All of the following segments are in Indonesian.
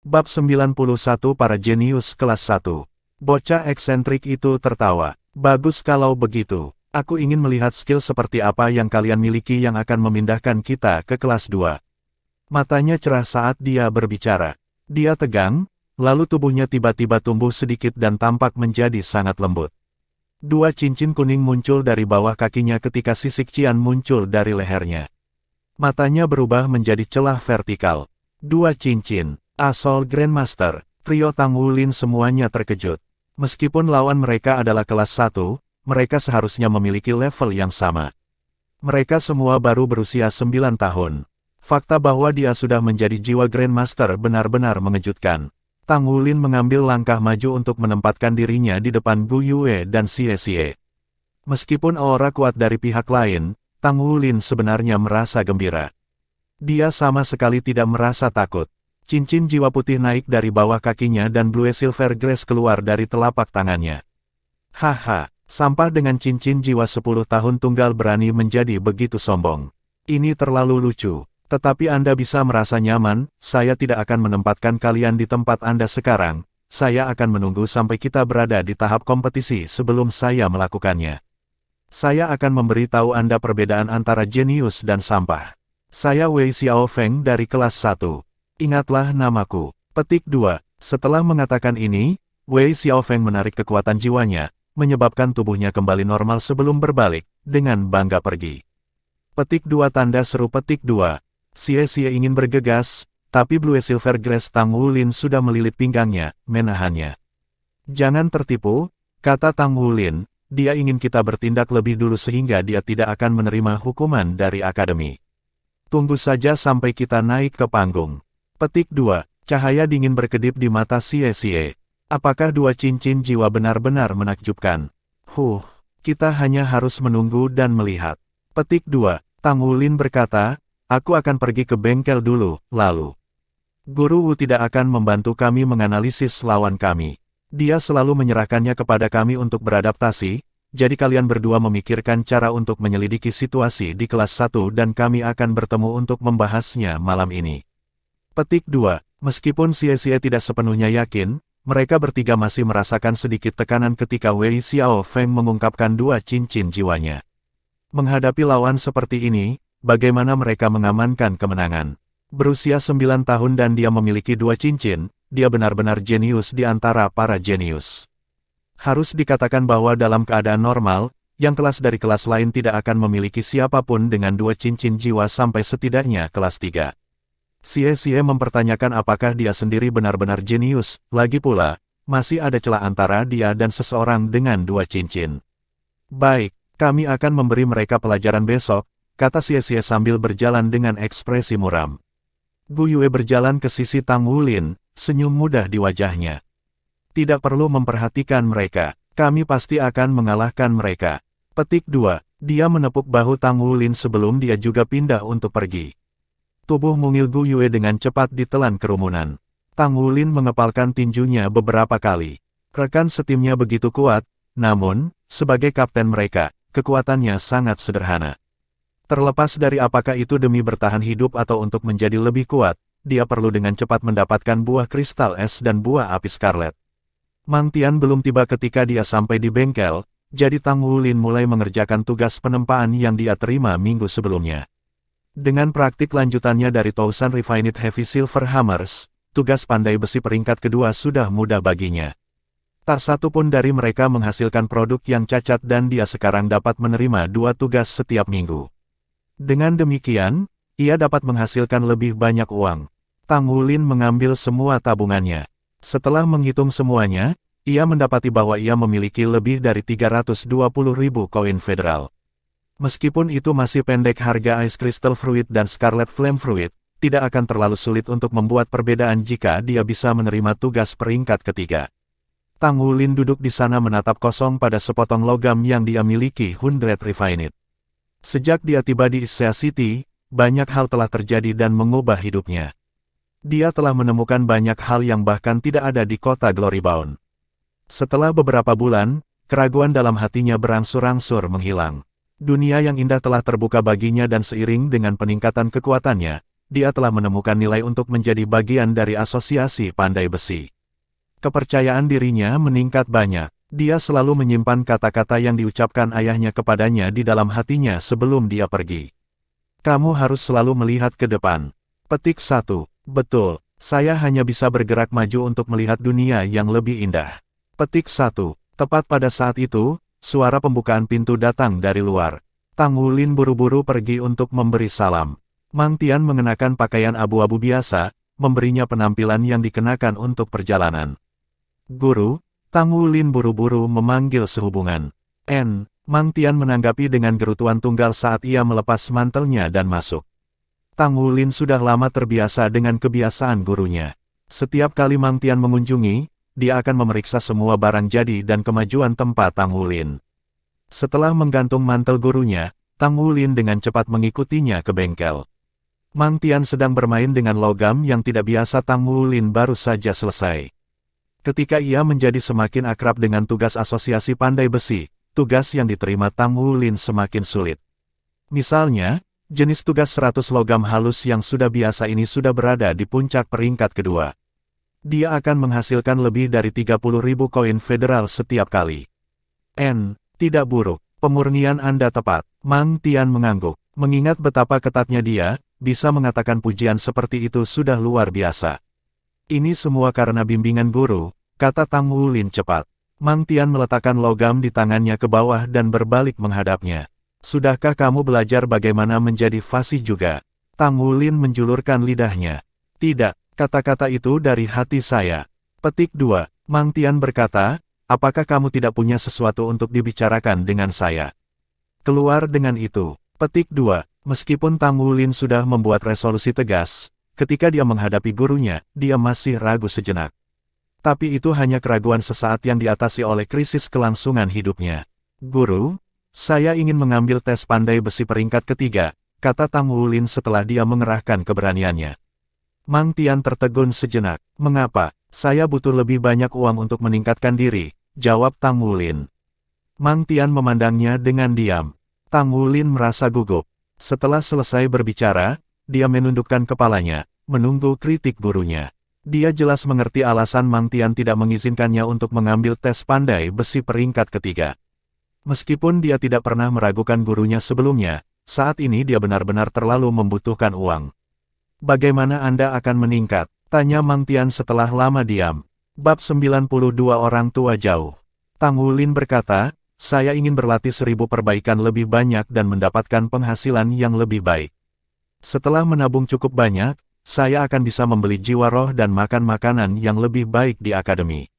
Bab 91 Para Jenius Kelas 1. Bocah eksentrik itu tertawa. Bagus kalau begitu. Aku ingin melihat skill seperti apa yang kalian miliki yang akan memindahkan kita ke kelas 2. Matanya cerah saat dia berbicara. Dia tegang, lalu tubuhnya tiba-tiba tumbuh sedikit dan tampak menjadi sangat lembut. Dua cincin kuning muncul dari bawah kakinya ketika sisik Qian muncul dari lehernya. Matanya berubah menjadi celah vertikal. Dua cincin. Asal Grandmaster, trio Tang Wulin semuanya terkejut. Meskipun lawan mereka adalah kelas 1, mereka seharusnya memiliki level yang sama. Mereka semua baru berusia 9 tahun. Fakta bahwa dia sudah menjadi jiwa Grandmaster benar-benar mengejutkan. Tang Wulin mengambil langkah maju untuk menempatkan dirinya di depan Gu Yue dan Xie Xie. Meskipun aura kuat dari pihak lain, Tang Wulin sebenarnya merasa gembira. Dia sama sekali tidak merasa takut. Cincin jiwa putih naik dari bawah kakinya dan Blue Silver Grace keluar dari telapak tangannya. Haha, sampah dengan cincin jiwa 10 tahun tunggal berani menjadi begitu sombong. Ini terlalu lucu. Tetapi Anda bisa merasa nyaman, saya tidak akan menempatkan kalian di tempat Anda sekarang, saya akan menunggu sampai kita berada di tahap kompetisi sebelum saya melakukannya. Saya akan memberitahu Anda perbedaan antara jenius dan sampah. Saya Wei Xiaofeng dari kelas 1. Ingatlah namaku. Petik 2. Setelah mengatakan ini, Wei Xiaofeng menarik kekuatan jiwanya, menyebabkan tubuhnya kembali normal sebelum berbalik, dengan bangga pergi. Petik 2 tanda seru petik 2. Xie Xie ingin bergegas, tapi Blue Silver Grace Tang Wulin sudah melilit pinggangnya, menahannya. Jangan tertipu, kata Tang Wulin, dia ingin kita bertindak lebih dulu sehingga dia tidak akan menerima hukuman dari akademi. Tunggu saja sampai kita naik ke panggung. Petik 2. Cahaya dingin berkedip di mata Xie Xie. Apakah dua cincin jiwa benar-benar menakjubkan? Kita hanya harus menunggu dan melihat. Petik 2. Tang Wulin berkata, aku akan pergi ke bengkel dulu, lalu. Guru Wu tidak akan membantu kami menganalisis lawan kami. Dia selalu menyerahkannya kepada kami untuk beradaptasi, jadi kalian berdua memikirkan cara untuk menyelidiki situasi di kelas 1 dan kami akan bertemu untuk membahasnya malam ini. Petik 2. Meskipun Xie Xie tidak sepenuhnya yakin, mereka bertiga masih merasakan sedikit tekanan ketika Wei Xiaofeng mengungkapkan dua cincin jiwanya. Menghadapi lawan seperti ini, bagaimana mereka mengamankan kemenangan? Berusia 9 tahun dan dia memiliki dua cincin, dia benar-benar jenius di antara para jenius. Harus dikatakan bahwa dalam keadaan normal, yang kelas dari kelas lain tidak akan memiliki siapapun dengan dua cincin jiwa sampai setidaknya kelas 3. Xie Xie mempertanyakan apakah dia sendiri benar-benar jenius, lagi pula, masih ada celah antara dia dan seseorang dengan dua cincin. Baik, kami akan memberi mereka pelajaran besok, kata Xie Xie sambil berjalan dengan ekspresi muram. Gu Yue berjalan ke sisi Tang Wulin, senyum mudah di wajahnya. Tidak perlu memperhatikan mereka, kami pasti akan mengalahkan mereka. Petik 2. Dia menepuk bahu Tang Wulin sebelum dia juga pindah untuk pergi. Tubuh mungil Gu Yue dengan cepat ditelan kerumunan. Tang Wulin mengepalkan tinjunya beberapa kali. Rekan setimnya begitu kuat, namun, sebagai kapten mereka, kekuatannya sangat sederhana. Terlepas dari apakah itu demi bertahan hidup atau untuk menjadi lebih kuat, dia perlu dengan cepat mendapatkan buah kristal es dan buah api scarlet. Mang Tian belum tiba ketika dia sampai di bengkel, jadi Tang Wulin mulai mengerjakan tugas penempaan yang dia terima minggu sebelumnya. Dengan praktik lanjutannya dari Thousand Refined Heavy Silver Hammers, tugas pandai besi peringkat kedua sudah mudah baginya. Tak satu pun dari mereka menghasilkan produk yang cacat dan dia sekarang dapat menerima dua tugas setiap minggu. Dengan demikian, ia dapat menghasilkan lebih banyak uang. Tang Wulin mengambil semua tabungannya. Setelah menghitung semuanya, ia mendapati bahwa ia memiliki lebih dari 320.000 koin federal. Meskipun itu masih pendek harga Ice Crystal Fruit dan Scarlet Flame Fruit, tidak akan terlalu sulit untuk membuat perbedaan jika dia bisa menerima tugas peringkat ketiga. Tang Wulin duduk di sana menatap kosong pada sepotong logam yang dia miliki 100 Refined. Sejak dia tiba di Ixia City, banyak hal telah terjadi dan mengubah hidupnya. Dia telah menemukan banyak hal yang bahkan tidak ada di kota Glorybound. Setelah beberapa bulan, keraguan dalam hatinya berangsur-angsur menghilang. Dunia yang indah telah terbuka baginya dan seiring dengan peningkatan kekuatannya, dia telah menemukan nilai untuk menjadi bagian dari asosiasi pandai besi. Kepercayaan dirinya meningkat banyak. Dia selalu menyimpan kata-kata yang diucapkan ayahnya kepadanya di dalam hatinya sebelum dia pergi. Kamu harus selalu melihat ke depan. Petik 1. Betul, saya hanya bisa bergerak maju untuk melihat dunia yang lebih indah. Petik 1. Tepat pada saat itu, suara pembukaan pintu datang dari luar. Tang Wulin buru-buru pergi untuk memberi salam. Mang Tian mengenakan pakaian abu-abu biasa, memberinya penampilan yang dikenakan untuk perjalanan. Guru, Tang Wulin buru-buru memanggil sehubungan. Mang Tian menanggapi dengan gerutuan tunggal saat ia melepas mantelnya dan masuk. Tang Wulin sudah lama terbiasa dengan kebiasaan gurunya. Setiap kali Mang Tian mengunjungi, dia akan memeriksa semua barang jadi dan kemajuan tempat Tang Wulin. Setelah menggantung mantel gurunya, Tang Wulin dengan cepat mengikutinya ke bengkel. Mang Tian sedang bermain dengan logam yang tidak biasa. Tang Wulin baru saja selesai. Ketika ia menjadi semakin akrab dengan tugas asosiasi pandai besi, tugas yang diterima Tang Wulin semakin sulit. Misalnya, jenis tugas 100 logam halus yang sudah biasa ini sudah berada di puncak peringkat kedua. Dia akan menghasilkan lebih dari 30.000 koin federal setiap kali. Tidak buruk, pemurnian Anda tepat. Mang Tian mengangguk. Mengingat betapa ketatnya dia, bisa mengatakan pujian seperti itu sudah luar biasa. Ini semua karena bimbingan guru, kata Tang Wulin cepat. Mang Tian meletakkan logam di tangannya ke bawah dan berbalik menghadapnya. Sudahkah kamu belajar bagaimana menjadi fasih juga? Tang Wulin menjulurkan lidahnya. Tidak, kata-kata itu dari hati saya. Petik 2. Mang Tian berkata, apakah kamu tidak punya sesuatu untuk dibicarakan dengan saya? Keluar dengan itu. Petik 2. Meskipun Tang Wulin sudah membuat resolusi tegas, ketika dia menghadapi gurunya, dia masih ragu sejenak. Tapi itu hanya keraguan sesaat yang diatasi oleh krisis kelangsungan hidupnya. Guru, saya ingin mengambil tes pandai besi peringkat ketiga, kata Tang Wulin setelah dia mengerahkan keberaniannya. Mang Tian tertegun sejenak. Mengapa? Saya butuh lebih banyak uang untuk meningkatkan diri, jawab Tang Wulin. Mang Tian memandangnya dengan diam. Tang Wulin merasa gugup. Setelah selesai berbicara, dia menundukkan kepalanya, menunggu kritik gurunya. Dia jelas mengerti alasan Mang Tian tidak mengizinkannya untuk mengambil tes pandai besi peringkat ketiga. Meskipun dia tidak pernah meragukan gurunya sebelumnya, saat ini dia benar-benar terlalu membutuhkan uang. Bagaimana Anda akan meningkat? Tanya Mang Tian setelah lama diam. Bab 92 Orang Tua Jauh. Tang Wulin berkata, saya ingin berlatih 1000 perbaikan lebih banyak dan mendapatkan penghasilan yang lebih baik. Setelah menabung cukup banyak, saya akan bisa membeli jiwa roh dan makan makanan yang lebih baik di akademi.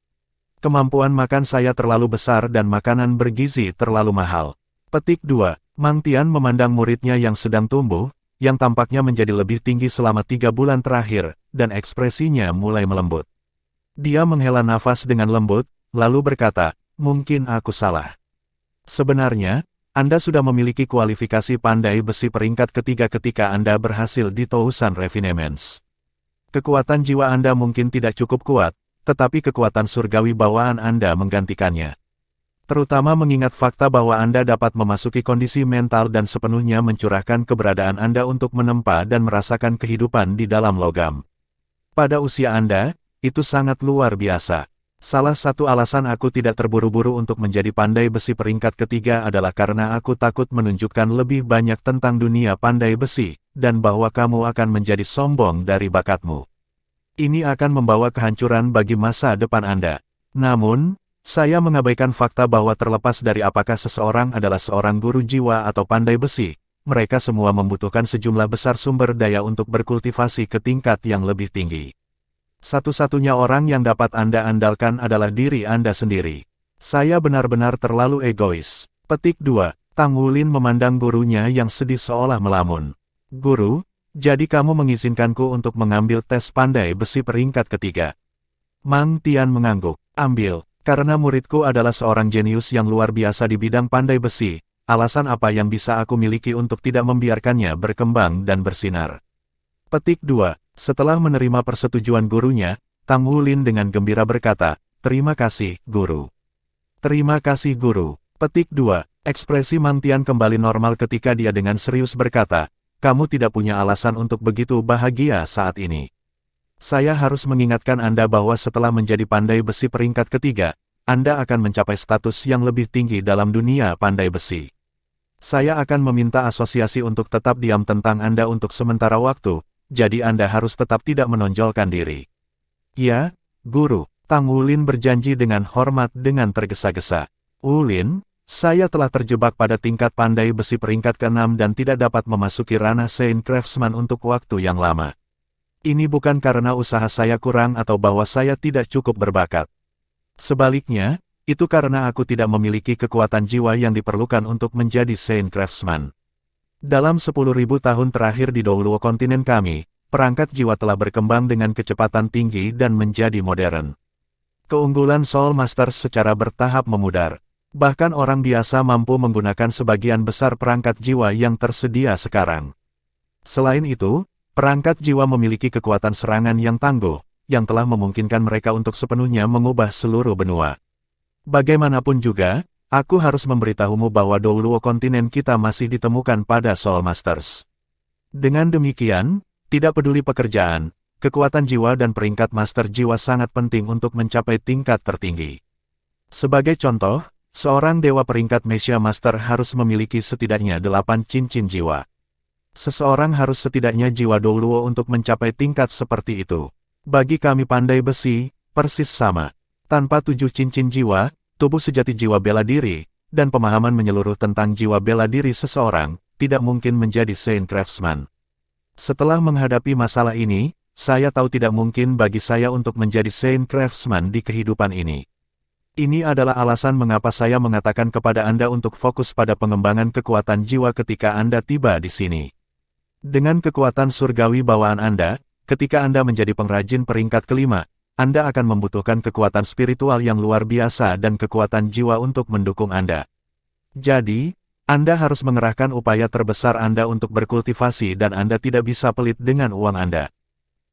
Kemampuan makan saya terlalu besar dan makanan bergizi terlalu mahal. Petik 2. Mang Tian memandang muridnya yang sedang tumbuh, yang tampaknya menjadi lebih tinggi selama 3 bulan terakhir, dan ekspresinya mulai melembut. Dia menghela nafas dengan lembut, lalu berkata, mungkin aku salah. Sebenarnya, Anda sudah memiliki kualifikasi pandai besi peringkat ketiga ketika Anda berhasil di Tousan Refinements. Kekuatan jiwa Anda mungkin tidak cukup kuat, tetapi kekuatan surgawi bawaan Anda menggantikannya. Terutama mengingat fakta bahwa Anda dapat memasuki kondisi mental dan sepenuhnya mencurahkan keberadaan Anda untuk menempa dan merasakan kehidupan di dalam logam. Pada usia Anda, itu sangat luar biasa. Salah satu alasan aku tidak terburu-buru untuk menjadi pandai besi peringkat ketiga adalah karena aku takut menunjukkan lebih banyak tentang dunia pandai besi, dan bahwa kamu akan menjadi sombong dari bakatmu. Ini akan membawa kehancuran bagi masa depan Anda. Namun, saya mengabaikan fakta bahwa terlepas dari apakah seseorang adalah seorang guru jiwa atau pandai besi, mereka semua membutuhkan sejumlah besar sumber daya untuk berkultivasi ke tingkat yang lebih tinggi. Satu-satunya orang yang dapat Anda andalkan adalah diri Anda sendiri. Saya benar-benar terlalu egois. Petik 2. Tang Wulin memandang gurunya yang sedih seolah melamun. Guru, jadi kamu mengizinkanku untuk mengambil tes pandai besi peringkat ketiga. Mang Tian mengangguk. Ambil, karena muridku adalah seorang jenius yang luar biasa di bidang pandai besi. Alasan apa yang bisa aku miliki untuk tidak membiarkannya berkembang dan bersinar? Petik 2. Setelah menerima persetujuan gurunya, Tang Wulin dengan gembira berkata, terima kasih, guru. Terima kasih guru. Petik 2. Ekspresi Mang Tian kembali normal ketika dia dengan serius berkata, kamu tidak punya alasan untuk begitu bahagia saat ini. Saya harus mengingatkan Anda bahwa setelah menjadi pandai besi peringkat ketiga, Anda akan mencapai status yang lebih tinggi dalam dunia pandai besi. Saya akan meminta asosiasi untuk tetap diam tentang Anda untuk sementara waktu, jadi Anda harus tetap tidak menonjolkan diri. Ya, Guru, Tang Wulin berjanji dengan hormat dengan tergesa-gesa. Wulin, saya telah terjebak pada tingkat pandai besi peringkat ke-6 dan tidak dapat memasuki ranah Saint Craftsman untuk waktu yang lama. Ini bukan karena usaha saya kurang atau bahwa saya tidak cukup berbakat. Sebaliknya, itu karena aku tidak memiliki kekuatan jiwa yang diperlukan untuk menjadi Saint Craftsman. Dalam 10.000 tahun terakhir di Douluo kontinen kami, perangkat jiwa telah berkembang dengan kecepatan tinggi dan menjadi modern. Keunggulan Soul Masters secara bertahap memudar. Bahkan orang biasa mampu menggunakan sebagian besar perangkat jiwa yang tersedia sekarang. Selain itu, perangkat jiwa memiliki kekuatan serangan yang tangguh, yang telah memungkinkan mereka untuk sepenuhnya mengubah seluruh benua. Bagaimanapun juga, aku harus memberitahumu bahwa Douluo kontinen kita masih ditemukan pada Soul Masters. Dengan demikian, tidak peduli pekerjaan, kekuatan jiwa dan peringkat master jiwa sangat penting untuk mencapai tingkat tertinggi. Sebagai contoh, seorang dewa peringkat Messiah Master harus memiliki setidaknya 8 cincin jiwa. Seseorang harus setidaknya jiwa Douluo untuk mencapai tingkat seperti itu. Bagi kami pandai besi, persis sama. Tanpa 7 cincin jiwa, tubuh sejati jiwa bela diri, dan pemahaman menyeluruh tentang jiwa bela diri seseorang, tidak mungkin menjadi Saint Craftsman. Setelah menghadapi masalah ini, saya tahu tidak mungkin bagi saya untuk menjadi Saint Craftsman di kehidupan ini. Ini adalah alasan mengapa saya mengatakan kepada Anda untuk fokus pada pengembangan kekuatan jiwa ketika Anda tiba di sini. Dengan kekuatan surgawi bawaan Anda, ketika Anda menjadi pengrajin peringkat kelima, Anda akan membutuhkan kekuatan spiritual yang luar biasa dan kekuatan jiwa untuk mendukung Anda. Jadi, Anda harus mengerahkan upaya terbesar Anda untuk berkultivasi dan Anda tidak bisa pelit dengan uang Anda.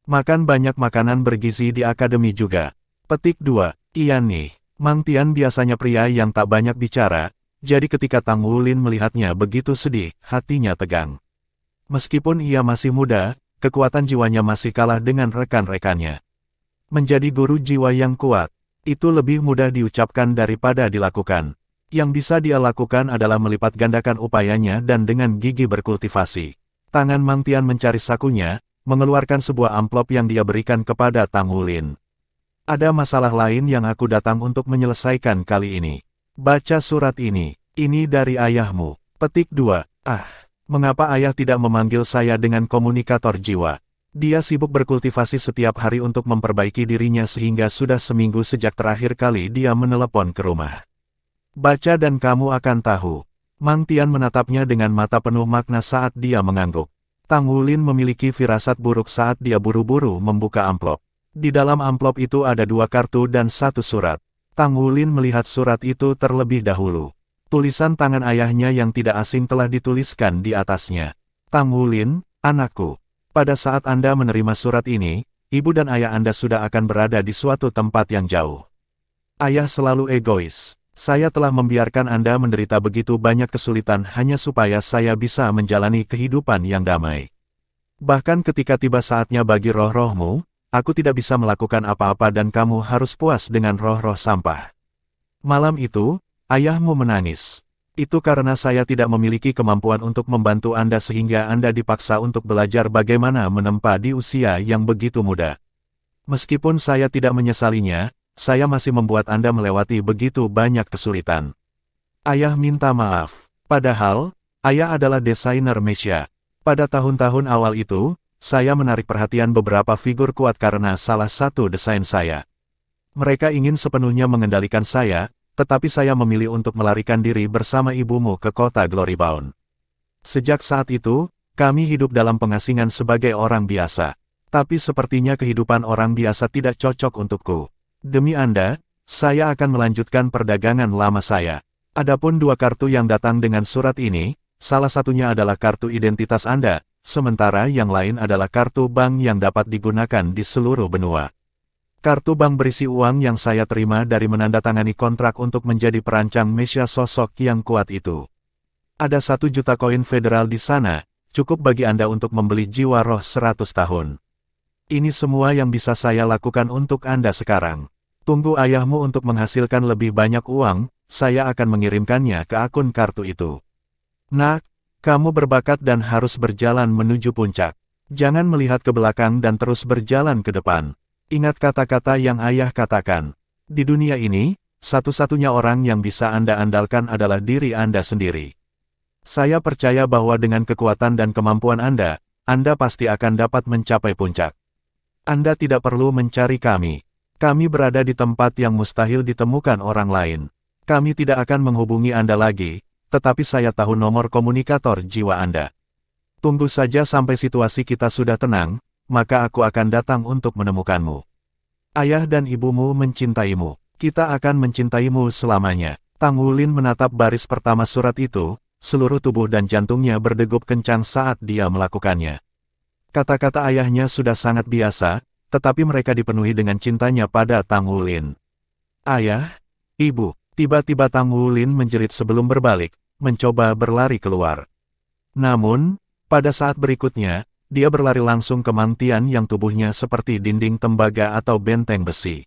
Makan banyak makanan bergizi di akademi juga. Petik 2. Iya nih. Mang Tian biasanya pria yang tak banyak bicara, jadi ketika Tang Wulin melihatnya begitu sedih, hatinya tegang. Meskipun ia masih muda, kekuatan jiwanya masih kalah dengan rekan-rekannya. Menjadi guru jiwa yang kuat, itu lebih mudah diucapkan daripada dilakukan. Yang bisa dia lakukan adalah melipat gandakan upayanya dan dengan gigi berkultivasi. Tangan Mang Tian mencari sakunya, mengeluarkan sebuah amplop yang dia berikan kepada Tang Wulin. Ada masalah lain yang aku datang untuk menyelesaikan kali ini. Baca surat ini dari ayahmu. Petik 2. Mengapa ayah tidak memanggil saya dengan komunikator jiwa? Dia sibuk berkultivasi setiap hari untuk memperbaiki dirinya sehingga sudah seminggu sejak terakhir kali dia menelepon ke rumah. Baca dan kamu akan tahu. Mang Tian menatapnya dengan mata penuh makna saat dia mengangguk. Tang Wulin memiliki firasat buruk saat dia buru-buru membuka amplop. Di dalam amplop itu ada 2 kartu dan 1 surat. Tang Wulin melihat surat itu terlebih dahulu. Tulisan tangan ayahnya yang tidak asing telah dituliskan di atasnya. Tang Wulin, anakku. Pada saat Anda menerima surat ini, ibu dan ayah Anda sudah akan berada di suatu tempat yang jauh. Ayah selalu egois. Saya telah membiarkan Anda menderita begitu banyak kesulitan hanya supaya saya bisa menjalani kehidupan yang damai. Bahkan ketika tiba saatnya bagi roh-rohmu, aku tidak bisa melakukan apa-apa dan kamu harus puas dengan roh-roh sampah. Malam itu, ayahmu menangis. Itu karena saya tidak memiliki kemampuan untuk membantu Anda sehingga Anda dipaksa untuk belajar bagaimana menempa di usia yang begitu muda. Meskipun saya tidak menyesalinya, saya masih membuat Anda melewati begitu banyak kesulitan. Ayah minta maaf. Padahal, ayah adalah desainer Messiah. Pada tahun-tahun awal itu, saya menarik perhatian beberapa figur kuat karena salah satu desain saya. Mereka ingin sepenuhnya mengendalikan saya, tetapi saya memilih untuk melarikan diri bersama ibumu ke kota Glorybound. Sejak saat itu, kami hidup dalam pengasingan sebagai orang biasa. Tapi sepertinya kehidupan orang biasa tidak cocok untukku. Demi Anda, saya akan melanjutkan perdagangan lama saya. Adapun 2 kartu yang datang dengan surat ini, salah satunya adalah kartu identitas Anda, sementara yang lain adalah kartu bank yang dapat digunakan di seluruh benua. Kartu bank berisi uang yang saya terima dari menandatangani kontrak untuk menjadi perancang Messiah sosok yang kuat itu. Ada 1 juta koin federal di sana, cukup bagi Anda untuk membeli jiwa roh 100 tahun. Ini semua yang bisa saya lakukan untuk Anda sekarang. Tunggu ayahmu untuk menghasilkan lebih banyak uang, saya akan mengirimkannya ke akun kartu itu. Nak, kamu berbakat dan harus berjalan menuju puncak. Jangan melihat ke belakang dan terus berjalan ke depan. Ingat kata-kata yang ayah katakan. Di dunia ini, satu-satunya orang yang bisa Anda andalkan adalah diri Anda sendiri. Saya percaya bahwa dengan kekuatan dan kemampuan Anda pasti akan dapat mencapai puncak. Anda tidak perlu mencari kami. Kami berada di tempat yang mustahil ditemukan orang lain. Kami tidak akan menghubungi Anda lagi, tetapi saya tahu nomor komunikator jiwa Anda. Tunggu saja sampai situasi kita sudah tenang, maka aku akan datang untuk menemukanmu. Ayah dan ibumu mencintaimu. Kita akan mencintaimu selamanya. Tang Wulin menatap baris pertama surat itu. Seluruh tubuh dan jantungnya berdegup kencang saat dia melakukannya. Kata-kata ayahnya sudah sangat biasa, tetapi mereka dipenuhi dengan cintanya pada Tang Wulin. Ayah, ibu, tiba-tiba Tang Wulin menjerit sebelum berbalik, mencoba berlari keluar. Namun, pada saat berikutnya, dia berlari langsung ke Mang Tian yang tubuhnya seperti dinding tembaga atau benteng besi.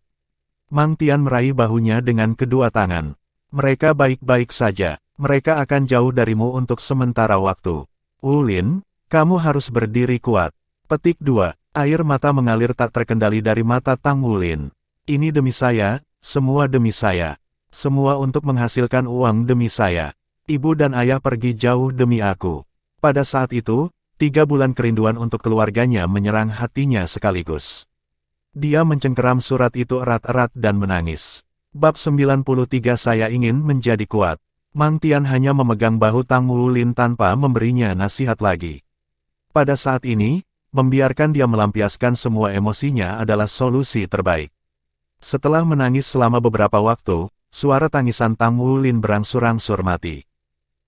Mang Tian meraih bahunya dengan kedua tangan. Mereka baik-baik saja. Mereka akan jauh darimu untuk sementara waktu. Wulin, kamu harus berdiri kuat. Petik 2. Air mata mengalir tak terkendali dari mata Tang Wulin. Ini demi saya, semua demi saya. Semua untuk menghasilkan uang demi saya. Ibu dan ayah pergi jauh demi aku. Pada saat itu, 3 bulan kerinduan untuk keluarganya menyerang hatinya sekaligus. Dia mencengkeram surat itu erat-erat dan menangis. Bab 93 Saya ingin menjadi kuat. Mang Tian hanya memegang bahu Tang Wulin tanpa memberinya nasihat lagi. Pada saat ini, membiarkan dia melampiaskan semua emosinya adalah solusi terbaik. Setelah menangis selama beberapa waktu, suara tangisan Tang Wulin berangsur-angsur mati.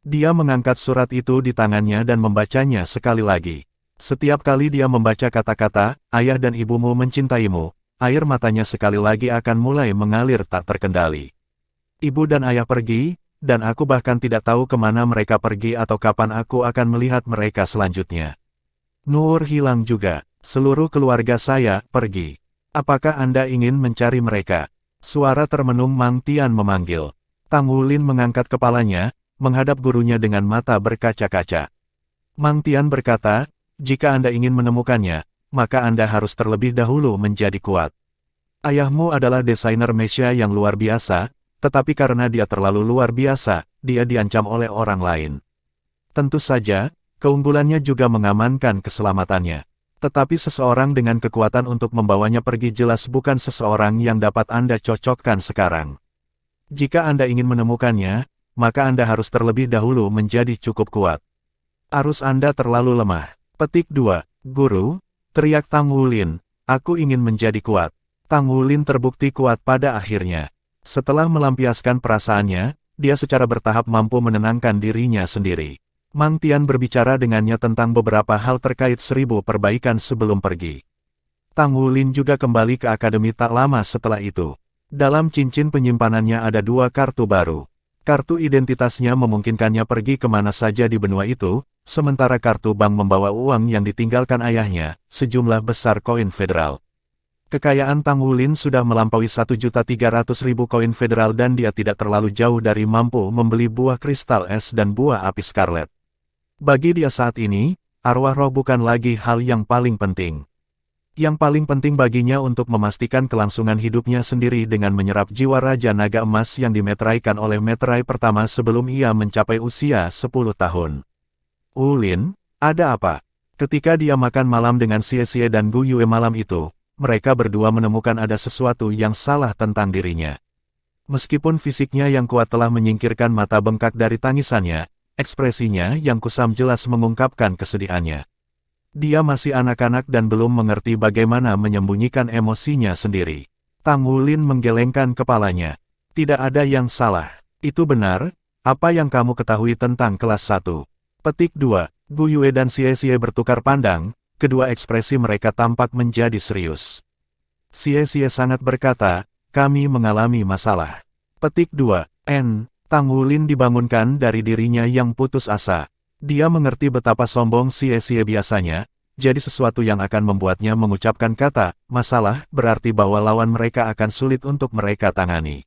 Dia mengangkat surat itu di tangannya dan membacanya sekali lagi. Setiap kali dia membaca kata-kata, ayah dan ibumu mencintaimu, air matanya sekali lagi akan mulai mengalir tak terkendali. Ibu dan ayah pergi, dan aku bahkan tidak tahu kemana mereka pergi atau kapan aku akan melihat mereka selanjutnya. Nur hilang juga, seluruh keluarga saya pergi. Apakah Anda ingin mencari mereka? Suara termenung Mang Tian memanggil. Tang Wulin mengangkat kepalanya, menghadap gurunya dengan mata berkaca-kaca. Mang Tian berkata, jika Anda ingin menemukannya, maka Anda harus terlebih dahulu menjadi kuat. Ayahmu adalah desainer mecha yang luar biasa, tetapi karena dia terlalu luar biasa, dia diancam oleh orang lain. Tentu saja, keunggulannya juga mengamankan keselamatannya. Tetapi seseorang dengan kekuatan untuk membawanya pergi jelas bukan seseorang yang dapat Anda cocokkan sekarang. Jika Anda ingin menemukannya, maka Anda harus terlebih dahulu menjadi cukup kuat. Arus Anda terlalu lemah. Petik 2. Guru, teriak Tang Wulin, aku ingin menjadi kuat. Tang Wulin terbukti kuat pada akhirnya. Setelah melampiaskan perasaannya, dia secara bertahap mampu menenangkan dirinya sendiri. Mang Tian berbicara dengannya tentang beberapa hal terkait 1000 perbaikan sebelum pergi. Tang Wulin juga kembali ke akademi tak lama setelah itu. Dalam cincin penyimpanannya ada 2 kartu baru. Kartu identitasnya memungkinkannya pergi kemana saja di benua itu, sementara kartu bank membawa uang yang ditinggalkan ayahnya, sejumlah besar koin federal. Kekayaan Tang Wulin sudah melampaui 1.300.000 koin federal dan dia tidak terlalu jauh dari mampu membeli buah kristal es dan buah api scarlet. Bagi dia saat ini, arwah roh bukan lagi hal yang paling penting. Yang paling penting baginya untuk memastikan kelangsungan hidupnya sendiri dengan menyerap jiwa Raja Naga Emas yang dimeteraikan oleh meterai pertama sebelum ia mencapai usia 10 tahun. Wulin, ada apa? Ketika dia makan malam dengan Xie dan Gu Yue malam itu, mereka berdua menemukan ada sesuatu yang salah tentang dirinya. Meskipun fisiknya yang kuat telah menyingkirkan mata bengkak dari tangisannya, ekspresinya yang kusam jelas mengungkapkan kesedihannya. Dia masih anak-anak dan belum mengerti bagaimana menyembunyikan emosinya sendiri. Tang Wulin menggelengkan kepalanya. Tidak ada yang salah. Itu benar, apa yang kamu ketahui tentang kelas 1. Petik 2. Gu Yue dan Xie bertukar pandang. Kedua ekspresi mereka tampak menjadi serius. Xie sangat berkata, kami mengalami masalah. Petik 2. Tang Wulin dibangunkan dari dirinya yang putus asa. Dia mengerti betapa sombong Xie biasanya, jadi sesuatu yang akan membuatnya mengucapkan kata, masalah, berarti bahwa lawan mereka akan sulit untuk mereka tangani.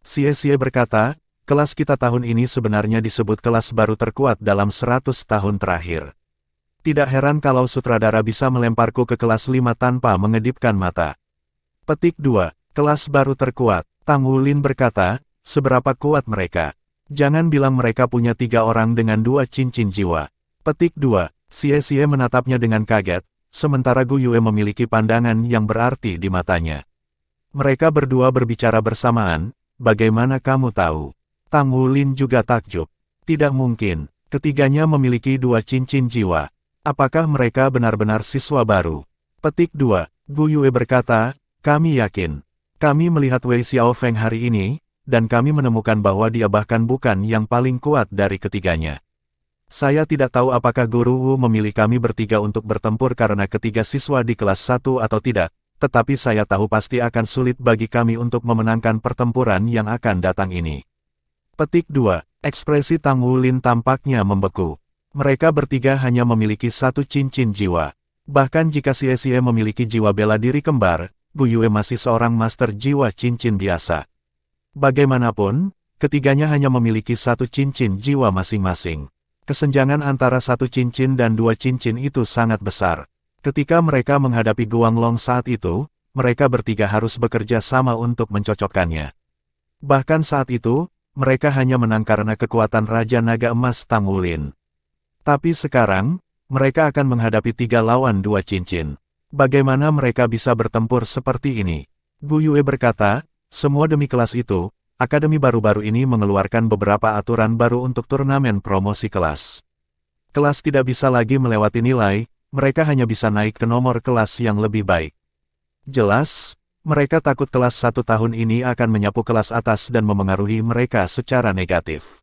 Xie berkata, kelas kita tahun ini sebenarnya disebut kelas baru terkuat dalam 100 tahun terakhir. Tidak heran kalau sutradara bisa melemparku ke kelas 5 tanpa mengedipkan mata. Petik 2. Kelas baru terkuat. Tang Wulin berkata, seberapa kuat mereka? Jangan bilang mereka punya 3 orang dengan 2 cincin jiwa. Petik 2. Xie menatapnya dengan kaget, sementara Gu Yue memiliki pandangan yang berarti di matanya. Mereka berdua berbicara bersamaan, bagaimana kamu tahu? Tang Wulin juga takjub. Tidak mungkin, ketiganya memiliki 2 cincin jiwa. Apakah mereka benar-benar siswa baru? Petik 2. Gu Yue berkata, kami yakin. Kami melihat Wei Xiaofeng hari ini, dan kami menemukan bahwa dia bahkan bukan yang paling kuat dari ketiganya. Saya tidak tahu apakah Guru Wu memilih kami bertiga untuk bertempur karena ketiga siswa di kelas 1 atau tidak, tetapi saya tahu pasti akan sulit bagi kami untuk memenangkan pertempuran yang akan datang ini. Petik 2. Ekspresi Tang Wulin tampaknya membeku. Mereka bertiga hanya memiliki 1 cincin jiwa. Bahkan jika Xie memiliki jiwa bela diri kembar, Gu Yue masih seorang master jiwa cincin biasa. Bagaimanapun, ketiganya hanya memiliki 1 cincin jiwa masing-masing. Kesenjangan antara 1 cincin dan 2 cincin itu sangat besar. Ketika mereka menghadapi Guanglong saat itu, mereka bertiga harus bekerja sama untuk mencocokkannya. Bahkan saat itu, mereka hanya menang karena kekuatan Raja Naga Emas Tang Wulin. Tapi sekarang, mereka akan menghadapi 3 lawan 2 cincin. Bagaimana mereka bisa bertempur seperti ini? Gu Yue berkata, semua demi kelas itu. Akademi baru-baru ini mengeluarkan beberapa aturan baru untuk turnamen promosi kelas. Kelas tidak bisa lagi melewati nilai, mereka hanya bisa naik ke nomor kelas yang lebih baik. Jelas, mereka takut kelas 1 tahun ini akan menyapu kelas atas dan memengaruhi mereka secara negatif.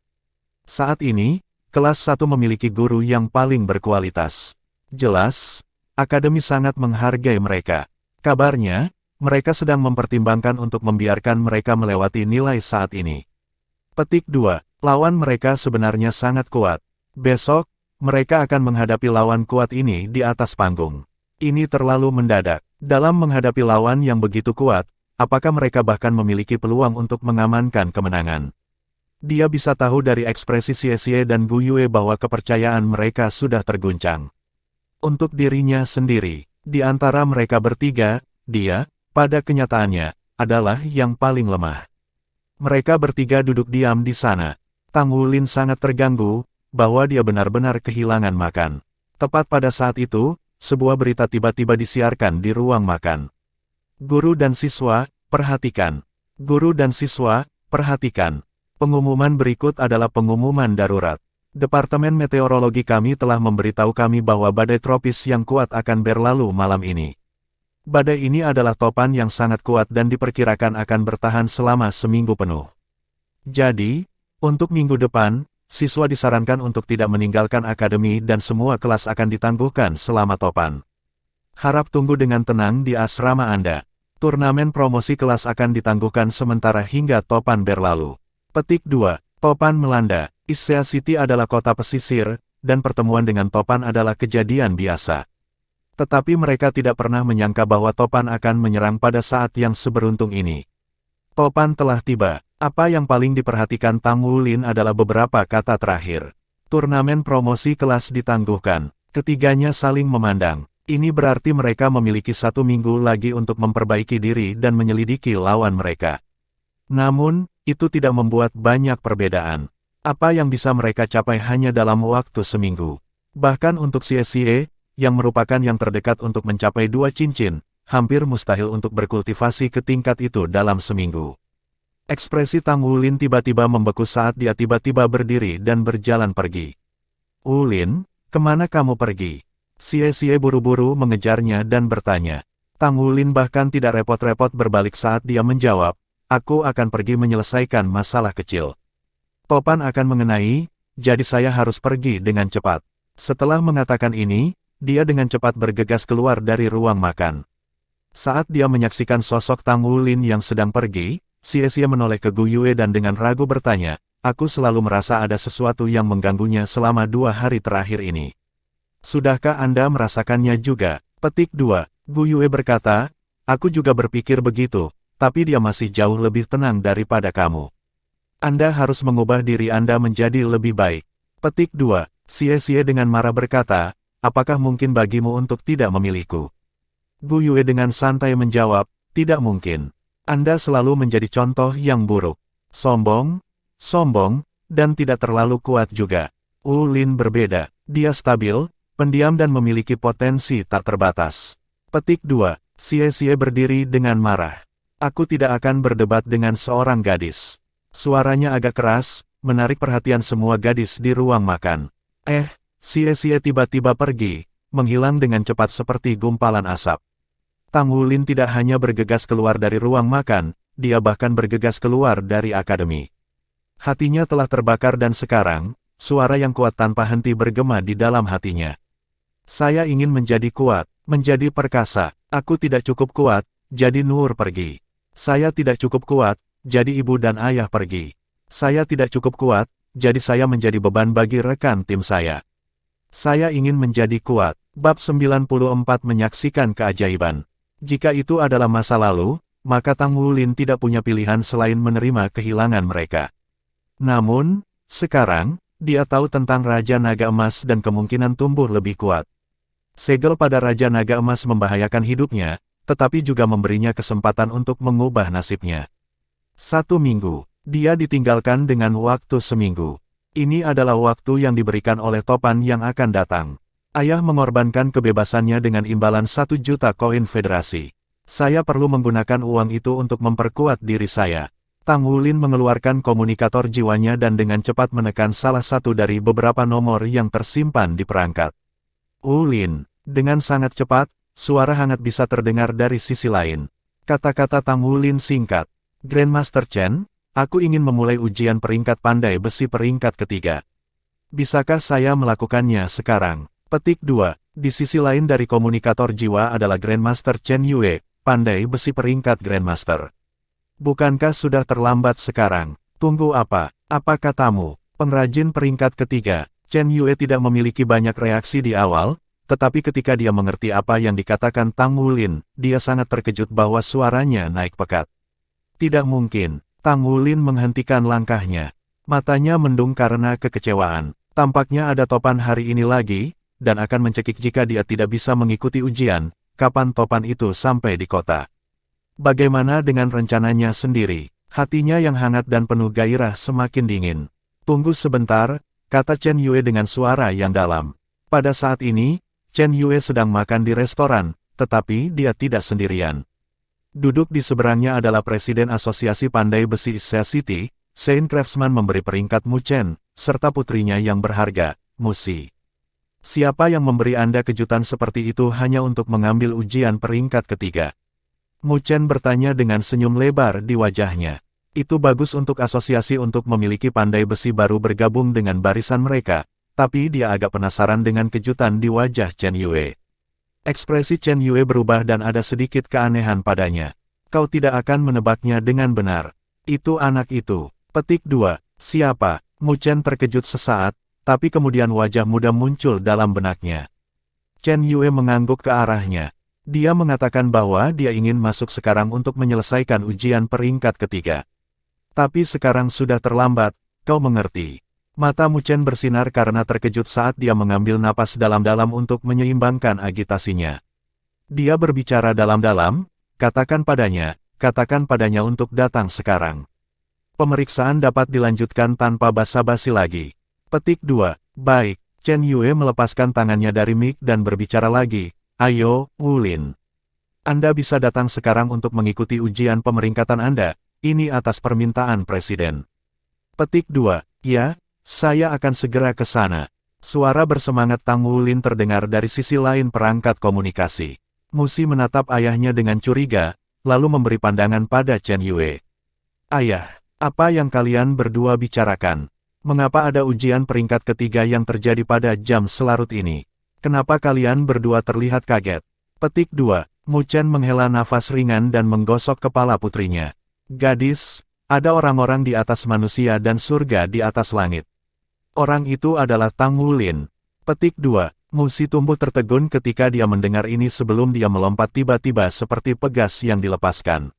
Saat ini, kelas 1 memiliki guru yang paling berkualitas. Jelas, akademi sangat menghargai mereka. Kabarnya, mereka sedang mempertimbangkan untuk membiarkan mereka melewati nilai saat ini. Petik 2. Lawan mereka sebenarnya sangat kuat. Besok, mereka akan menghadapi lawan kuat ini di atas panggung. Ini terlalu mendadak. Dalam menghadapi lawan yang begitu kuat, apakah mereka bahkan memiliki peluang untuk mengamankan kemenangan? Dia bisa tahu dari ekspresi Xie dan Gu Yue bahwa kepercayaan mereka sudah terguncang. Untuk dirinya sendiri, di antara mereka bertiga, dia, pada kenyataannya, adalah yang paling lemah. Mereka bertiga duduk diam di sana. Tang Wulin sangat terganggu, bahwa dia benar-benar kehilangan makan. Tepat pada saat itu, sebuah berita tiba-tiba disiarkan di ruang makan. Guru dan siswa, perhatikan. Guru dan siswa, perhatikan. Pengumuman berikut adalah pengumuman darurat. Departemen Meteorologi kami telah memberitahu kami bahwa badai tropis yang kuat akan berlalu malam ini. Badai ini adalah topan yang sangat kuat dan diperkirakan akan bertahan selama seminggu penuh. Jadi, untuk minggu depan, siswa disarankan untuk tidak meninggalkan akademi dan semua kelas akan ditangguhkan selama topan. Harap tunggu dengan tenang di asrama Anda. Turnamen promosi kelas akan ditangguhkan sementara hingga topan berlalu. Petik 2. Topan melanda. Issea City adalah kota pesisir, dan pertemuan dengan topan adalah kejadian biasa. Tetapi mereka tidak pernah menyangka bahwa topan akan menyerang pada saat yang seberuntung ini. Topan telah tiba. Apa yang paling diperhatikan Tang Wulin adalah beberapa kata terakhir. Turnamen promosi kelas ditangguhkan. Ketiganya saling memandang. Ini berarti mereka memiliki 1 minggu lagi untuk memperbaiki diri dan menyelidiki lawan mereka. Namun, itu tidak membuat banyak perbedaan. Apa yang bisa mereka capai hanya dalam waktu seminggu. Bahkan untuk Xie, yang merupakan yang terdekat untuk mencapai 2 cincin, hampir mustahil untuk berkultivasi ke tingkat itu dalam seminggu. Ekspresi Tang Wulin tiba-tiba membeku saat dia tiba-tiba berdiri dan berjalan pergi. Wulin, kemana kamu pergi? Xie buru-buru mengejarnya dan bertanya. Tang Wulin bahkan tidak repot-repot berbalik saat dia menjawab, aku akan pergi menyelesaikan masalah kecil. Topan akan mengenai, jadi saya harus pergi dengan cepat. Setelah mengatakan ini, dia dengan cepat bergegas keluar dari ruang makan. Saat dia menyaksikan sosok Tang Wulin yang sedang pergi, Xie menoleh ke Gu Yue dan dengan ragu bertanya, aku selalu merasa ada sesuatu yang mengganggunya selama 2 hari terakhir ini. Sudahkah Anda merasakannya juga? Petik 2. Gu Yue berkata, aku juga berpikir begitu, tapi dia masih jauh lebih tenang daripada kamu. Anda harus mengubah diri Anda menjadi lebih baik. Petik 2. Xie dengan marah berkata, apakah mungkin bagimu untuk tidak memilihku? Gu Yue dengan santai menjawab, tidak mungkin. Anda selalu menjadi contoh yang buruk. Sombong, dan tidak terlalu kuat juga. Wu Lin berbeda. Dia stabil, pendiam dan memiliki potensi tak terbatas. Petik 2. Xie berdiri dengan marah. Aku tidak akan berdebat dengan seorang gadis. Suaranya agak keras, menarik perhatian semua gadis di ruang makan. Xie tiba-tiba pergi, menghilang dengan cepat seperti gumpalan asap. Tang Wulin tidak hanya bergegas keluar dari ruang makan, dia bahkan bergegas keluar dari akademi. Hatinya telah terbakar dan sekarang, suara yang kuat tanpa henti bergema di dalam hatinya. Saya ingin menjadi kuat, menjadi perkasa. Aku tidak cukup kuat, jadi Nur pergi. Saya tidak cukup kuat, jadi ibu dan ayah pergi. Saya tidak cukup kuat, jadi saya menjadi beban bagi rekan tim saya. Saya ingin menjadi kuat. Bab 94 menyaksikan keajaiban. Jika itu adalah masa lalu, maka Tang Wulin tidak punya pilihan selain menerima kehilangan mereka. Namun, sekarang, dia tahu tentang Raja Naga Emas dan kemungkinan tumbuh lebih kuat. Segel pada Raja Naga Emas membahayakan hidupnya, tetapi juga memberinya kesempatan untuk mengubah nasibnya. 1 minggu, dia ditinggalkan dengan waktu seminggu. Ini adalah waktu yang diberikan oleh Topan yang akan datang. Ayah mengorbankan kebebasannya dengan imbalan 1 juta koin federasi. Saya perlu menggunakan uang itu untuk memperkuat diri saya. Tang Wulin mengeluarkan komunikator jiwanya dan dengan cepat menekan salah satu dari beberapa nomor yang tersimpan di perangkat. Wulin, dengan sangat cepat, suara hangat bisa terdengar dari sisi lain. Kata-kata Tang Wulin singkat. Grandmaster Chen, aku ingin memulai ujian peringkat pandai besi peringkat ketiga. Bisakah saya melakukannya sekarang? Petik 2. Di sisi lain dari komunikator jiwa adalah Grandmaster Chen Yue, pandai besi peringkat Grandmaster. Bukankah sudah terlambat sekarang? Tunggu apa? Apa katamu? Pengrajin peringkat ketiga, Chen Yue tidak memiliki banyak reaksi di awal, tetapi ketika dia mengerti apa yang dikatakan Tang Wulin, dia sangat terkejut bahwa suaranya naik pekat. Tidak mungkin. Tang Wulin menghentikan langkahnya. Matanya mendung karena kekecewaan. Tampaknya ada Topan hari ini lagi, dan akan mencekik jika dia tidak bisa mengikuti ujian. Kapan Topan itu sampai di kota? Bagaimana dengan rencananya sendiri? Hatinya yang hangat dan penuh gairah semakin dingin. Tunggu sebentar, kata Chen Yue dengan suara yang dalam. Pada saat ini, Chen Yue sedang makan di restoran, tetapi dia tidak sendirian. Duduk di seberangnya adalah Presiden Asosiasi Pandai Besi Issa City, Saint Craftsman memberi peringkat Mu Chen, serta putrinya yang berharga, Mu Si. Siapa yang memberi Anda kejutan seperti itu hanya untuk mengambil ujian peringkat ketiga? Mu Chen bertanya dengan senyum lebar di wajahnya. Itu bagus untuk asosiasi untuk memiliki pandai besi baru bergabung dengan barisan mereka, tapi dia agak penasaran dengan kejutan di wajah Chen Yue. Ekspresi Chen Yue berubah dan ada sedikit keanehan padanya. Kau tidak akan menebaknya dengan benar. Itu anak itu. Petik 2. Siapa? Mu Chen terkejut sesaat, tapi kemudian wajah muda muncul dalam benaknya. Chen Yue mengangguk ke arahnya. Dia mengatakan bahwa dia ingin masuk sekarang untuk menyelesaikan ujian peringkat ketiga. Tapi sekarang sudah terlambat, kau mengerti. Mata Mu Chen bersinar karena terkejut saat dia mengambil napas dalam-dalam untuk menyeimbangkan agitasinya. Dia berbicara dalam-dalam, katakan padanya untuk datang sekarang. Pemeriksaan dapat dilanjutkan tanpa basa-basi lagi. Petik 2. Baik, Chen Yue melepaskan tangannya dari mic dan berbicara lagi. Ayo, Wulin. Anda bisa datang sekarang untuk mengikuti ujian pemeringkatan Anda, ini atas permintaan Presiden. Petik 2. Ya, saya akan segera ke sana. Suara bersemangat Tang Wulin terdengar dari sisi lain perangkat komunikasi. Mu Si menatap ayahnya dengan curiga, lalu memberi pandangan pada Chen Yue. Ayah, apa yang kalian berdua bicarakan? Mengapa ada ujian peringkat ketiga yang terjadi pada jam selarut ini? Kenapa kalian berdua terlihat kaget? Petik 2. Mu Chen menghela nafas ringan dan menggosok kepala putrinya. Gadis, ada orang-orang di atas manusia dan surga di atas langit. Orang itu adalah Tang Wulin. Petik 2. Musi tumbuh tertegun ketika dia mendengar ini sebelum dia melompat tiba-tiba seperti pegas yang dilepaskan.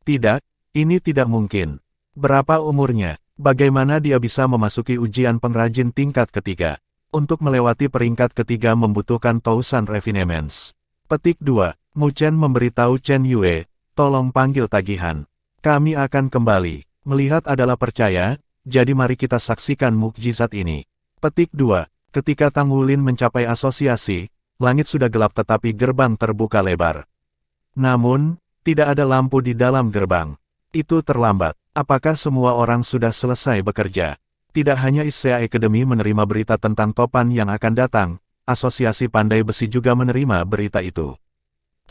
Tidak, ini tidak mungkin. Berapa umurnya? Bagaimana dia bisa memasuki ujian pengrajin tingkat ketiga? Untuk melewati peringkat ketiga membutuhkan 1000 refinements. Petik 2. Mu Chen memberitahu Chen Yue, tolong panggil tagihan. Kami akan kembali. Melihat adalah percaya, jadi mari kita saksikan mukjizat ini. Petik 2. Ketika Tang Wulin mencapai asosiasi, langit sudah gelap tetapi gerbang terbuka lebar. Namun, tidak ada lampu di dalam gerbang. Itu terlambat. Apakah semua orang sudah selesai bekerja? Tidak hanya Issea Academy menerima berita tentang topan yang akan datang, Asosiasi Pandai Besi juga menerima berita itu.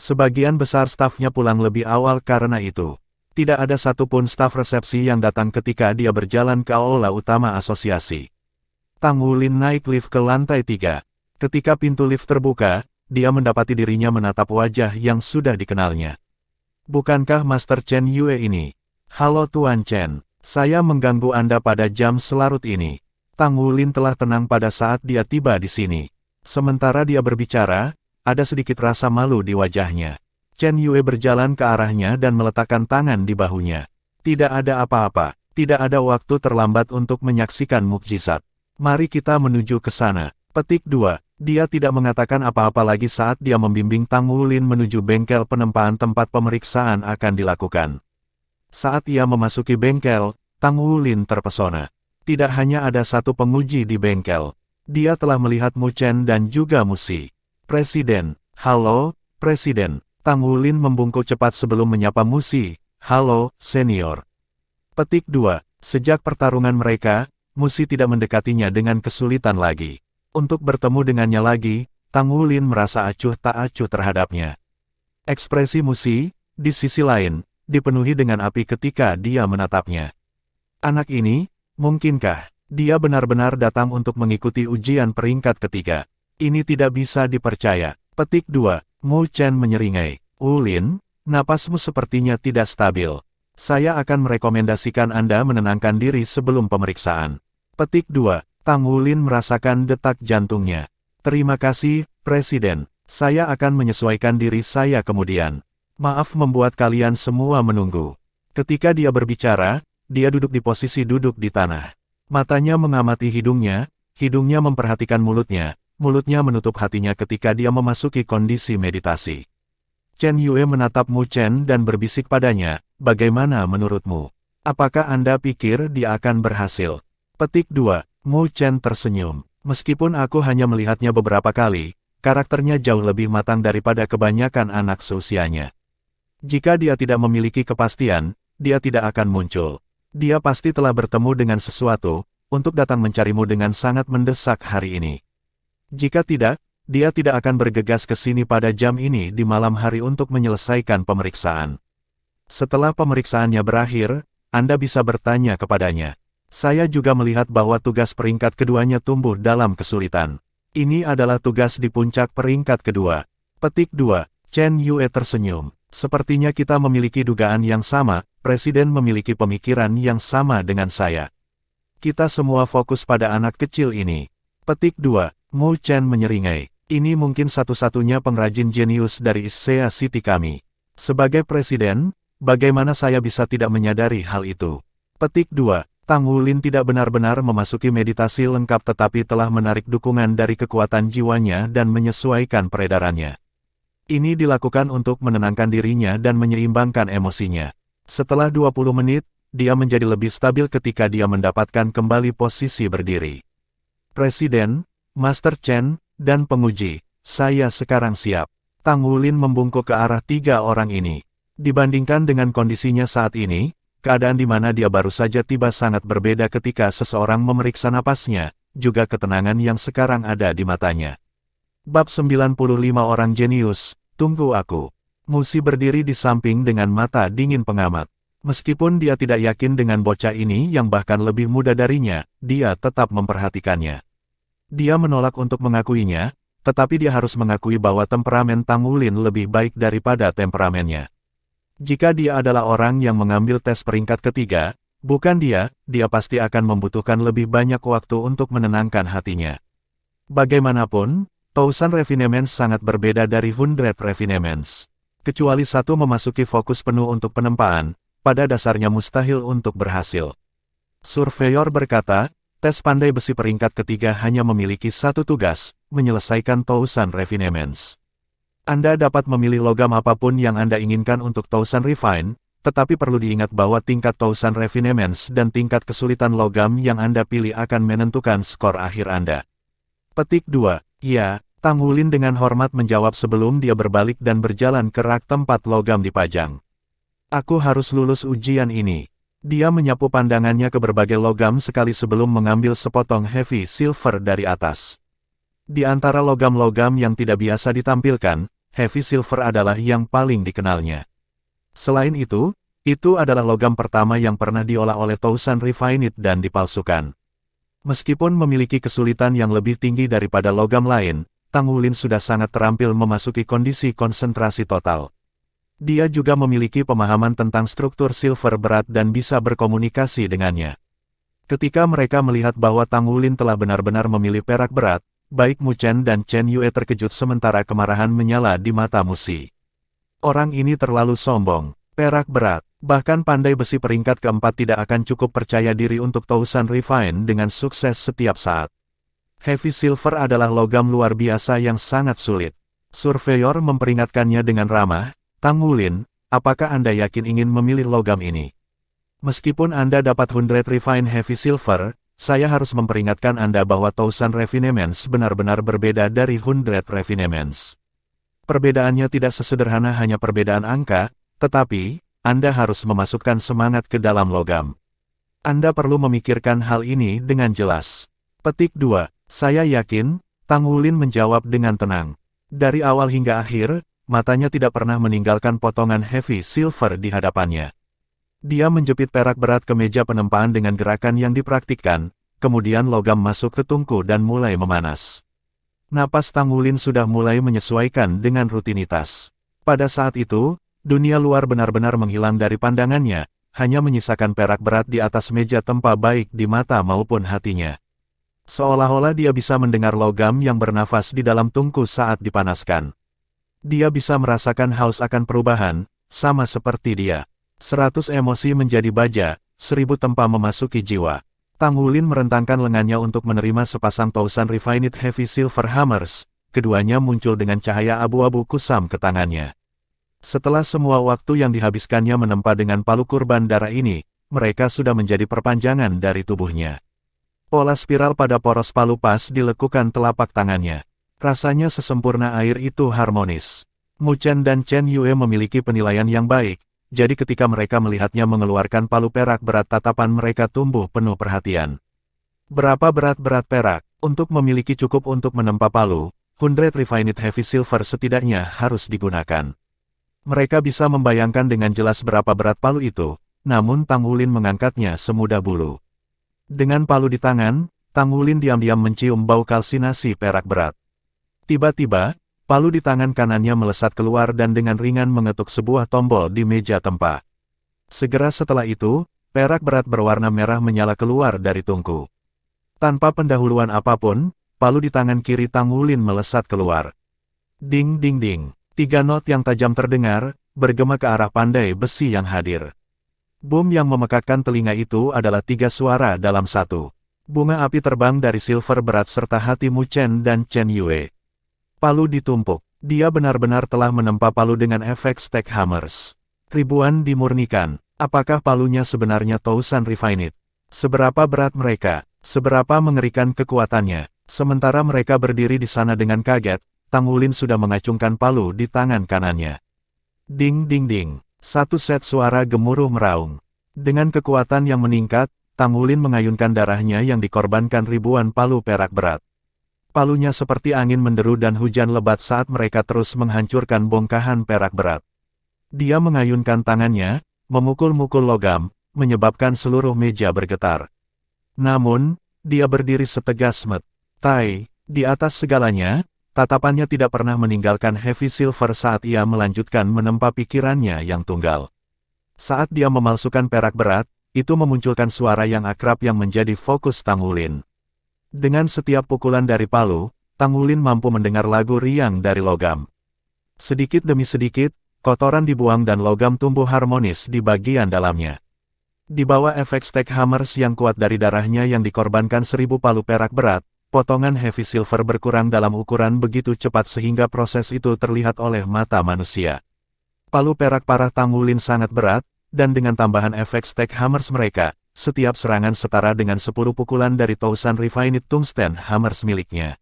Sebagian besar stafnya pulang lebih awal karena itu. Tidak ada satupun staf resepsi yang datang ketika dia berjalan ke aula utama asosiasi. Tang Wulin naik lift ke lantai 3. Ketika pintu lift terbuka, dia mendapati dirinya menatap wajah yang sudah dikenalnya. Bukankah Master Chen Yue ini? Halo Tuan Chen, saya mengganggu Anda pada jam selarut ini. Tang Wulin telah tenang pada saat dia tiba di sini. Sementara dia berbicara, ada sedikit rasa malu di wajahnya. Chen Yue berjalan ke arahnya dan meletakkan tangan di bahunya. Tidak ada apa-apa, tidak ada waktu terlambat untuk menyaksikan mukjizat. Mari kita menuju ke sana. Petik 2. Dia tidak mengatakan apa-apa lagi saat dia membimbing Tang Wulin menuju bengkel penempaan tempat pemeriksaan akan dilakukan. Saat ia memasuki bengkel, Tang Wulin terpesona. Tidak hanya ada satu penguji di bengkel. Dia telah melihat Mu Chen dan juga Musi. Presiden, halo, Presiden. Tang Wulin membungkuk cepat sebelum menyapa Musi. Halo, senior. Petik 2. Sejak pertarungan mereka, Musi tidak mendekatinya dengan kesulitan lagi. Untuk bertemu dengannya lagi, Tang Wulin merasa acuh tak acuh terhadapnya. Ekspresi Musi, di sisi lain, dipenuhi dengan api ketika dia menatapnya. Anak ini, mungkinkah dia benar-benar datang untuk mengikuti ujian peringkat ketiga? Ini tidak bisa dipercaya. Petik 2. Mu Chen menyeringai. Wulin, napasmu sepertinya tidak stabil. Saya akan merekomendasikan Anda menenangkan diri sebelum pemeriksaan. Petik 2. Tang Wulin merasakan detak jantungnya. Terima kasih, Presiden. Saya akan menyesuaikan diri saya kemudian. Maaf membuat kalian semua menunggu. Ketika dia berbicara, dia duduk di posisi duduk di tanah. Matanya mengamati hidungnya memperhatikan mulutnya menutup hatinya ketika dia memasuki kondisi meditasi. Chen Yue menatap Mu Chen dan berbisik padanya, bagaimana menurutmu? Apakah Anda pikir dia akan berhasil? Petik 2. Mu Chen tersenyum. Meskipun aku hanya melihatnya beberapa kali, karakternya jauh lebih matang daripada kebanyakan anak seusianya. Jika dia tidak memiliki kepastian, dia tidak akan muncul. Dia pasti telah bertemu dengan sesuatu, untuk datang mencarimu dengan sangat mendesak hari ini. Jika tidak, dia tidak akan bergegas ke sini pada jam ini di malam hari untuk menyelesaikan pemeriksaan. Setelah pemeriksaannya berakhir, Anda bisa bertanya kepadanya. Saya juga melihat bahwa tugas peringkat keduanya tumbuh dalam kesulitan. Ini adalah tugas di puncak peringkat kedua. Petik 2. Chen Yue tersenyum. Sepertinya kita memiliki dugaan yang sama, Presiden memiliki pemikiran yang sama dengan saya. Kita semua fokus pada anak kecil ini. Petik 2. Mu Chen menyeringai. Ini mungkin satu-satunya pengrajin jenius dari Issea City kami. Sebagai Presiden, bagaimana saya bisa tidak menyadari hal itu? Petik 2. Tang Wulin tidak benar-benar memasuki meditasi lengkap tetapi telah menarik dukungan dari kekuatan jiwanya dan menyesuaikan peredarannya. Ini dilakukan untuk menenangkan dirinya dan menyeimbangkan emosinya. Setelah 20 menit, dia menjadi lebih stabil ketika dia mendapatkan kembali posisi berdiri. Presiden, Master Chen, dan penguji, saya sekarang siap. Tang Wulin membungkuk ke arah 3 orang ini. Dibandingkan dengan kondisinya saat ini, keadaan di mana dia baru saja tiba sangat berbeda ketika seseorang memeriksa napasnya, juga ketenangan yang sekarang ada di matanya. Bab 95 Orang Jenius, tunggu aku. Musi berdiri di samping dengan mata dingin pengamat. Meskipun dia tidak yakin dengan bocah ini yang bahkan lebih muda darinya, dia tetap memperhatikannya. Dia menolak untuk mengakuinya, tetapi dia harus mengakui bahwa temperamen Tang Wulin lebih baik daripada temperamennya. Jika dia adalah orang yang mengambil tes peringkat ketiga, bukan dia pasti akan membutuhkan lebih banyak waktu untuk menenangkan hatinya. Bagaimanapun, Thousand Refinements sangat berbeda dari 100 Refinements. Kecuali satu memasuki fokus penuh untuk penempaan, pada dasarnya mustahil untuk berhasil. Surveyor berkata, tes pandai besi peringkat ketiga hanya memiliki satu tugas, menyelesaikan Thousand Refinements. Anda dapat memilih logam apapun yang Anda inginkan untuk Thousand Refine, tetapi perlu diingat bahwa tingkat Thousand Refinements dan tingkat kesulitan logam yang Anda pilih akan menentukan skor akhir Anda. Petik 2. Ya, Tang Wulin dengan hormat menjawab sebelum dia berbalik dan berjalan ke rak tempat logam dipajang. Aku harus lulus ujian ini. Dia menyapu pandangannya ke berbagai logam sekali sebelum mengambil sepotong heavy silver dari atas. Di antara logam-logam yang tidak biasa ditampilkan, heavy silver adalah yang paling dikenalnya. Selain itu adalah logam pertama yang pernah diolah oleh Thousand Refined dan dipalsukan. Meskipun memiliki kesulitan yang lebih tinggi daripada logam lain, Tang Wulin sudah sangat terampil memasuki kondisi konsentrasi total. Dia juga memiliki pemahaman tentang struktur silver berat dan bisa berkomunikasi dengannya. Ketika mereka melihat bahwa Tang Wulin telah benar-benar memilih perak berat, baik Mu Chen dan Chen Yue terkejut sementara kemarahan menyala di mata Musi. Orang ini terlalu sombong. Perak berat, bahkan pandai besi peringkat keempat tidak akan cukup percaya diri untuk Thousand Refine dengan sukses setiap saat. Heavy silver adalah logam luar biasa yang sangat sulit. Surveyor memperingatkannya dengan ramah, Tang Wulin, apakah Anda yakin ingin memilih logam ini? Meskipun Anda dapat 100 Refine Heavy Silver, saya harus memperingatkan Anda bahwa Thousand Refinements benar-benar berbeda dari 100 Refinements. Perbedaannya tidak sesederhana hanya perbedaan angka, tetapi Anda harus memasukkan semangat ke dalam logam. Anda perlu memikirkan hal ini dengan jelas. Petik 2. Saya yakin, Tang Wulin menjawab dengan tenang. Dari awal hingga akhir, matanya tidak pernah meninggalkan potongan heavy silver di hadapannya. Dia menjepit perak berat ke meja penempaan dengan gerakan yang dipraktikkan, kemudian logam masuk ke tungku dan mulai memanas. Napas Tang Wulin sudah mulai menyesuaikan dengan rutinitas. Pada saat itu, dunia luar benar-benar menghilang dari pandangannya, hanya menyisakan perak berat di atas meja tempa baik di mata maupun hatinya. Seolah-olah dia bisa mendengar logam yang bernafas di dalam tungku saat dipanaskan. Dia bisa merasakan haus akan perubahan, sama seperti dia. 100 emosi menjadi baja, 1000 tempa memasuki jiwa. Tang Wulin merentangkan lengannya untuk menerima sepasang Thousand Refined Heavy Silver Hammers, keduanya muncul dengan cahaya abu-abu kusam ke tangannya. Setelah semua waktu yang dihabiskannya menempa dengan palu kurban darah ini, mereka sudah menjadi perpanjangan dari tubuhnya. Pola spiral pada poros palu pas dilekukan telapak tangannya. Rasanya sesempurna air itu harmonis. Mu Chen dan Chen Yue memiliki penilaian yang baik, jadi ketika mereka melihatnya mengeluarkan palu perak berat tatapan mereka tumbuh penuh perhatian. Berapa berat perak? Untuk memiliki cukup untuk menempa palu, 100 Refined Heavy Silver setidaknya harus digunakan. Mereka bisa membayangkan dengan jelas berapa berat palu itu, namun Tang Wulin mengangkatnya semudah bulu. Dengan palu di tangan, Tang Wulin diam-diam mencium bau kalsinasi perak berat. Tiba-tiba, palu di tangan kanannya melesat keluar dan dengan ringan mengetuk sebuah tombol di meja tempa. Segera setelah itu, perak berat berwarna merah menyala keluar dari tungku. Tanpa pendahuluan apapun, palu di tangan kiri Tang Wulin melesat keluar. Ding ding ding. 3 not yang tajam terdengar, bergema ke arah pandai besi yang hadir. Boom yang memekakkan telinga itu adalah 3 suara dalam satu. Bunga api terbang dari silver berat serta hati Mu Chen dan Chen Yue. Palu ditumpuk. Dia benar-benar telah menempa palu dengan efek stack hammers. Ribuan dimurnikan. Apakah palunya sebenarnya Thousand Refined? Seberapa berat mereka? Seberapa mengerikan kekuatannya? Sementara mereka berdiri di sana dengan kaget, Tang Wulin sudah mengacungkan palu di tangan kanannya. Ding ding ding. Satu set suara gemuruh meraung. Dengan kekuatan yang meningkat, Tang Wulin mengayunkan darahnya yang dikorbankan ribuan palu perak berat. Palunya seperti angin menderu dan hujan lebat saat mereka terus menghancurkan bongkahan perak berat. Dia mengayunkan tangannya, memukul-mukul logam, menyebabkan seluruh meja bergetar. Namun, dia berdiri setegas met. Tai, di atas segalanya, Tatapannya tidak pernah meninggalkan Heavy Silver saat ia melanjutkan menempa pikirannya yang tunggal. Saat dia memalsukan perak berat, itu memunculkan suara yang akrab yang menjadi fokus Tang Wulin. Dengan setiap pukulan dari palu, Tang Wulin mampu mendengar lagu riang dari logam. Sedikit demi sedikit, kotoran dibuang dan logam tumbuh harmonis di bagian dalamnya. Di bawah efek Stack Hammers yang kuat dari darahnya yang dikorbankan 1000 palu perak berat, potongan Heavy Silver berkurang dalam ukuran begitu cepat sehingga proses itu terlihat oleh mata manusia. Palu perak parah Tang Wulin sangat berat, dan dengan tambahan efek Stack Hammers mereka, setiap serangan setara dengan 10 pukulan dari Thousand Refined Tungsten Hammers miliknya.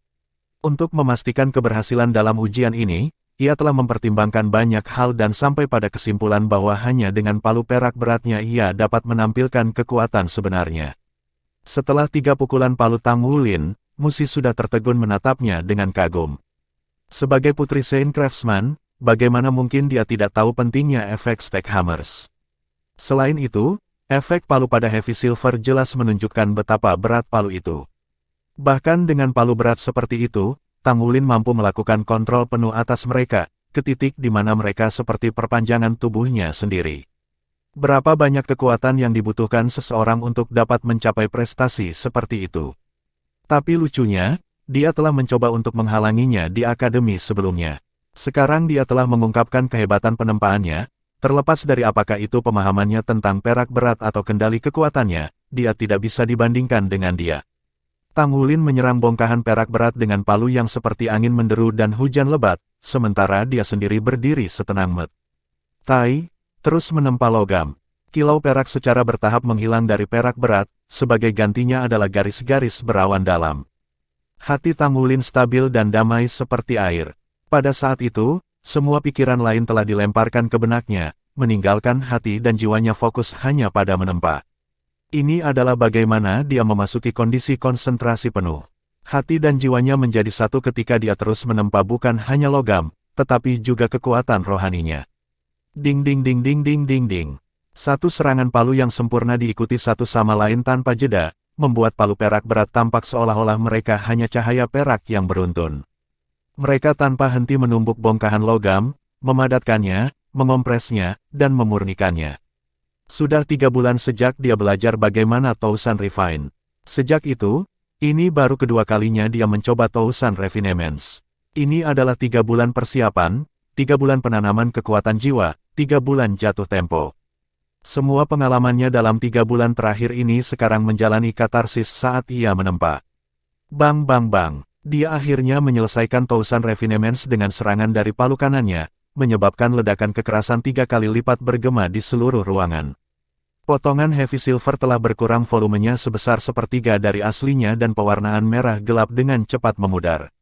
Untuk memastikan keberhasilan dalam ujian ini, ia telah mempertimbangkan banyak hal dan sampai pada kesimpulan bahwa hanya dengan palu perak beratnya ia dapat menampilkan kekuatan sebenarnya. Setelah 3 pukulan palu Tang Wulin, Musi sudah tertegun menatapnya dengan kagum. Sebagai putri Saint Craftsman, bagaimana mungkin dia tidak tahu pentingnya efek Stack Hammers? Selain itu, efek palu pada Heavy Silver jelas menunjukkan betapa berat palu itu. Bahkan dengan palu berat seperti itu, Tang Wulin mampu melakukan kontrol penuh atas mereka, ke titik di mana mereka seperti perpanjangan tubuhnya sendiri. Berapa banyak kekuatan yang dibutuhkan seseorang untuk dapat mencapai prestasi seperti itu? Tapi lucunya, dia telah mencoba untuk menghalanginya di akademi sebelumnya. Sekarang dia telah mengungkapkan kehebatan penempaannya, terlepas dari apakah itu pemahamannya tentang perak berat atau kendali kekuatannya, dia tidak bisa dibandingkan dengan dia. Tang Wulin menyerang bongkahan perak berat dengan palu yang seperti angin menderu dan hujan lebat, sementara dia sendiri berdiri setenang met. Tai, terus menempa logam. Kilau perak secara bertahap menghilang dari perak berat, sebagai gantinya adalah garis-garis berawan dalam. Hati Tang Wulin stabil dan damai seperti air. Pada saat itu, semua pikiran lain telah dilemparkan ke benaknya, meninggalkan hati dan jiwanya fokus hanya pada menempa. Ini adalah bagaimana dia memasuki kondisi konsentrasi penuh. Hati dan jiwanya menjadi satu ketika dia terus menempa bukan hanya logam, tetapi juga kekuatan rohaninya. Ding ding ding ding ding ding ding. Satu serangan palu yang sempurna diikuti satu sama lain tanpa jeda, membuat palu perak berat tampak seolah-olah mereka hanya cahaya perak yang beruntun. Mereka tanpa henti menumbuk bongkahan logam, memadatkannya, mengompresnya, dan memurnikannya. Sudah 3 bulan sejak dia belajar bagaimana Thousand Refine. Sejak itu, ini baru kedua kalinya dia mencoba Thousand Refinements. Ini adalah 3 bulan persiapan, 3 bulan penanaman kekuatan jiwa, 3 bulan jatuh tempo. Semua pengalamannya dalam 3 bulan terakhir ini sekarang menjalani katarsis saat ia menempa. Bang bang bang, dia akhirnya menyelesaikan Thousand Refinements dengan serangan dari palu kanannya, menyebabkan ledakan kekerasan 3 kali lipat bergema di seluruh ruangan. Potongan Heavy Silver telah berkurang volumenya sebesar sepertiga dari aslinya dan pewarnaan merah gelap dengan cepat memudar.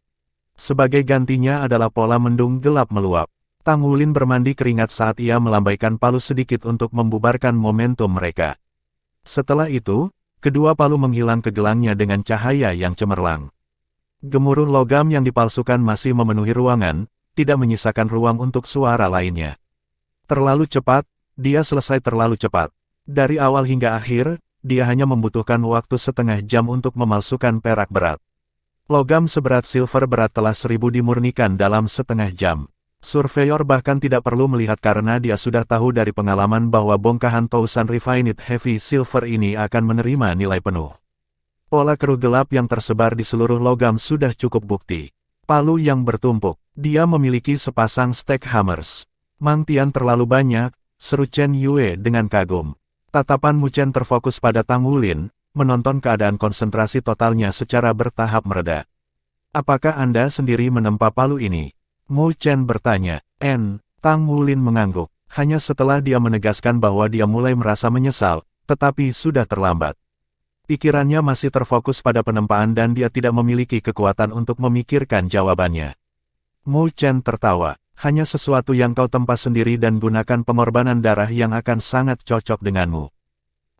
Sebagai gantinya adalah pola mendung gelap meluap. Tang Wulin bermandi keringat saat ia melambaikan palu sedikit untuk membubarkan momentum mereka. Setelah itu, kedua palu menghilang ke gelangnya dengan cahaya yang cemerlang. Gemuruh logam yang dipalsukan masih memenuhi ruangan, tidak menyisakan ruang untuk suara lainnya. Terlalu cepat, dia selesai terlalu cepat. Dari awal hingga akhir, dia hanya membutuhkan waktu setengah jam untuk memalsukan perak berat. Logam seberat silver berat telah 1000 dimurnikan dalam setengah jam. Surveyor bahkan tidak perlu melihat karena dia sudah tahu dari pengalaman bahwa bongkahan Thousand Refined Heavy Silver ini akan menerima nilai penuh. Pola keruh gelap yang tersebar di seluruh logam sudah cukup bukti. Palu yang bertumpuk, dia memiliki sepasang Stack Hammers. Mang Tian terlalu banyak, seru Chen Yue dengan kagum. Tatapan Mu Chen terfokus pada Tang Wulin, menonton keadaan konsentrasi totalnya secara bertahap mereda. Apakah Anda sendiri menempa palu ini? Mu Chen bertanya. Tang Wulin mengangguk, hanya setelah dia menegaskan bahwa dia mulai merasa menyesal, tetapi sudah terlambat. Pikirannya masih terfokus pada penempaan dan dia tidak memiliki kekuatan untuk memikirkan jawabannya. Mu Chen tertawa, hanya sesuatu yang kau tempa sendiri dan gunakan pengorbanan darah yang akan sangat cocok denganmu.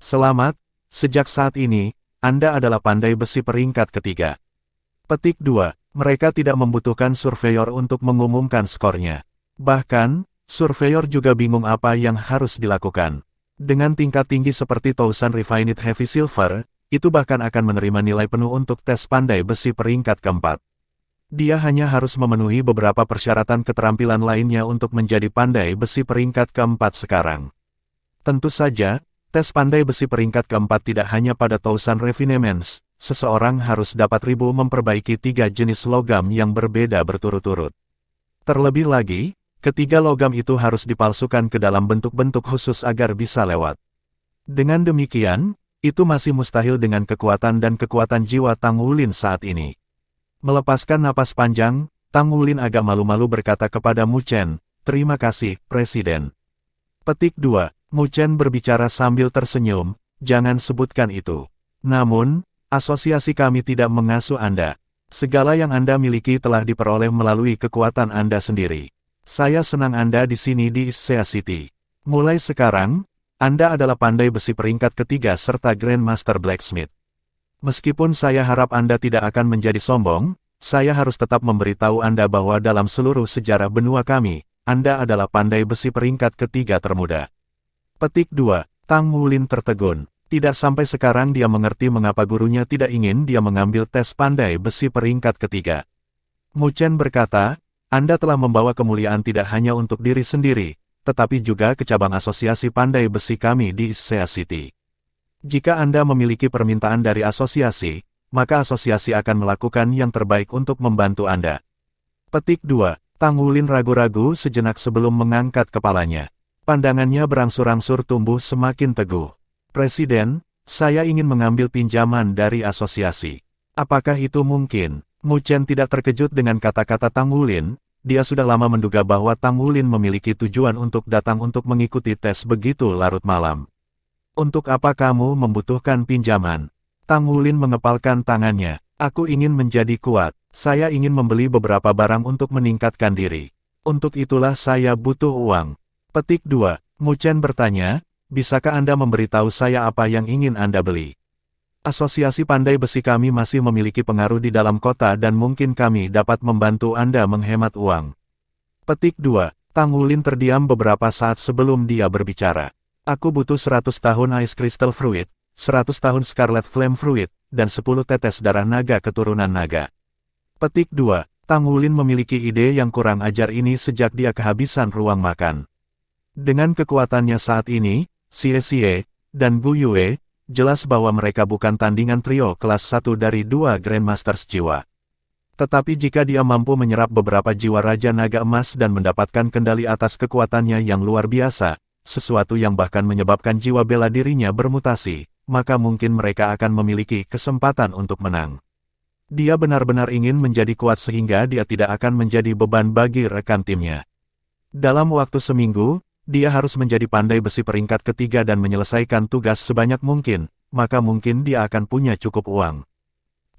Selamat, sejak saat ini, Anda adalah pandai besi peringkat ketiga. Petik 2. Mereka tidak membutuhkan surveyor untuk mengumumkan skornya. Bahkan, surveyor juga bingung apa yang harus dilakukan. Dengan tingkat tinggi seperti Thousand Refined Heavy Silver, itu bahkan akan menerima nilai penuh untuk tes pandai besi peringkat keempat. Dia hanya harus memenuhi beberapa persyaratan keterampilan lainnya untuk menjadi pandai besi peringkat keempat sekarang. Tentu saja, tes pandai besi peringkat keempat tidak hanya pada Thousand Refinements, seseorang harus dapat memperbaiki 3 jenis logam yang berbeda berturut-turut. Terlebih lagi, ketiga logam itu harus dipalsukan ke dalam bentuk-bentuk khusus agar bisa lewat. Dengan demikian, itu masih mustahil dengan kekuatan dan kekuatan jiwa Tang Wulin saat ini. Melepaskan napas panjang, Tang Wulin agak malu-malu berkata kepada Mu Chen, "Terima kasih, Presiden." Petik 2. Mu Chen berbicara sambil tersenyum, "Jangan sebutkan itu. Namun, asosiasi kami tidak mengasuh Anda. Segala yang Anda miliki telah diperoleh melalui kekuatan Anda sendiri. Saya senang Anda di sini di Issea City. Mulai sekarang, Anda adalah pandai besi peringkat ketiga serta Grandmaster Blacksmith. Meskipun saya harap Anda tidak akan menjadi sombong, saya harus tetap memberitahu Anda bahwa dalam seluruh sejarah benua kami, Anda adalah pandai besi peringkat ketiga termuda." Petik 2. Tang Wulin tertegun. Tidak sampai sekarang dia mengerti mengapa gurunya tidak ingin dia mengambil tes pandai besi peringkat ketiga. Mu Chen berkata, "Anda telah membawa kemuliaan tidak hanya untuk diri sendiri, tetapi juga ke cabang asosiasi pandai besi kami di Issea City. Jika Anda memiliki permintaan dari asosiasi, maka asosiasi akan melakukan yang terbaik untuk membantu Anda." Petik 2. Tang Wulin ragu-ragu sejenak sebelum mengangkat kepalanya. Pandangannya berangsur-angsur tumbuh semakin teguh. "Presiden, saya ingin mengambil pinjaman dari asosiasi. Apakah itu mungkin?" Mu Chen tidak terkejut dengan kata-kata Tang Wulin. Dia sudah lama menduga bahwa Tang Wulin memiliki tujuan untuk datang untuk mengikuti tes begitu larut malam. "Untuk apa kamu membutuhkan pinjaman?" Tang Wulin mengepalkan tangannya. "Aku ingin menjadi kuat. Saya ingin membeli beberapa barang untuk meningkatkan diri. Untuk itulah saya butuh uang." Petik 2. Mu Chen bertanya, "Bisakah Anda memberitahu saya apa yang ingin Anda beli? Asosiasi pandai besi kami masih memiliki pengaruh di dalam kota dan mungkin kami dapat membantu Anda menghemat uang." Petik 2. Tang Wulin terdiam beberapa saat sebelum dia berbicara. "Aku butuh 100 tahun Ice Crystal Fruit, 100 tahun Scarlet Flame Fruit, dan 10 tetes darah naga keturunan naga." Petik 2. Tang Wulin memiliki ide yang kurang ajar ini sejak dia kehabisan ruang makan. Dengan kekuatannya saat ini, Xie Xie dan Gu Yue, jelas bahwa mereka bukan tandingan trio kelas 1 dari 2 Grandmasters jiwa. Tetapi jika dia mampu menyerap beberapa jiwa Raja Naga Emas dan mendapatkan kendali atas kekuatannya yang luar biasa, sesuatu yang bahkan menyebabkan jiwa bela dirinya bermutasi, maka mungkin mereka akan memiliki kesempatan untuk menang. Dia benar-benar ingin menjadi kuat sehingga dia tidak akan menjadi beban bagi rekan timnya. Dalam waktu seminggu, dia harus menjadi pandai besi peringkat ketiga dan menyelesaikan tugas sebanyak mungkin, maka mungkin dia akan punya cukup uang.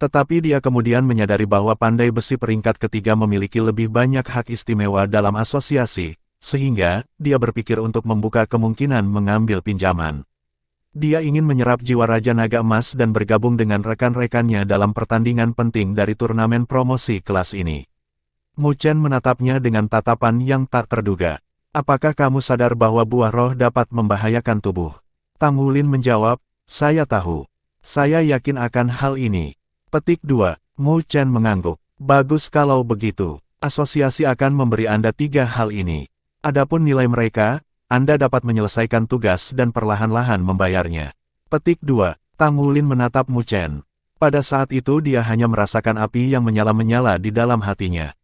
Tetapi dia kemudian menyadari bahwa pandai besi peringkat ketiga memiliki lebih banyak hak istimewa dalam asosiasi, sehingga dia berpikir untuk membuka kemungkinan mengambil pinjaman. Dia ingin menyerap jiwa Raja Naga Emas dan bergabung dengan rekan-rekannya dalam pertandingan penting dari turnamen promosi kelas ini. Mu Chen menatapnya dengan tatapan yang tak terduga. "Apakah kamu sadar bahwa buah roh dapat membahayakan tubuh?" Tang Wulin menjawab, "Saya tahu. Saya yakin akan hal ini." Petik 2. Mu Chen mengangguk. "Bagus kalau begitu. Asosiasi akan memberi Anda 3 hal ini. Adapun nilai mereka, Anda dapat menyelesaikan tugas dan perlahan-lahan membayarnya." Petik 2. Tang Wulin menatap Mu Chen. Pada saat itu dia hanya merasakan api yang menyala-menyala di dalam hatinya.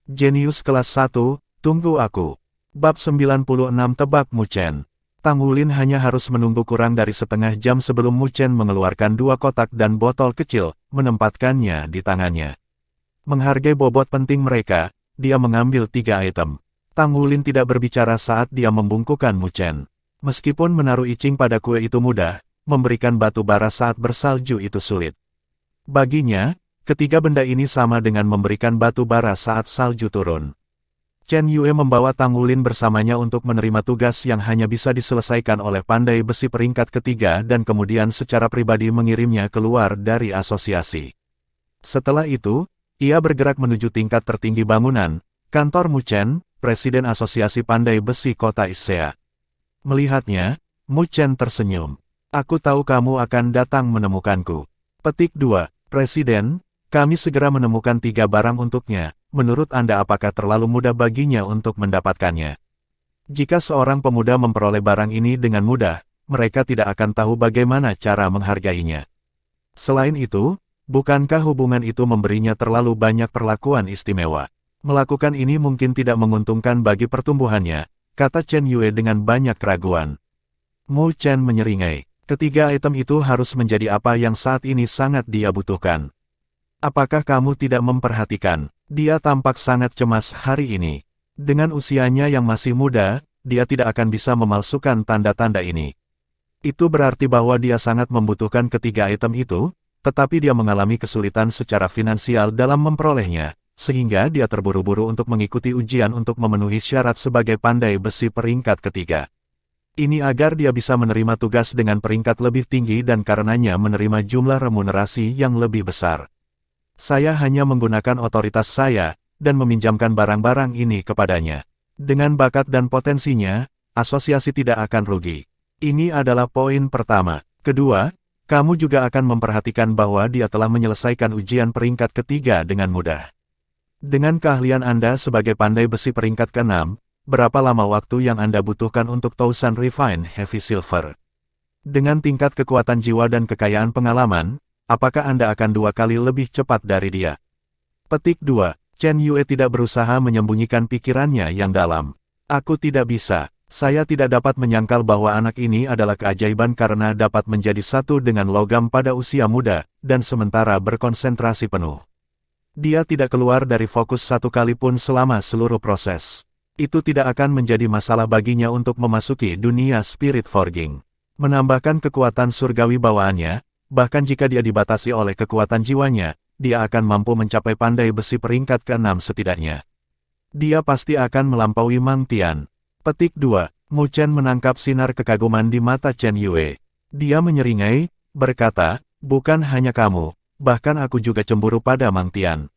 "Jenius kelas 1, tunggu aku." Bab 96 Tebak Mu Chen. Tang Wulin hanya harus menunggu kurang dari setengah jam sebelum Mu Chen mengeluarkan 2 kotak dan botol kecil, menempatkannya di tangannya. Menghargai bobot penting mereka, dia mengambil 3 item. Tang Wulin tidak berbicara saat dia membungkukkan Mu Chen. Meskipun menaruh icing pada kue itu mudah, memberikan batu bara saat bersalju itu sulit. Baginya, ketiga benda ini sama dengan memberikan batu bara saat salju turun. Chen Yue membawa Tang Wulin bersamanya untuk menerima tugas yang hanya bisa diselesaikan oleh pandai besi peringkat ketiga dan kemudian secara pribadi mengirimnya keluar dari asosiasi. Setelah itu, ia bergerak menuju tingkat tertinggi bangunan, kantor Mu Chen, Presiden Asosiasi Pandai Besi Kota Issea. Melihatnya, Mu Chen tersenyum. "Aku tahu kamu akan datang menemukanku." Petik 2. "Presiden, Kami segera menemukan 3 barang untuknya. Menurut Anda apakah terlalu mudah baginya untuk mendapatkannya? Jika seorang pemuda memperoleh barang ini dengan mudah, mereka tidak akan tahu bagaimana cara menghargainya. Selain itu, bukankah hubungan itu memberinya terlalu banyak perlakuan istimewa? Melakukan ini mungkin tidak menguntungkan bagi pertumbuhannya, kata Chen Yue dengan banyak keraguan. Mu Chen menyeringai. Ketiga item itu harus menjadi apa yang saat ini sangat dia butuhkan. Apakah kamu tidak memperhatikan? Dia tampak sangat cemas hari ini. Dengan usianya yang masih muda, dia tidak akan bisa memalsukan tanda-tanda ini. Itu berarti bahwa dia sangat membutuhkan ketiga item itu, tetapi dia mengalami kesulitan secara finansial dalam memperolehnya, sehingga dia terburu-buru untuk mengikuti ujian untuk memenuhi syarat sebagai pandai besi peringkat ketiga. Ini agar dia bisa menerima tugas dengan peringkat lebih tinggi dan karenanya menerima jumlah remunerasi yang lebih besar. Saya hanya menggunakan otoritas saya, dan meminjamkan barang-barang ini kepadanya. Dengan bakat dan potensinya, asosiasi tidak akan rugi. Ini adalah poin pertama. Kedua, kamu juga akan memperhatikan bahwa dia telah menyelesaikan ujian peringkat ketiga dengan mudah. Dengan keahlian Anda sebagai pandai besi peringkat ke-6, berapa lama waktu yang Anda butuhkan untuk Thousand Refined Heavy Silver? Dengan tingkat kekuatan jiwa dan kekayaan pengalaman, apakah Anda akan 2 kali lebih cepat dari dia? Petik 2. Chen Yue tidak berusaha menyembunyikan pikirannya yang dalam. Aku tidak bisa. Saya tidak dapat menyangkal bahwa anak ini adalah keajaiban karena dapat menjadi satu dengan logam pada usia muda, dan sementara berkonsentrasi penuh. Dia tidak keluar dari fokus satu kali pun selama seluruh proses. Itu tidak akan menjadi masalah baginya untuk memasuki dunia spirit forging. Menambahkan kekuatan surgawi bawaannya, bahkan jika dia dibatasi oleh kekuatan jiwanya, dia akan mampu mencapai pandai besi peringkat ke-6 setidaknya. Dia pasti akan melampaui Mang Tian. Petik 2. Mu Chen menangkap sinar kekaguman di mata Chen Yue. Dia menyeringai, berkata, bukan hanya kamu, bahkan aku juga cemburu pada Mang Tian.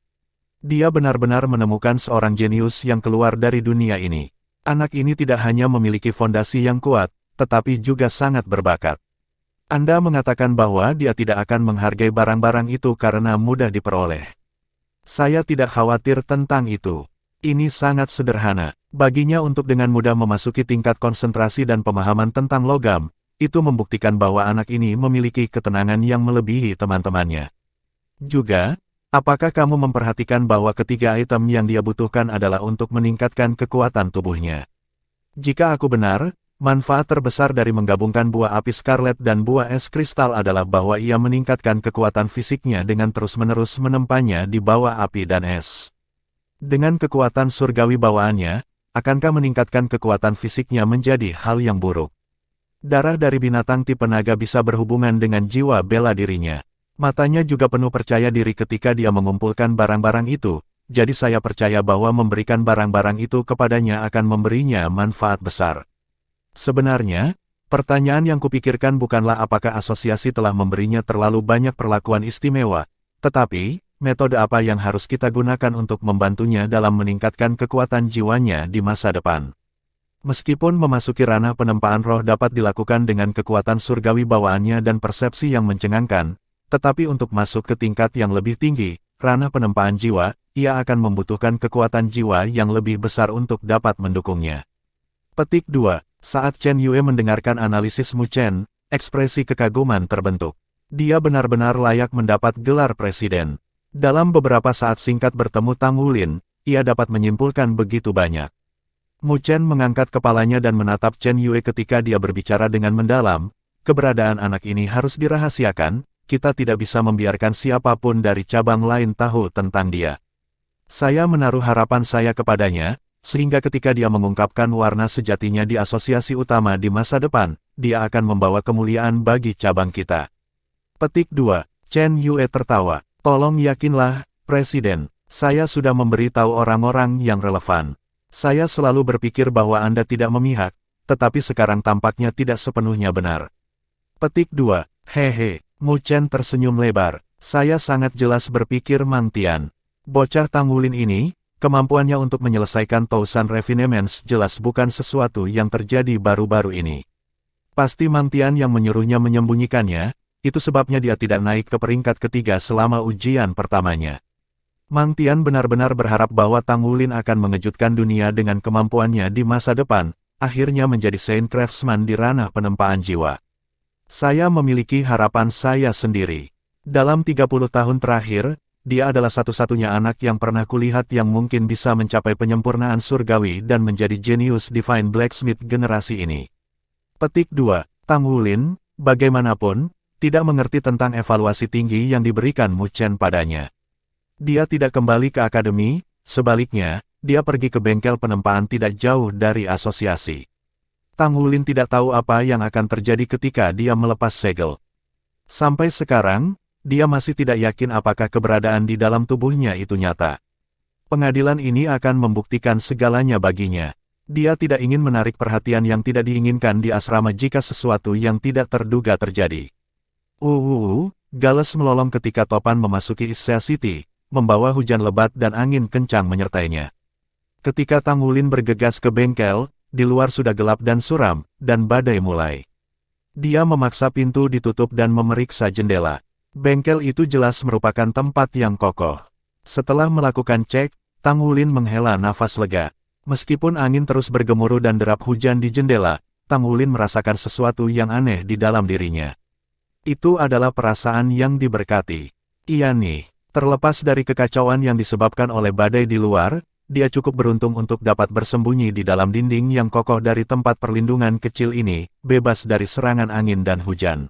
Dia benar-benar menemukan seorang jenius yang keluar dari dunia ini. Anak ini tidak hanya memiliki fondasi yang kuat, tetapi juga sangat berbakat. Anda mengatakan bahwa dia tidak akan menghargai barang-barang itu karena mudah diperoleh. Saya tidak khawatir tentang itu. Ini sangat sederhana. Baginya untuk dengan mudah memasuki tingkat konsentrasi dan pemahaman tentang logam, itu membuktikan bahwa anak ini memiliki ketenangan yang melebihi teman-temannya. Juga, apakah kamu memperhatikan bahwa ketiga item yang dia butuhkan adalah untuk meningkatkan kekuatan tubuhnya? Jika aku benar, manfaat terbesar dari menggabungkan buah api Scarlet dan buah es kristal adalah bahwa ia meningkatkan kekuatan fisiknya dengan terus-menerus menempanya di bawah api dan es. Dengan kekuatan surgawi bawaannya, akankah meningkatkan kekuatan fisiknya menjadi hal yang buruk? Darah dari binatang tipe naga bisa berhubungan dengan jiwa bela dirinya. Matanya juga penuh percaya diri ketika dia mengumpulkan barang-barang itu, jadi saya percaya bahwa memberikan barang-barang itu kepadanya akan memberinya manfaat besar. Sebenarnya, pertanyaan yang kupikirkan bukanlah apakah asosiasi telah memberinya terlalu banyak perlakuan istimewa, tetapi, metode apa yang harus kita gunakan untuk membantunya dalam meningkatkan kekuatan jiwanya di masa depan. Meskipun memasuki ranah penempaan roh dapat dilakukan dengan kekuatan surgawi bawaannya dan persepsi yang mencengangkan, tetapi untuk masuk ke tingkat yang lebih tinggi, ranah penempaan jiwa, ia akan membutuhkan kekuatan jiwa yang lebih besar untuk dapat mendukungnya. Petik 2. Saat Chen Yue mendengarkan analisis Mu Chen, ekspresi kekaguman terbentuk. Dia benar-benar layak mendapat gelar presiden. Dalam beberapa saat singkat bertemu Tang Wulin, ia dapat menyimpulkan begitu banyak. Mu Chen mengangkat kepalanya dan menatap Chen Yue ketika dia berbicara dengan mendalam, keberadaan anak ini harus dirahasiakan, kita tidak bisa membiarkan siapapun dari cabang lain tahu tentang dia. Saya menaruh harapan saya kepadanya, sehingga ketika dia mengungkapkan warna sejatinya di asosiasi utama di masa depan, dia akan membawa kemuliaan bagi cabang kita. Petik 2. Chen Yue tertawa. Tolong yakinlah, Presiden, saya sudah memberitahu orang-orang yang relevan. Saya selalu berpikir bahwa Anda tidak memihak, tetapi sekarang tampaknya tidak sepenuhnya benar. Petik 2. Hehe, Mu Chen tersenyum lebar. Saya sangat jelas berpikir Mang Tian. Bocah Tang Wulin ini, kemampuannya untuk menyelesaikan Thousand Refinements jelas bukan sesuatu yang terjadi baru-baru ini. Pasti Mang Tian yang menyuruhnya menyembunyikannya, itu sebabnya dia tidak naik ke peringkat ketiga selama ujian pertamanya. Mang Tian benar-benar berharap bahwa Tang Wulin akan mengejutkan dunia dengan kemampuannya di masa depan, akhirnya menjadi Saint Craftsman di ranah penempaan jiwa. Saya memiliki harapan saya sendiri. Dalam 30 tahun terakhir, dia adalah satu-satunya anak yang pernah kulihat yang mungkin bisa mencapai penyempurnaan surgawi dan menjadi jenius Divine Blacksmith generasi ini. Petik 2. Tang Wulin, bagaimanapun, tidak mengerti tentang evaluasi tinggi yang diberikan Mu Chen padanya. Dia tidak kembali ke akademi, sebaliknya, dia pergi ke bengkel penempaan tidak jauh dari asosiasi. Tang Wulin tidak tahu apa yang akan terjadi ketika dia melepas segel. Sampai sekarang, dia masih tidak yakin apakah keberadaan di dalam tubuhnya itu nyata. Pengadilan ini akan membuktikan segalanya baginya. Dia tidak ingin menarik perhatian yang tidak diinginkan di asrama jika sesuatu yang tidak terduga terjadi. Gales melolong ketika topan memasuki Issa City, membawa hujan lebat dan angin kencang menyertainya. Ketika Tang Wulin bergegas ke bengkel, di luar sudah gelap dan suram, dan badai mulai. Dia memaksa pintu ditutup dan memeriksa jendela. Bengkel itu jelas merupakan tempat yang kokoh. Setelah melakukan cek, Tang Wulin menghela nafas lega. Meskipun angin terus bergemuruh dan derap hujan di jendela, Tang Wulin merasakan sesuatu yang aneh di dalam dirinya. Itu adalah perasaan yang diberkati. Iya nih, terlepas dari kekacauan yang disebabkan oleh badai di luar, dia cukup beruntung untuk dapat bersembunyi di dalam dinding yang kokoh dari tempat perlindungan kecil ini, bebas dari serangan angin dan hujan.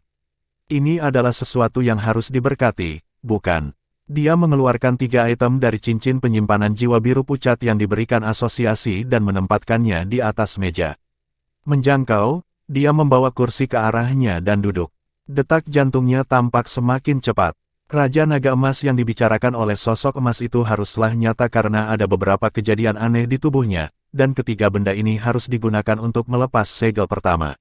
Ini adalah sesuatu yang harus diberkati, bukan? Dia mengeluarkan 3 item dari cincin penyimpanan jiwa biru pucat yang diberikan asosiasi dan menempatkannya di atas meja. Menjangkau, dia membawa kursi ke arahnya dan duduk. Detak jantungnya tampak semakin cepat. Raja Naga Emas yang dibicarakan oleh sosok emas itu haruslah nyata karena ada beberapa kejadian aneh di tubuhnya, dan ketiga benda ini harus digunakan untuk melepas segel pertama.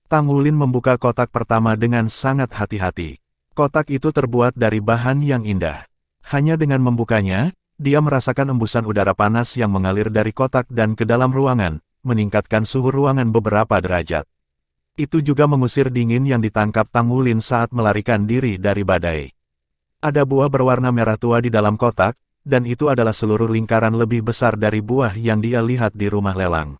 Tang Wulin membuka kotak pertama dengan sangat hati-hati. Kotak itu terbuat dari bahan yang indah. Hanya dengan membukanya, dia merasakan embusan udara panas yang mengalir dari kotak dan ke dalam ruangan, meningkatkan suhu ruangan beberapa derajat. Itu juga mengusir dingin yang ditangkap Tang Wulin saat melarikan diri dari badai. Ada buah berwarna merah tua di dalam kotak, dan itu adalah seluruh lingkaran lebih besar dari buah yang dia lihat di rumah lelang.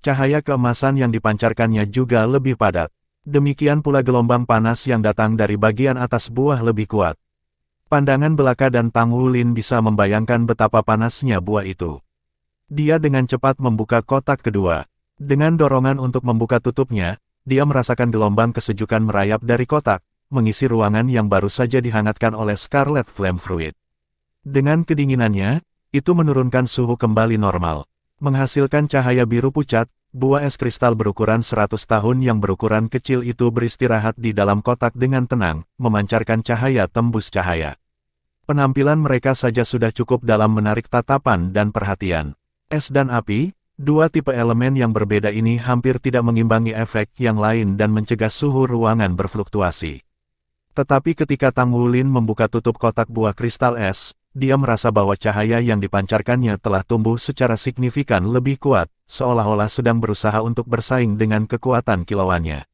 Cahaya keemasan yang dipancarkannya juga lebih padat. Demikian pula gelombang panas yang datang dari bagian atas buah lebih kuat. Pandangan belaka dan Tang Wulin bisa membayangkan betapa panasnya buah itu. Dia dengan cepat membuka kotak kedua. Dengan dorongan untuk membuka tutupnya, dia merasakan gelombang kesejukan merayap dari kotak, mengisi ruangan yang baru saja dihangatkan oleh Scarlet Flame Fruit. Dengan kedinginannya, itu menurunkan suhu kembali normal. Menghasilkan cahaya biru pucat, buah es kristal berukuran 100 tahun yang berukuran kecil itu beristirahat di dalam kotak dengan tenang, memancarkan cahaya tembus cahaya. Penampilan mereka saja sudah cukup dalam menarik tatapan dan perhatian. Es dan api, dua tipe elemen yang berbeda ini hampir tidak mengimbangi efek yang lain dan mencegah suhu ruangan berfluktuasi. Tetapi ketika Tang Wulin membuka tutup kotak buah kristal es, dia merasa bahwa cahaya yang dipancarkannya telah tumbuh secara signifikan lebih kuat, seolah-olah sedang berusaha untuk bersaing dengan kekuatan kilauannya.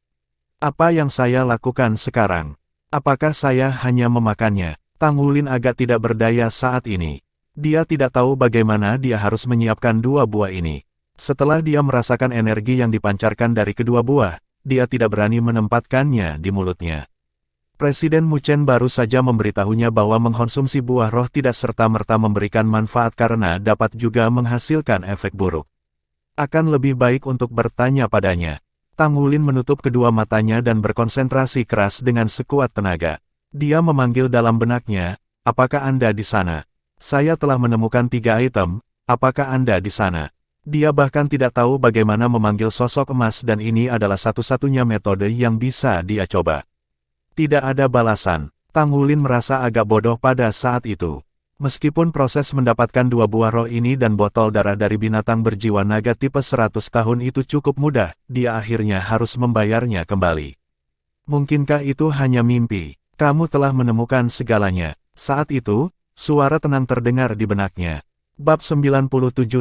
Apa yang saya lakukan sekarang? Apakah saya hanya memakannya? Tang Wulin agak tidak berdaya saat ini. Dia tidak tahu bagaimana dia harus menyiapkan dua buah ini. Setelah dia merasakan energi yang dipancarkan dari kedua buah, dia tidak berani menempatkannya di mulutnya. Presiden Mu Chen baru saja memberitahunya bahwa mengkonsumsi buah roh tidak serta-merta memberikan manfaat karena dapat juga menghasilkan efek buruk. Akan lebih baik untuk bertanya padanya. Tang Wulin menutup kedua matanya dan berkonsentrasi keras dengan sekuat tenaga. Dia memanggil dalam benaknya, "Apakah Anda di sana? Saya telah menemukan 3 item, apakah Anda di sana?" Dia bahkan tidak tahu bagaimana memanggil sosok emas dan ini adalah satu-satunya metode yang bisa dia coba. Tidak ada balasan. Tang Wulin merasa agak bodoh pada saat itu. Meskipun proses mendapatkan dua buah roh ini dan botol darah dari binatang berjiwa naga tipe 100 tahun itu cukup mudah, dia akhirnya harus membayarnya kembali. Mungkinkah itu hanya mimpi? Kamu telah menemukan segalanya. Saat itu, suara tenang terdengar di benaknya. Bab 97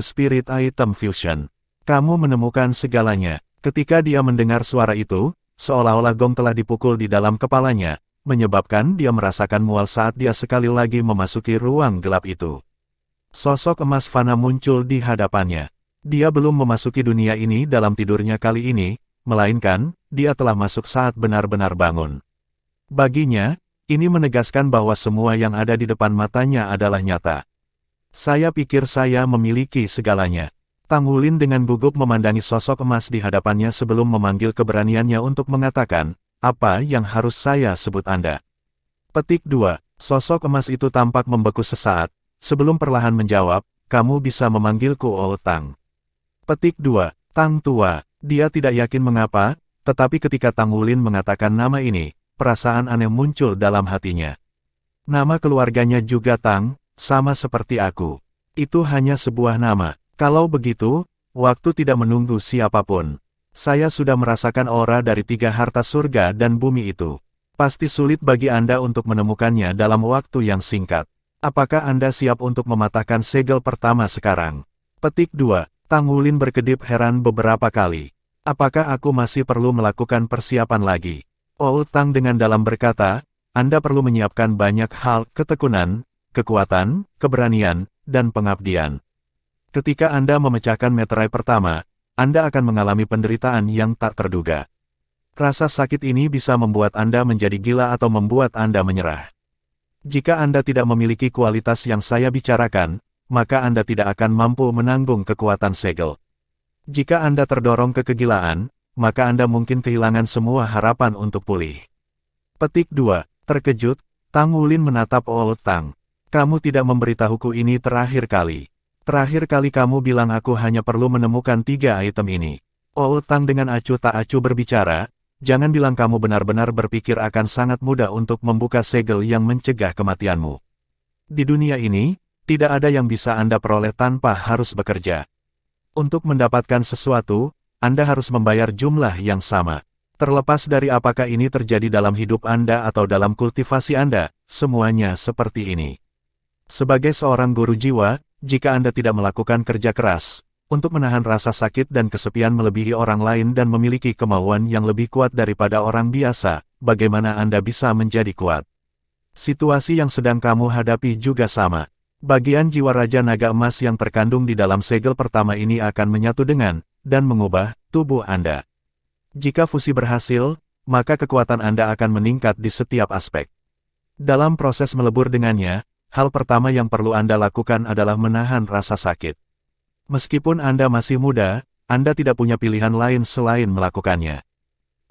Spirit Item Fusion. Kamu menemukan segalanya. Ketika dia mendengar suara itu, seolah-olah gong telah dipukul di dalam kepalanya, menyebabkan dia merasakan mual saat dia sekali lagi memasuki ruang gelap itu. Sosok emas Fana muncul di hadapannya. Dia belum memasuki dunia ini dalam tidurnya kali ini, melainkan, dia telah masuk saat benar-benar bangun. Baginya, ini menegaskan bahwa semua yang ada di depan matanya adalah nyata. Saya pikir saya memiliki segalanya. Tang Wulin dengan gugup memandangi sosok emas di hadapannya sebelum memanggil keberaniannya untuk mengatakan, apa yang harus saya sebut Anda? Petik 2. Sosok emas itu tampak membeku sesaat, sebelum perlahan menjawab, kamu bisa memanggilku Old Tang. Petik 2. Tang tua. Dia tidak yakin mengapa, tetapi ketika Tang Wulin mengatakan nama ini, perasaan aneh muncul dalam hatinya. Nama keluarganya juga Tang, sama seperti aku. Itu hanya sebuah nama. Kalau begitu, waktu tidak menunggu siapapun. Saya sudah merasakan aura dari 3 harta surga dan bumi itu. Pasti sulit bagi Anda untuk menemukannya dalam waktu yang singkat. Apakah Anda siap untuk mematahkan segel pertama sekarang? Petik 2. Tang Wulin berkedip heran beberapa kali. Apakah aku masih perlu melakukan persiapan lagi? Old Tang dengan dalam berkata, Anda perlu menyiapkan banyak hal, ketekunan, kekuatan, keberanian, dan pengabdian. Ketika Anda memecahkan meterai pertama, Anda akan mengalami penderitaan yang tak terduga. Rasa sakit ini bisa membuat Anda menjadi gila atau membuat Anda menyerah. Jika Anda tidak memiliki kualitas yang saya bicarakan, maka Anda tidak akan mampu menanggung kekuatan segel. Jika Anda terdorong ke kegilaan, maka Anda mungkin kehilangan semua harapan untuk pulih. Petik 2. Terkejut, Tang Wulin menatap Old Tang. Kamu tidak memberitahuku ini terakhir kali. Terakhir kali kamu bilang aku hanya perlu menemukan 3 item ini. Old Tang dengan acuh tak acuh berbicara, jangan bilang kamu benar-benar berpikir akan sangat mudah untuk membuka segel yang mencegah kematianmu. Di dunia ini, tidak ada yang bisa Anda peroleh tanpa harus bekerja. Untuk mendapatkan sesuatu, Anda harus membayar jumlah yang sama. Terlepas dari apakah ini terjadi dalam hidup Anda atau dalam kultivasi Anda, semuanya seperti ini. Sebagai seorang guru jiwa, jika Anda tidak melakukan kerja keras, untuk menahan rasa sakit dan kesepian melebihi orang lain dan memiliki kemauan yang lebih kuat daripada orang biasa, bagaimana Anda bisa menjadi kuat? Situasi yang sedang kamu hadapi juga sama. Bagian jiwa Raja Naga Emas yang terkandung di dalam segel pertama ini akan menyatu dengan, dan mengubah, tubuh Anda. Jika fusi berhasil, maka kekuatan Anda akan meningkat di setiap aspek. Dalam proses melebur dengannya, hal pertama yang perlu Anda lakukan adalah menahan rasa sakit. Meskipun Anda masih muda, Anda tidak punya pilihan lain selain melakukannya.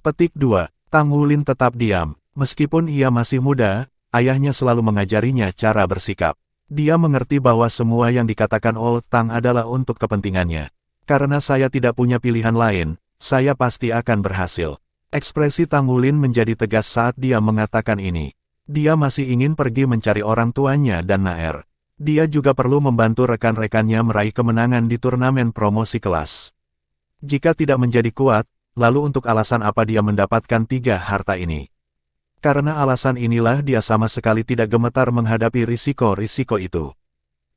Petik 2. Tang Wulin tetap diam. Meskipun ia masih muda, ayahnya selalu mengajarinya cara bersikap. Dia mengerti bahwa semua yang dikatakan Old Tang adalah untuk kepentingannya. Karena saya tidak punya pilihan lain, saya pasti akan berhasil. Ekspresi Tang Wulin menjadi tegas saat dia mengatakan ini. Dia masih ingin pergi mencari orang tuanya dan Naer. Dia juga perlu membantu rekan-rekannya meraih kemenangan di turnamen promosi kelas. Jika tidak menjadi kuat, lalu untuk alasan apa dia mendapatkan 3 harta ini? Karena alasan inilah dia sama sekali tidak gemetar menghadapi risiko-risiko itu.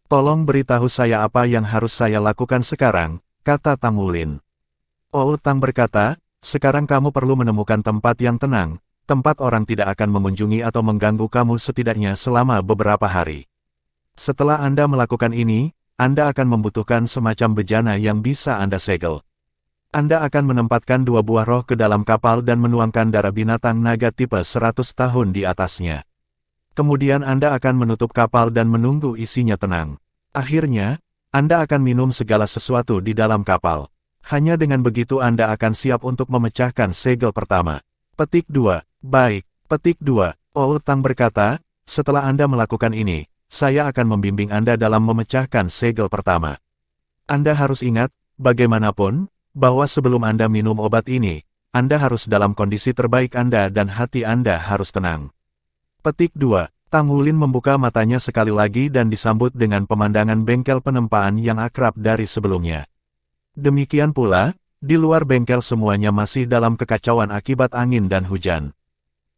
Tolong beritahu saya apa yang harus saya lakukan sekarang, kata Tang Wulin. Old Tang berkata, sekarang kamu perlu menemukan tempat yang tenang, tempat orang tidak akan mengunjungi atau mengganggu kamu setidaknya selama beberapa hari. Setelah Anda melakukan ini, Anda akan membutuhkan semacam bejana yang bisa Anda segel. Anda akan menempatkan 2 buah roh ke dalam kapal dan menuangkan darah binatang naga tipe 100 tahun di atasnya. Kemudian Anda akan menutup kapal dan menunggu isinya tenang. Akhirnya, Anda akan minum segala sesuatu di dalam kapal. Hanya dengan begitu Anda akan siap untuk memecahkan segel pertama. Petik 2. Baik, petik 2. Old Tang berkata, setelah Anda melakukan ini, saya akan membimbing Anda dalam memecahkan segel pertama. Anda harus ingat, bagaimanapun, bahwa sebelum Anda minum obat ini, Anda harus dalam kondisi terbaik Anda dan hati Anda harus tenang. Petik 2. Tang Wulin membuka matanya sekali lagi dan disambut dengan pemandangan bengkel penempaan yang akrab dari sebelumnya. Demikian pula, di luar bengkel semuanya masih dalam kekacauan akibat angin dan hujan.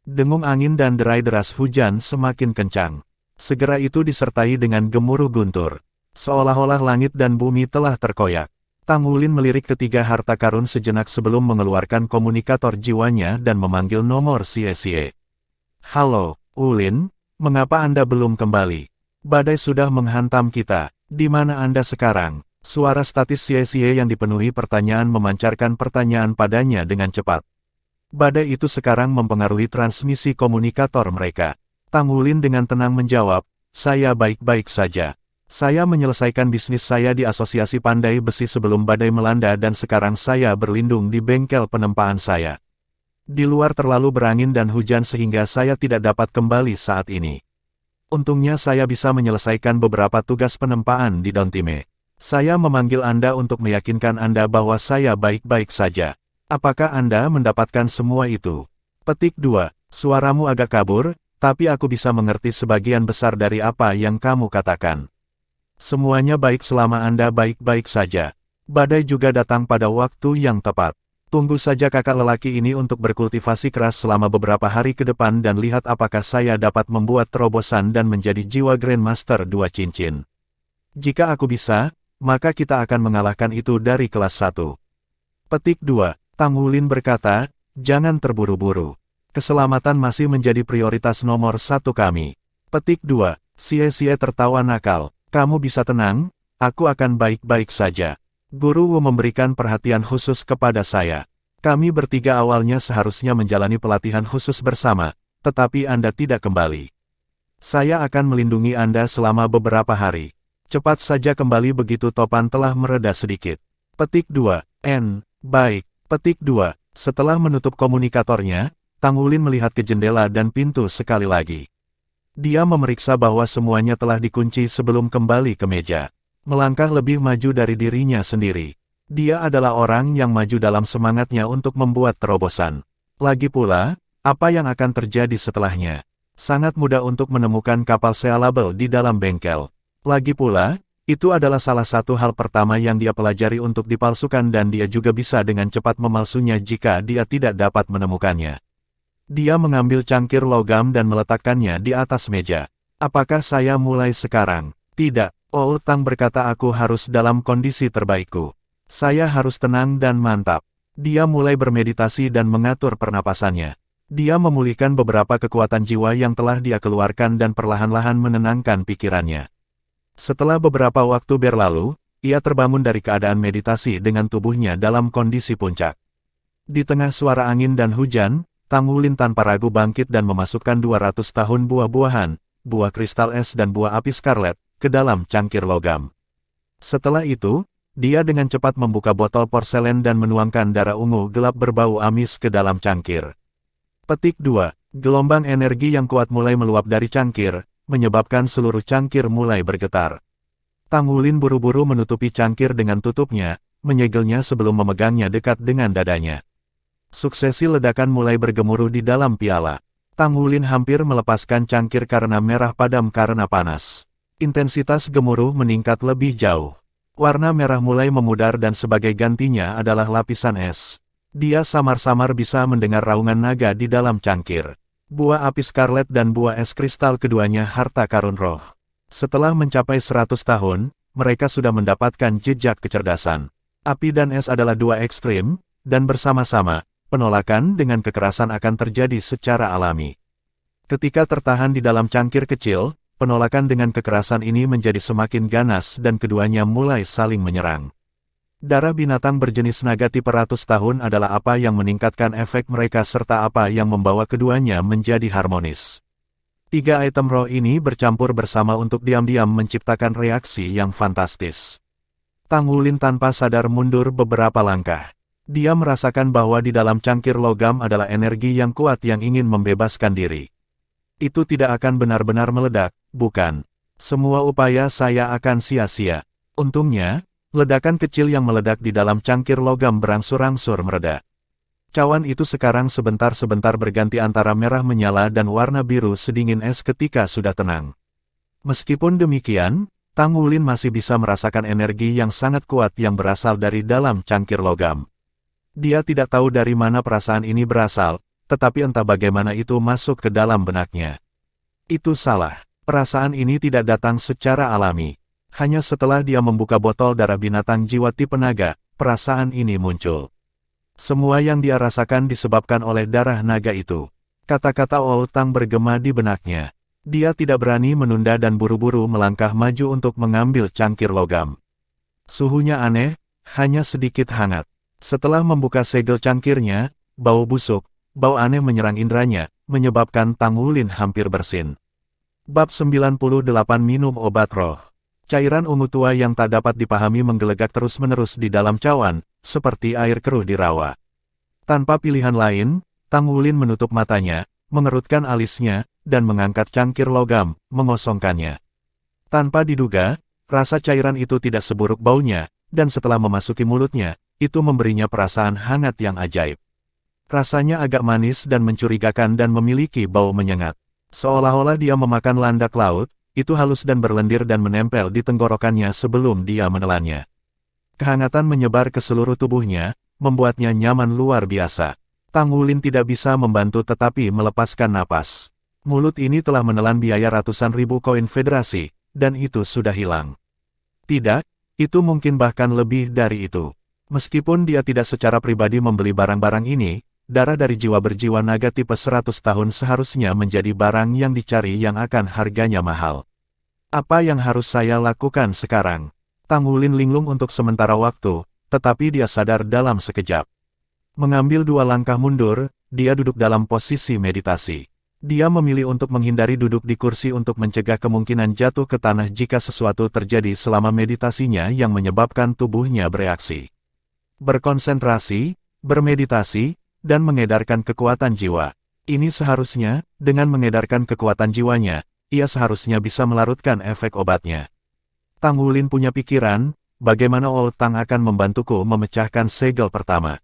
Dengung angin dan derai deras hujan semakin kencang. Segera itu disertai dengan gemuruh guntur. Seolah-olah langit dan bumi telah terkoyak. Tang Wulin melirik ketiga harta karun sejenak sebelum mengeluarkan komunikator jiwanya dan memanggil nomor Xie. Halo, Wulin, mengapa Anda belum kembali? Badai sudah menghantam kita. Di mana Anda sekarang? Suara statis Xie yang dipenuhi pertanyaan memancarkan pertanyaan padanya dengan cepat. Badai itu sekarang mempengaruhi transmisi komunikator mereka. Tang Wulin dengan tenang menjawab, saya baik-baik saja. Saya menyelesaikan bisnis saya di Asosiasi Pandai Besi sebelum badai melanda dan sekarang saya berlindung di bengkel penempaan saya. Di luar terlalu berangin dan hujan sehingga saya tidak dapat kembali saat ini. Untungnya saya bisa menyelesaikan beberapa tugas penempaan di Dontime. Saya memanggil Anda untuk meyakinkan Anda bahwa saya baik-baik saja. Apakah Anda mendapatkan semua itu? Petik 2. Suaramu agak kabur, tapi aku bisa mengerti sebagian besar dari apa yang kamu katakan. Semuanya baik selama Anda baik-baik saja. Badai juga datang pada waktu yang tepat. Tunggu saja kakak lelaki ini untuk berkultivasi keras selama beberapa hari ke depan dan lihat apakah saya dapat membuat terobosan dan menjadi jiwa Grandmaster 2 cincin. Jika aku bisa, maka kita akan mengalahkan itu dari kelas 1. Petik 2. Tang Wulin berkata, jangan terburu-buru. Keselamatan masih menjadi prioritas nomor 1 kami. Petik 2. Xie tertawa nakal. Kamu bisa tenang, aku akan baik-baik saja. Guru Wu memberikan perhatian khusus kepada saya. Kami bertiga awalnya seharusnya menjalani pelatihan khusus bersama, tetapi Anda tidak kembali. Saya akan melindungi Anda selama beberapa hari. Cepat saja kembali begitu topan telah mereda sedikit. Petik 2. Baik. Petik 2. Setelah menutup komunikatornya, Tang Wulin melihat ke jendela dan pintu sekali lagi. Dia memeriksa bahwa semuanya telah dikunci sebelum kembali ke meja. Melangkah lebih maju dari dirinya sendiri. Dia adalah orang yang maju dalam semangatnya untuk membuat terobosan. Lagi pula, apa yang akan terjadi setelahnya? Sangat mudah untuk menemukan kapal sealabel di dalam bengkel. Lagi pula, itu adalah salah satu hal pertama yang dia pelajari untuk dipalsukan dan dia juga bisa dengan cepat memalsunya jika dia tidak dapat menemukannya. Dia mengambil cangkir logam dan meletakkannya di atas meja. Apakah saya mulai sekarang? Tidak. Oh, Tang berkata aku harus dalam kondisi terbaikku. Saya harus tenang dan mantap. Dia mulai bermeditasi dan mengatur pernapasannya. Dia memulihkan beberapa kekuatan jiwa yang telah dia keluarkan dan perlahan-lahan menenangkan pikirannya. Setelah beberapa waktu berlalu, ia terbangun dari keadaan meditasi dengan tubuhnya dalam kondisi puncak. Di tengah suara angin dan hujan, Tang Wulin tanpa ragu bangkit dan memasukkan 200 tahun buah-buahan, buah kristal es dan buah api scarlet, ke dalam cangkir logam. Setelah itu, dia dengan cepat membuka botol porselen dan menuangkan darah ungu gelap berbau amis ke dalam cangkir. Petik 2. Gelombang energi yang kuat mulai meluap dari cangkir, menyebabkan seluruh cangkir mulai bergetar. Tang Wulin buru-buru menutupi cangkir dengan tutupnya, menyegelnya sebelum memegangnya dekat dengan dadanya. Suksesi ledakan mulai bergemuruh di dalam piala. Tang Wulin hampir melepaskan cangkir karena merah padam karena panas. Intensitas gemuruh meningkat lebih jauh. Warna merah mulai memudar dan sebagai gantinya adalah lapisan es. Dia samar-samar bisa mendengar raungan naga di dalam cangkir. Buah api scarlet dan buah es kristal keduanya harta karun roh. Setelah mencapai 100 tahun, mereka sudah mendapatkan jejak kecerdasan. Api dan es adalah dua ekstrim, dan bersama-sama, penolakan dengan kekerasan akan terjadi secara alami. Ketika tertahan di dalam cangkir kecil, penolakan dengan kekerasan ini menjadi semakin ganas dan keduanya mulai saling menyerang. Darah binatang berjenis naga tipe ratus tahun adalah apa yang meningkatkan efek mereka serta apa yang membawa keduanya menjadi harmonis. 3 item roh ini bercampur bersama untuk diam-diam menciptakan reaksi yang fantastis. Tang Wulin tanpa sadar mundur beberapa langkah. Dia merasakan bahwa di dalam cangkir logam adalah energi yang kuat yang ingin membebaskan diri. Itu tidak akan benar-benar meledak, bukan? Semua upaya saya akan sia-sia. Untungnya, ledakan kecil yang meledak di dalam cangkir logam berangsur-angsur mereda. Cawan itu sekarang sebentar-sebentar berganti antara merah menyala dan warna biru sedingin es ketika sudah tenang. Meskipun demikian, Tang Wulin masih bisa merasakan energi yang sangat kuat yang berasal dari dalam cangkir logam. Dia tidak tahu dari mana perasaan ini berasal, tetapi entah bagaimana itu masuk ke dalam benaknya. Itu salah. Perasaan ini tidak datang secara alami. Hanya setelah dia membuka botol darah binatang jiwa tipe naga, perasaan ini muncul. Semua yang dia rasakan disebabkan oleh darah naga itu. Kata-kata Old Tang bergema di benaknya. Dia tidak berani menunda dan buru-buru melangkah maju untuk mengambil cangkir logam. Suhunya aneh, hanya sedikit hangat. Setelah membuka segel cangkirnya, bau busuk, bau aneh menyerang indranya, menyebabkan Tang Wulin hampir bersin. Bab 98 Minum Obat Roh. Cairan ungu tua yang tak dapat dipahami menggelegak terus-menerus di dalam cawan, seperti air keruh di rawa. Tanpa pilihan lain, Tang Wulin menutup matanya, mengerutkan alisnya, dan mengangkat cangkir logam, mengosongkannya. Tanpa diduga, rasa cairan itu tidak seburuk baunya, dan setelah memasuki mulutnya, itu memberinya perasaan hangat yang ajaib. Rasanya agak manis dan mencurigakan dan memiliki bau menyengat. Seolah-olah dia memakan landak laut, itu halus dan berlendir dan menempel di tenggorokannya sebelum dia menelannya. Kehangatan menyebar ke seluruh tubuhnya, membuatnya nyaman luar biasa. Tang Wulin tidak bisa membantu tetapi melepaskan napas. Mulut ini telah menelan biaya ratusan ribu koin federasi, dan itu sudah hilang. Tidak, itu mungkin bahkan lebih dari itu. Meskipun dia tidak secara pribadi membeli barang-barang ini, darah dari jiwa berjiwa naga tipe 100 tahun seharusnya menjadi barang yang dicari yang akan harganya mahal. Apa yang harus saya lakukan sekarang? Tang Wulin linglung untuk sementara waktu, tetapi dia sadar dalam sekejap. Mengambil 2 langkah mundur, dia duduk dalam posisi meditasi. Dia memilih untuk menghindari duduk di kursi untuk mencegah kemungkinan jatuh ke tanah jika sesuatu terjadi selama meditasinya yang menyebabkan tubuhnya bereaksi. Berkonsentrasi, bermeditasi, dan mengedarkan kekuatan jiwa. Ini seharusnya, dengan mengedarkan kekuatan jiwanya, ia seharusnya bisa melarutkan efek obatnya. Tang Wulin punya pikiran, bagaimana Old Tang akan membantuku memecahkan segel pertama.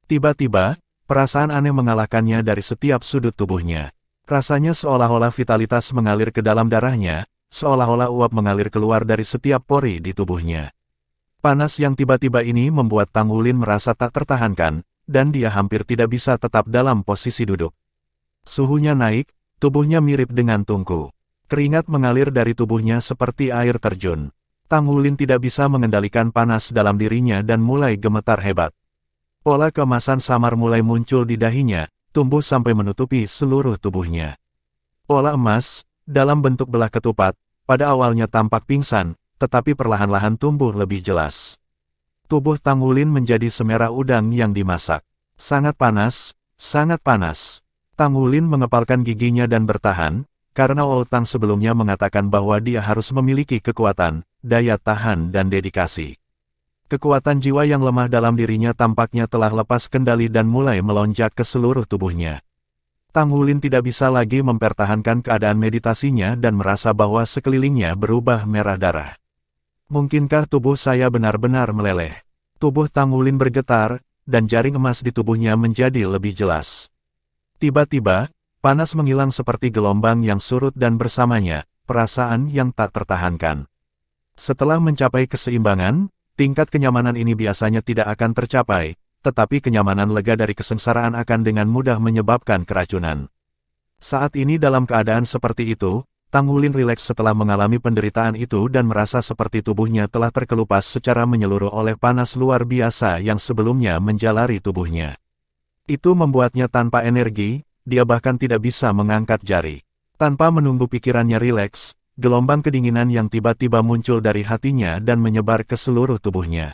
Tiba-tiba, perasaan aneh mengalahkannya dari setiap sudut tubuhnya. Rasanya seolah-olah vitalitas mengalir ke dalam darahnya, seolah-olah uap mengalir keluar dari setiap pori di tubuhnya. Panas yang tiba-tiba ini membuat Tang Wulin merasa tak tertahankan, dan dia hampir tidak bisa tetap dalam posisi duduk. Suhunya naik, tubuhnya mirip dengan tungku. Keringat mengalir dari tubuhnya seperti air terjun. Tang Wulin tidak bisa mengendalikan panas dalam dirinya dan mulai gemetar hebat. Pola keemasan samar mulai muncul di dahinya, tumbuh sampai menutupi seluruh tubuhnya. Pola emas, dalam bentuk belah ketupat, pada awalnya tampak pingsan, tetapi perlahan-lahan tumbuh lebih jelas. Tubuh Tang Wulin menjadi semerah udang yang dimasak. Sangat panas, sangat panas. Tang Wulin mengepalkan giginya dan bertahan, karena Old Tang sebelumnya mengatakan bahwa dia harus memiliki kekuatan, daya tahan dan dedikasi. Kekuatan jiwa yang lemah dalam dirinya tampaknya telah lepas kendali dan mulai melonjak ke seluruh tubuhnya. Tang Wulin tidak bisa lagi mempertahankan keadaan meditasinya dan merasa bahwa sekelilingnya berubah merah darah. Mungkinkah tubuh saya benar-benar meleleh? Tubuh Tang Wulin bergetar, dan jaring emas di tubuhnya menjadi lebih jelas. Tiba-tiba, panas menghilang seperti gelombang yang surut dan bersamanya, perasaan yang tak tertahankan. Setelah mencapai keseimbangan, tingkat kenyamanan ini biasanya tidak akan tercapai, tetapi kenyamanan lega dari kesengsaraan akan dengan mudah menyebabkan keracunan. Saat ini dalam keadaan seperti itu, Tang Wulin rileks setelah mengalami penderitaan itu dan merasa seperti tubuhnya telah terkelupas secara menyeluruh oleh panas luar biasa yang sebelumnya menjalari tubuhnya. Itu membuatnya tanpa energi, dia bahkan tidak bisa mengangkat jari. Tanpa menunggu pikirannya rileks, gelombang kedinginan yang tiba-tiba muncul dari hatinya dan menyebar ke seluruh tubuhnya.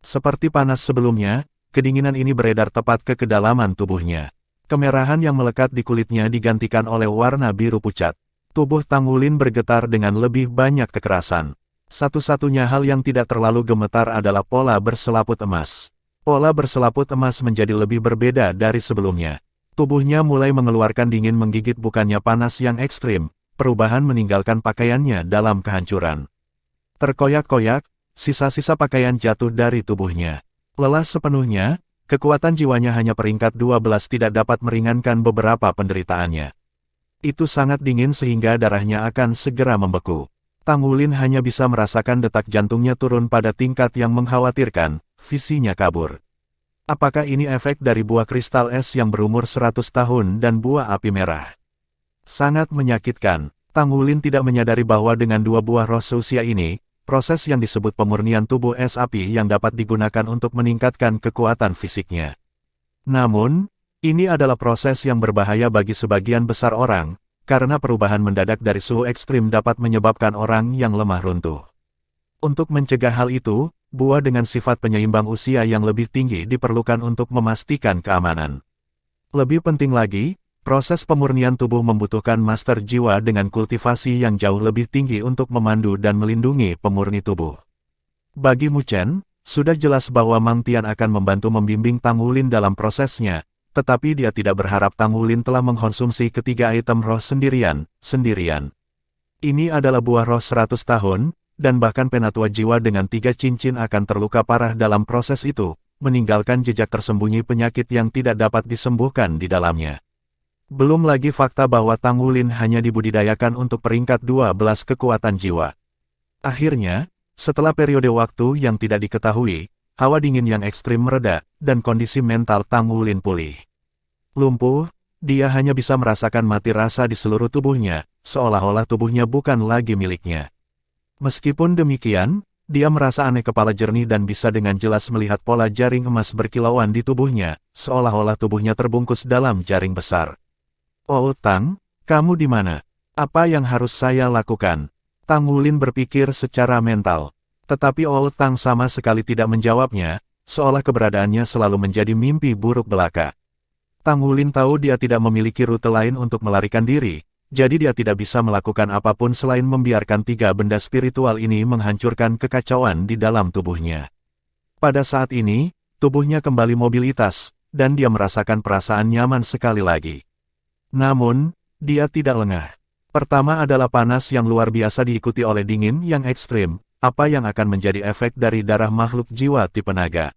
Seperti panas sebelumnya, kedinginan ini beredar tepat ke kedalaman tubuhnya. Kemerahan yang melekat di kulitnya digantikan oleh warna biru pucat. Tubuh Tang Wulin bergetar dengan lebih banyak kekerasan. Satu-satunya hal yang tidak terlalu gemetar adalah pola berselaput emas. Pola berselaput emas menjadi lebih berbeda dari sebelumnya. Tubuhnya mulai mengeluarkan dingin menggigit bukannya panas yang ekstrim, perubahan meninggalkan pakaiannya dalam kehancuran. Terkoyak-koyak, sisa-sisa pakaian jatuh dari tubuhnya. Lelah sepenuhnya, kekuatan jiwanya hanya peringkat 12 tidak dapat meringankan beberapa penderitaannya. Itu sangat dingin sehingga darahnya akan segera membeku. Tang Wulin hanya bisa merasakan detak jantungnya turun pada tingkat yang mengkhawatirkan, visinya kabur. Apakah ini efek dari buah kristal es yang berumur 100 tahun dan buah api merah? Sangat menyakitkan. Tang Wulin tidak menyadari bahwa dengan 2 buah roh seusia ini, proses yang disebut pemurnian tubuh es api yang dapat digunakan untuk meningkatkan kekuatan fisiknya. Namun, ini adalah proses yang berbahaya bagi sebagian besar orang, karena perubahan mendadak dari suhu ekstrim dapat menyebabkan orang yang lemah runtuh. Untuk mencegah hal itu, buah dengan sifat penyeimbang usia yang lebih tinggi diperlukan untuk memastikan keamanan. Lebih penting lagi, proses pemurnian tubuh membutuhkan master jiwa dengan kultivasi yang jauh lebih tinggi untuk memandu dan melindungi pemurni tubuh. Bagi Mu Chen, sudah jelas bahwa Mang Tian akan membantu membimbing Tang Wulin dalam prosesnya, tetapi dia tidak berharap Tang Wulin telah mengkonsumsi ketiga item roh sendirian. Ini adalah buah roh 100 tahun, dan bahkan penatua jiwa dengan 3 cincin akan terluka parah dalam proses itu, meninggalkan jejak tersembunyi penyakit yang tidak dapat disembuhkan di dalamnya. Belum lagi fakta bahwa Tang Wulin hanya dibudidayakan untuk peringkat 12 kekuatan jiwa. Akhirnya, setelah periode waktu yang tidak diketahui, hawa dingin yang ekstrim mereda, dan kondisi mental Tang Wulin pulih. Lumpuh, dia hanya bisa merasakan mati rasa di seluruh tubuhnya, seolah-olah tubuhnya bukan lagi miliknya. Meskipun demikian, dia merasa aneh kepala jernih dan bisa dengan jelas melihat pola jaring emas berkilauan di tubuhnya, seolah-olah tubuhnya terbungkus dalam jaring besar. "Oh Tang, kamu di mana? Apa yang harus saya lakukan?" Tang Wulin berpikir secara mental. Tetapi Old Tang sama sekali tidak menjawabnya, seolah keberadaannya selalu menjadi mimpi buruk belaka. Tang Wulin tahu dia tidak memiliki rute lain untuk melarikan diri, jadi dia tidak bisa melakukan apapun selain membiarkan 3 benda spiritual ini menghancurkan kekacauan di dalam tubuhnya. Pada saat ini, tubuhnya kembali mobilitas, dan dia merasakan perasaan nyaman sekali lagi. Namun, dia tidak lengah. Pertama adalah panas yang luar biasa diikuti oleh dingin yang ekstrim, apa yang akan menjadi efek dari darah makhluk jiwa tipe naga.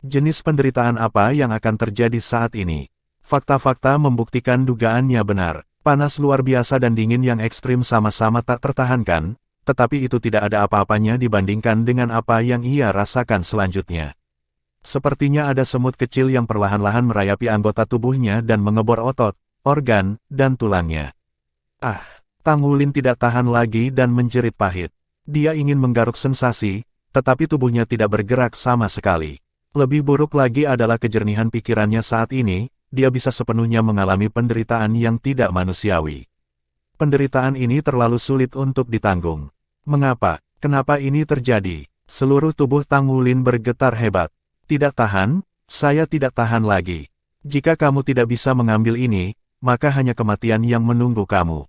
Jenis penderitaan apa yang akan terjadi saat ini? Fakta-fakta membuktikan dugaannya benar. Panas luar biasa dan dingin yang ekstrim sama-sama tak tertahankan, tetapi itu tidak ada apa-apanya dibandingkan dengan apa yang ia rasakan selanjutnya. Sepertinya ada semut kecil yang perlahan-lahan merayapi anggota tubuhnya dan mengebor otot, organ, dan tulangnya. Tang Wulin tidak tahan lagi dan menjerit pahit. Dia ingin menggaruk sensasi, tetapi tubuhnya tidak bergerak sama sekali. Lebih buruk lagi adalah kejernihan pikirannya saat ini, dia bisa sepenuhnya mengalami penderitaan yang tidak manusiawi. Penderitaan ini terlalu sulit untuk ditanggung. Mengapa? Kenapa ini terjadi? Seluruh tubuh Tang Wulin bergetar hebat. Tidak tahan, saya tidak tahan lagi. Jika kamu tidak bisa mengambil ini, maka hanya kematian yang menunggu kamu.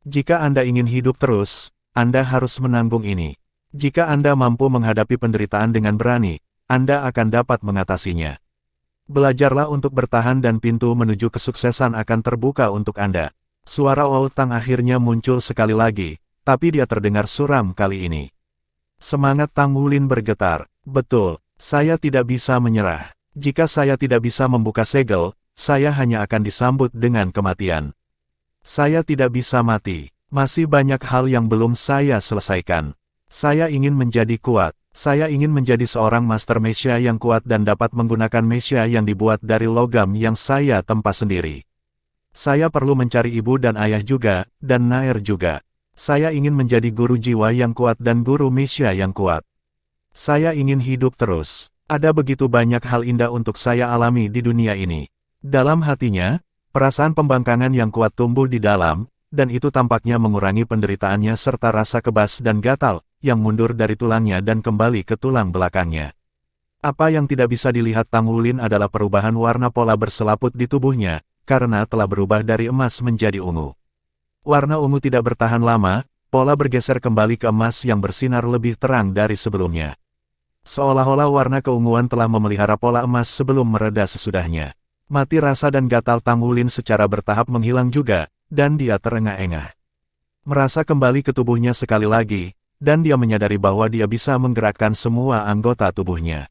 Jika Anda ingin hidup terus, Anda harus menanggung ini. Jika Anda mampu menghadapi penderitaan dengan berani, Anda akan dapat mengatasinya. Belajarlah untuk bertahan dan pintu menuju kesuksesan akan terbuka untuk Anda. Suara Old Tang akhirnya muncul sekali lagi, tapi dia terdengar suram kali ini. Semangat Tang Wulin bergetar. Betul, saya tidak bisa menyerah. Jika saya tidak bisa membuka segel, saya hanya akan disambut dengan kematian. Saya tidak bisa mati. Masih banyak hal yang belum saya selesaikan. Saya ingin menjadi kuat. Saya ingin menjadi seorang master Mesya yang kuat dan dapat menggunakan Mesya yang dibuat dari logam yang saya tempa sendiri. Saya perlu mencari ibu dan ayah juga, dan Nair juga. Saya ingin menjadi guru jiwa yang kuat dan guru Mesya yang kuat. Saya ingin hidup terus. Ada begitu banyak hal indah untuk saya alami di dunia ini. Dalam hatinya, perasaan pembangkangan yang kuat tumbuh di dalam, dan itu tampaknya mengurangi penderitaannya serta rasa kebas dan gatal, yang mundur dari tulangnya dan kembali ke tulang belakangnya. Apa yang tidak bisa dilihat Tang Wulin adalah perubahan warna pola berselaput di tubuhnya, karena telah berubah dari emas menjadi ungu. Warna ungu tidak bertahan lama, pola bergeser kembali ke emas yang bersinar lebih terang dari sebelumnya. Seolah-olah warna keunguan telah memelihara pola emas sebelum mereda sesudahnya. Mati rasa dan gatal Tang Wulin secara bertahap menghilang juga, dan dia terengah-engah. Merasa kembali ke tubuhnya sekali lagi, dan dia menyadari bahwa dia bisa menggerakkan semua anggota tubuhnya.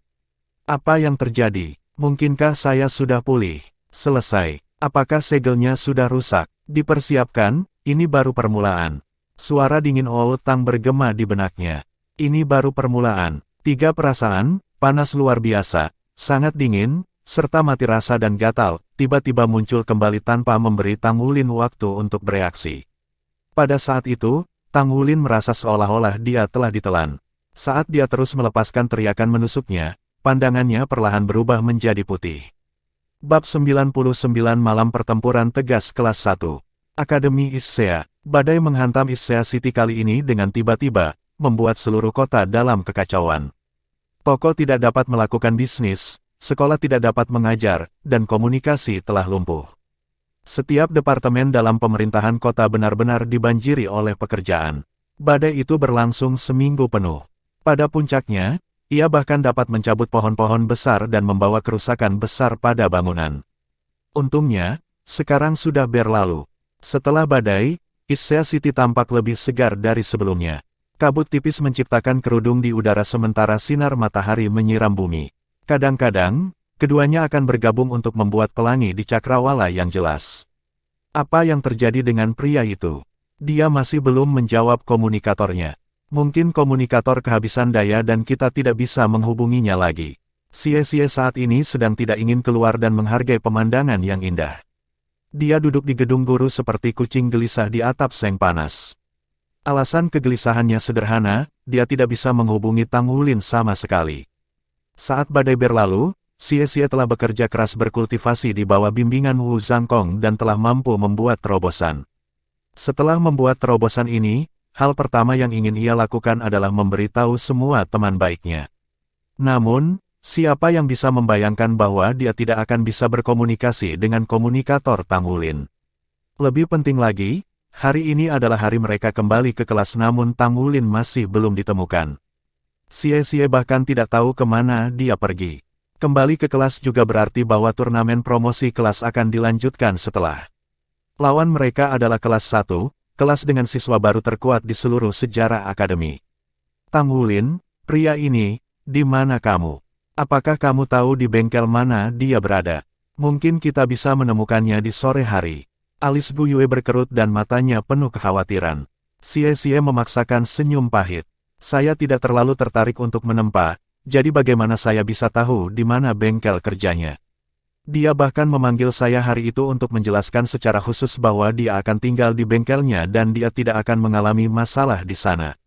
Apa yang terjadi? Mungkinkah saya sudah pulih? Selesai. Apakah segelnya sudah rusak? Dipersiapkan, ini baru permulaan. Suara dingin Old Tang bergema di benaknya. Ini baru permulaan. 3 perasaan, panas luar biasa, sangat dingin, serta mati rasa dan gatal, tiba-tiba muncul kembali tanpa memberi Tang Wulin waktu untuk bereaksi. Pada saat itu, Tang Wulin merasa seolah-olah dia telah ditelan. Saat dia terus melepaskan teriakan menusuknya, pandangannya perlahan berubah menjadi putih. Bab 99 Malam Pertempuran Tegas Kelas 1. Akademi Issea. Badai menghantam Issea City kali ini dengan tiba-tiba, membuat seluruh kota dalam kekacauan. Toko tidak dapat melakukan bisnis, sekolah tidak dapat mengajar, dan komunikasi telah lumpuh. Setiap departemen dalam pemerintahan kota benar-benar dibanjiri oleh pekerjaan. Badai itu berlangsung seminggu penuh. Pada puncaknya, ia bahkan dapat mencabut pohon-pohon besar dan membawa kerusakan besar pada bangunan. Untungnya, sekarang sudah berlalu. Setelah badai, Issea City tampak lebih segar dari sebelumnya. Kabut tipis menciptakan kerudung di udara sementara sinar matahari menyiram bumi. Kadang-kadang, keduanya akan bergabung untuk membuat pelangi di cakrawala yang jelas. Apa yang terjadi dengan pria itu? Dia masih belum menjawab komunikatornya. Mungkin komunikator kehabisan daya dan kita tidak bisa menghubunginya lagi. Xie saat ini sedang tidak ingin keluar dan menghargai pemandangan yang indah. Dia duduk di gedung guru seperti kucing gelisah di atap seng panas. Alasan kegelisahannya sederhana, dia tidak bisa menghubungi Tang Wulin sama sekali. Saat badai berlalu, Xie telah bekerja keras berkultivasi di bawah bimbingan Wu Zhangkong dan telah mampu membuat terobosan. Setelah membuat terobosan ini, hal pertama yang ingin ia lakukan adalah memberitahu semua teman baiknya. Namun, siapa yang bisa membayangkan bahwa dia tidak akan bisa berkomunikasi dengan komunikator Tang Wulin? Lebih penting lagi, hari ini adalah hari mereka kembali ke kelas namun Tang Wulin masih belum ditemukan. Xie bahkan tidak tahu kemana dia pergi. Kembali ke kelas juga berarti bahwa turnamen promosi kelas akan dilanjutkan setelah. Lawan mereka adalah kelas 1, kelas dengan siswa baru terkuat di seluruh sejarah akademi. Tang Wulin, pria ini, di mana kamu? Apakah kamu tahu di bengkel mana dia berada? Mungkin kita bisa menemukannya di sore hari. Alis Gu Yue berkerut dan matanya penuh kekhawatiran. Xie memaksakan senyum pahit. Saya tidak terlalu tertarik untuk menempa, jadi bagaimana saya bisa tahu di mana bengkel kerjanya? Dia bahkan memanggil saya hari itu untuk menjelaskan secara khusus bahwa dia akan tinggal di bengkelnya dan dia tidak akan mengalami masalah di sana.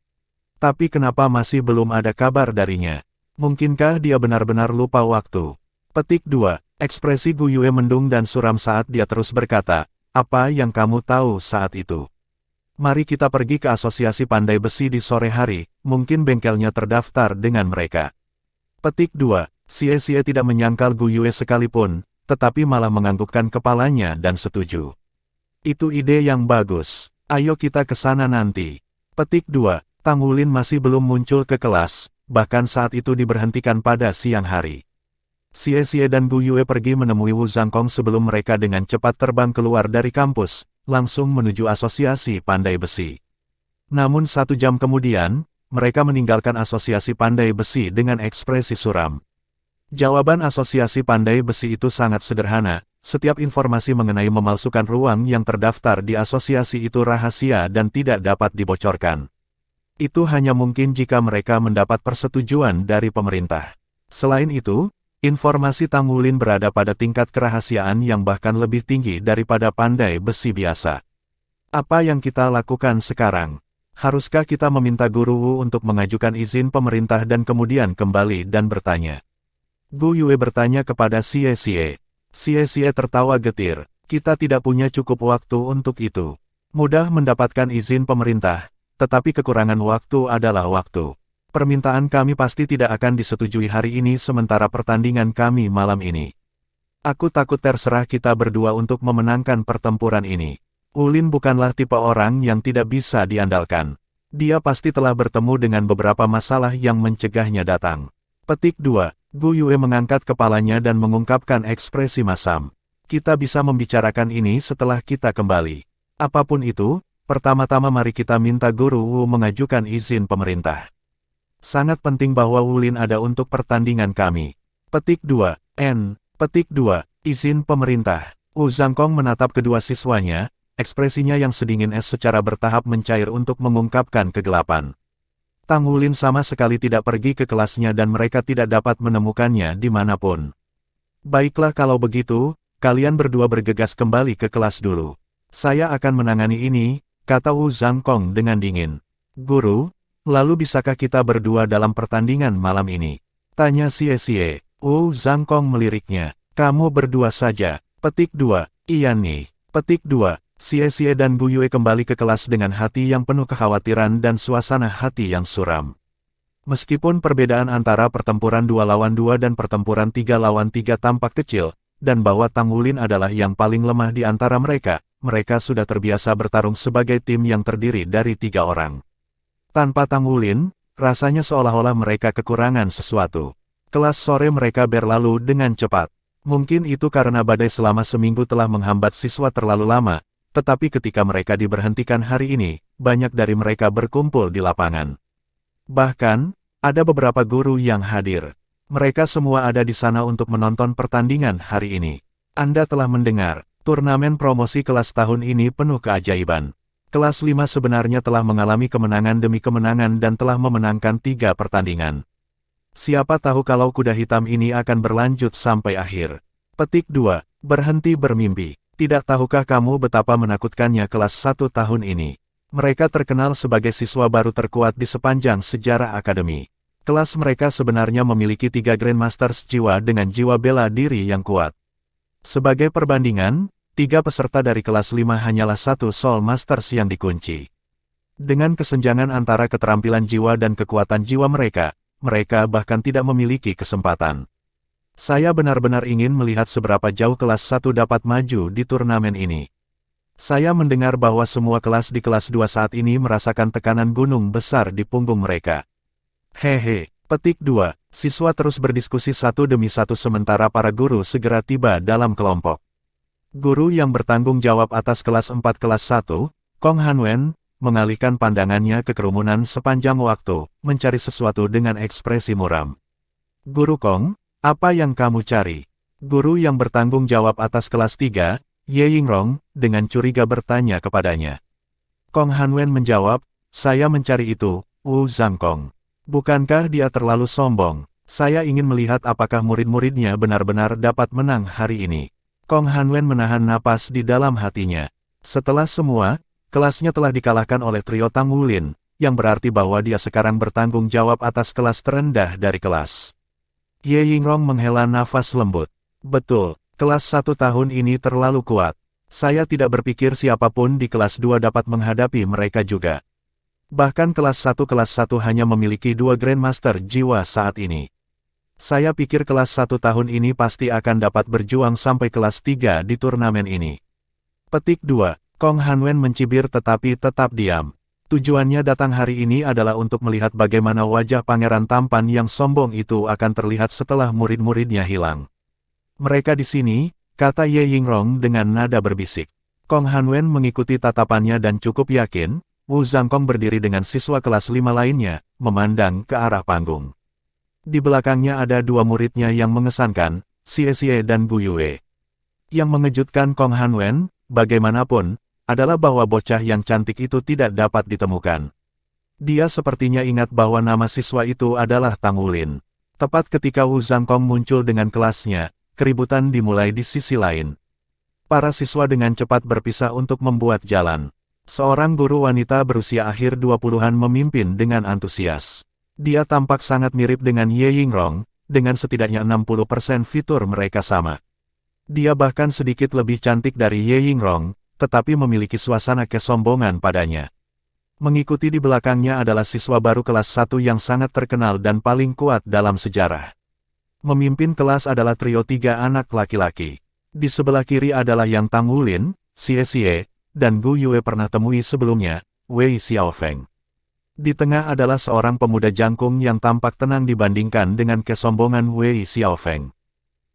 Tapi kenapa masih belum ada kabar darinya? Mungkinkah dia benar-benar lupa waktu? Petik 2. Ekspresi Gu Yue mendung dan suram saat dia terus berkata, apa yang kamu tahu saat itu? Mari kita pergi ke asosiasi pandai besi di sore hari, mungkin bengkelnya terdaftar dengan mereka. Petik 2. Xie tidak menyangkal Gu Yue sekalipun, tetapi malah menganggukkan kepalanya dan setuju. Itu ide yang bagus. Ayo kita ke sana nanti. Petik 2. Tang Wulin masih belum muncul ke kelas, bahkan saat itu diberhentikan pada siang hari. Xie dan Gu Yue pergi menemui Wu Zhangkong sebelum mereka dengan cepat terbang keluar dari kampus, langsung menuju asosiasi pandai besi. Namun 1 jam kemudian, mereka meninggalkan asosiasi pandai besi dengan ekspresi suram. Jawaban asosiasi pandai besi itu sangat sederhana, setiap informasi mengenai memalsukan ruang yang terdaftar di asosiasi itu rahasia dan tidak dapat dibocorkan. Itu hanya mungkin jika mereka mendapat persetujuan dari pemerintah. Selain itu, informasi Tang Wulin berada pada tingkat kerahasiaan yang bahkan lebih tinggi daripada pandai besi biasa. Apa yang kita lakukan sekarang? Haruskah kita meminta Guru Wu untuk mengajukan izin pemerintah dan kemudian kembali dan bertanya? Gu Yue bertanya kepada Xie. Xie tertawa getir. Kita tidak punya cukup waktu untuk itu. Mudah mendapatkan izin pemerintah, tetapi kekurangan waktu adalah waktu. Permintaan kami pasti tidak akan disetujui hari ini sementara pertandingan kami malam ini. Aku takut terserah kita berdua untuk memenangkan pertempuran ini. Wulin bukanlah tipe orang yang tidak bisa diandalkan. Dia pasti telah bertemu dengan beberapa masalah yang mencegahnya datang. Petik 2. Gu Yue mengangkat kepalanya dan mengungkapkan ekspresi masam. Kita bisa membicarakan ini setelah kita kembali. Apapun itu, pertama-tama mari kita minta Guru Wu mengajukan izin pemerintah. Sangat penting bahwa Wulin ada untuk pertandingan kami. Petik 2. Petik 2. Izin pemerintah. Wu Zhangkong menatap kedua siswanya, ekspresinya yang sedingin es secara bertahap mencair untuk mengungkapkan kegelapan. Tang Wulin sama sekali tidak pergi ke kelasnya dan mereka tidak dapat menemukannya dimanapun. Baiklah kalau begitu, kalian berdua bergegas kembali ke kelas dulu. Saya akan menangani ini, kata Wu Zhangkong dengan dingin. Guru, lalu bisakah kita berdua dalam pertandingan malam ini? Tanya Xie. Wu Zhangkong meliriknya. Kamu berdua saja. Petik 2. Iya nih. Petik 2. Xie dan Gu Yue kembali ke kelas dengan hati yang penuh kekhawatiran dan suasana hati yang suram. Meskipun perbedaan antara pertempuran 2 lawan 2 dan pertempuran 3 lawan 3 tampak kecil, dan bahwa Tang Wulin adalah yang paling lemah di antara mereka, mereka sudah terbiasa bertarung sebagai tim yang terdiri dari 3 orang. Tanpa Tang Wulin, rasanya seolah-olah mereka kekurangan sesuatu. Kelas sore mereka berlalu dengan cepat. Mungkin itu karena badai selama seminggu telah menghambat siswa terlalu lama, tetapi ketika mereka diberhentikan hari ini, banyak dari mereka berkumpul di lapangan. Bahkan, ada beberapa guru yang hadir. Mereka semua ada di sana untuk menonton pertandingan hari ini. Anda telah mendengar, turnamen promosi kelas tahun ini penuh keajaiban. Kelas 5 sebenarnya telah mengalami kemenangan demi kemenangan dan telah memenangkan 3 pertandingan. Siapa tahu kalau kuda hitam ini akan berlanjut sampai akhir. Petik 2. Berhenti bermimpi. Tidak tahukah kamu betapa menakutkannya kelas 1 tahun ini? Mereka terkenal sebagai siswa baru terkuat di sepanjang sejarah akademi. Kelas mereka sebenarnya memiliki 3 Grandmasters jiwa dengan jiwa bela diri yang kuat. Sebagai perbandingan, 3 peserta dari kelas 5 hanyalah 1 Soul Masters yang dikunci. Dengan kesenjangan antara keterampilan jiwa dan kekuatan jiwa mereka bahkan tidak memiliki kesempatan. Saya benar-benar ingin melihat seberapa jauh kelas 1 dapat maju di turnamen ini. Saya mendengar bahwa semua kelas di kelas 2 saat ini merasakan tekanan gunung besar di punggung mereka. Hehe, petik 2. Siswa terus berdiskusi satu demi satu sementara para guru segera tiba dalam kelompok. Guru yang bertanggung jawab atas kelas 4 kelas 1, Kong Hanwen, mengalihkan pandangannya ke kerumunan sepanjang waktu, mencari sesuatu dengan ekspresi muram. Guru Kong, apa yang kamu cari? Guru yang bertanggung jawab atas kelas 3, Ye Yingrong, dengan curiga bertanya kepadanya. Kong Hanwen menjawab, saya mencari itu, Wu Zhangkong. Bukankah dia terlalu sombong? Saya ingin melihat apakah murid-muridnya benar-benar dapat menang hari ini. Kong Hanwen menahan napas di dalam hatinya. Setelah semua, kelasnya telah dikalahkan oleh trio Tang Wulin, yang berarti bahwa dia sekarang bertanggung jawab atas kelas terendah dari kelas. Ye Yingrong menghela nafas lembut. Betul, kelas 1 tahun ini terlalu kuat. Saya tidak berpikir siapapun di kelas 2 dapat menghadapi mereka juga. Bahkan kelas 1 hanya memiliki 2 Grandmaster jiwa saat ini. Saya pikir kelas 1 tahun ini pasti akan dapat berjuang sampai kelas 3 di turnamen ini. Petik 2. Kong Hanwen mencibir tetapi tetap diam. Tujuannya datang hari ini adalah untuk melihat bagaimana wajah pangeran tampan yang sombong itu akan terlihat setelah murid-muridnya hilang. Mereka di sini, kata Ye Yingrong dengan nada berbisik. Kong Hanwen mengikuti tatapannya dan cukup yakin, Wu Zhangkong berdiri dengan siswa kelas 5 lainnya, memandang ke arah panggung. Di belakangnya ada 2 muridnya yang mengesankan, Xie dan Gu Yue. Yang mengejutkan Kong Hanwen, bagaimanapun, adalah bahwa bocah yang cantik itu tidak dapat ditemukan. Dia sepertinya ingat bahwa nama siswa itu adalah Tang Wulin. Tepat ketika Wu Zhangkong muncul dengan kelasnya, keributan dimulai di sisi lain. Para siswa dengan cepat berpisah untuk membuat jalan. Seorang guru wanita berusia akhir 20-an memimpin dengan antusias. Dia tampak sangat mirip dengan Ye Yingrong, dengan setidaknya 60% fitur mereka sama. Dia bahkan sedikit lebih cantik dari Ye Yingrong, tetapi memiliki suasana kesombongan padanya. Mengikuti di belakangnya adalah siswa baru kelas 1 yang sangat terkenal dan paling kuat dalam sejarah. Memimpin kelas adalah trio 3 anak laki-laki. Di sebelah kiri adalah yang Tang Wulin, Xie, dan Gu Yue pernah temui sebelumnya, Wei Xiaofeng. Di tengah adalah seorang pemuda jangkung yang tampak tenang dibandingkan dengan kesombongan Wei Xiaofeng.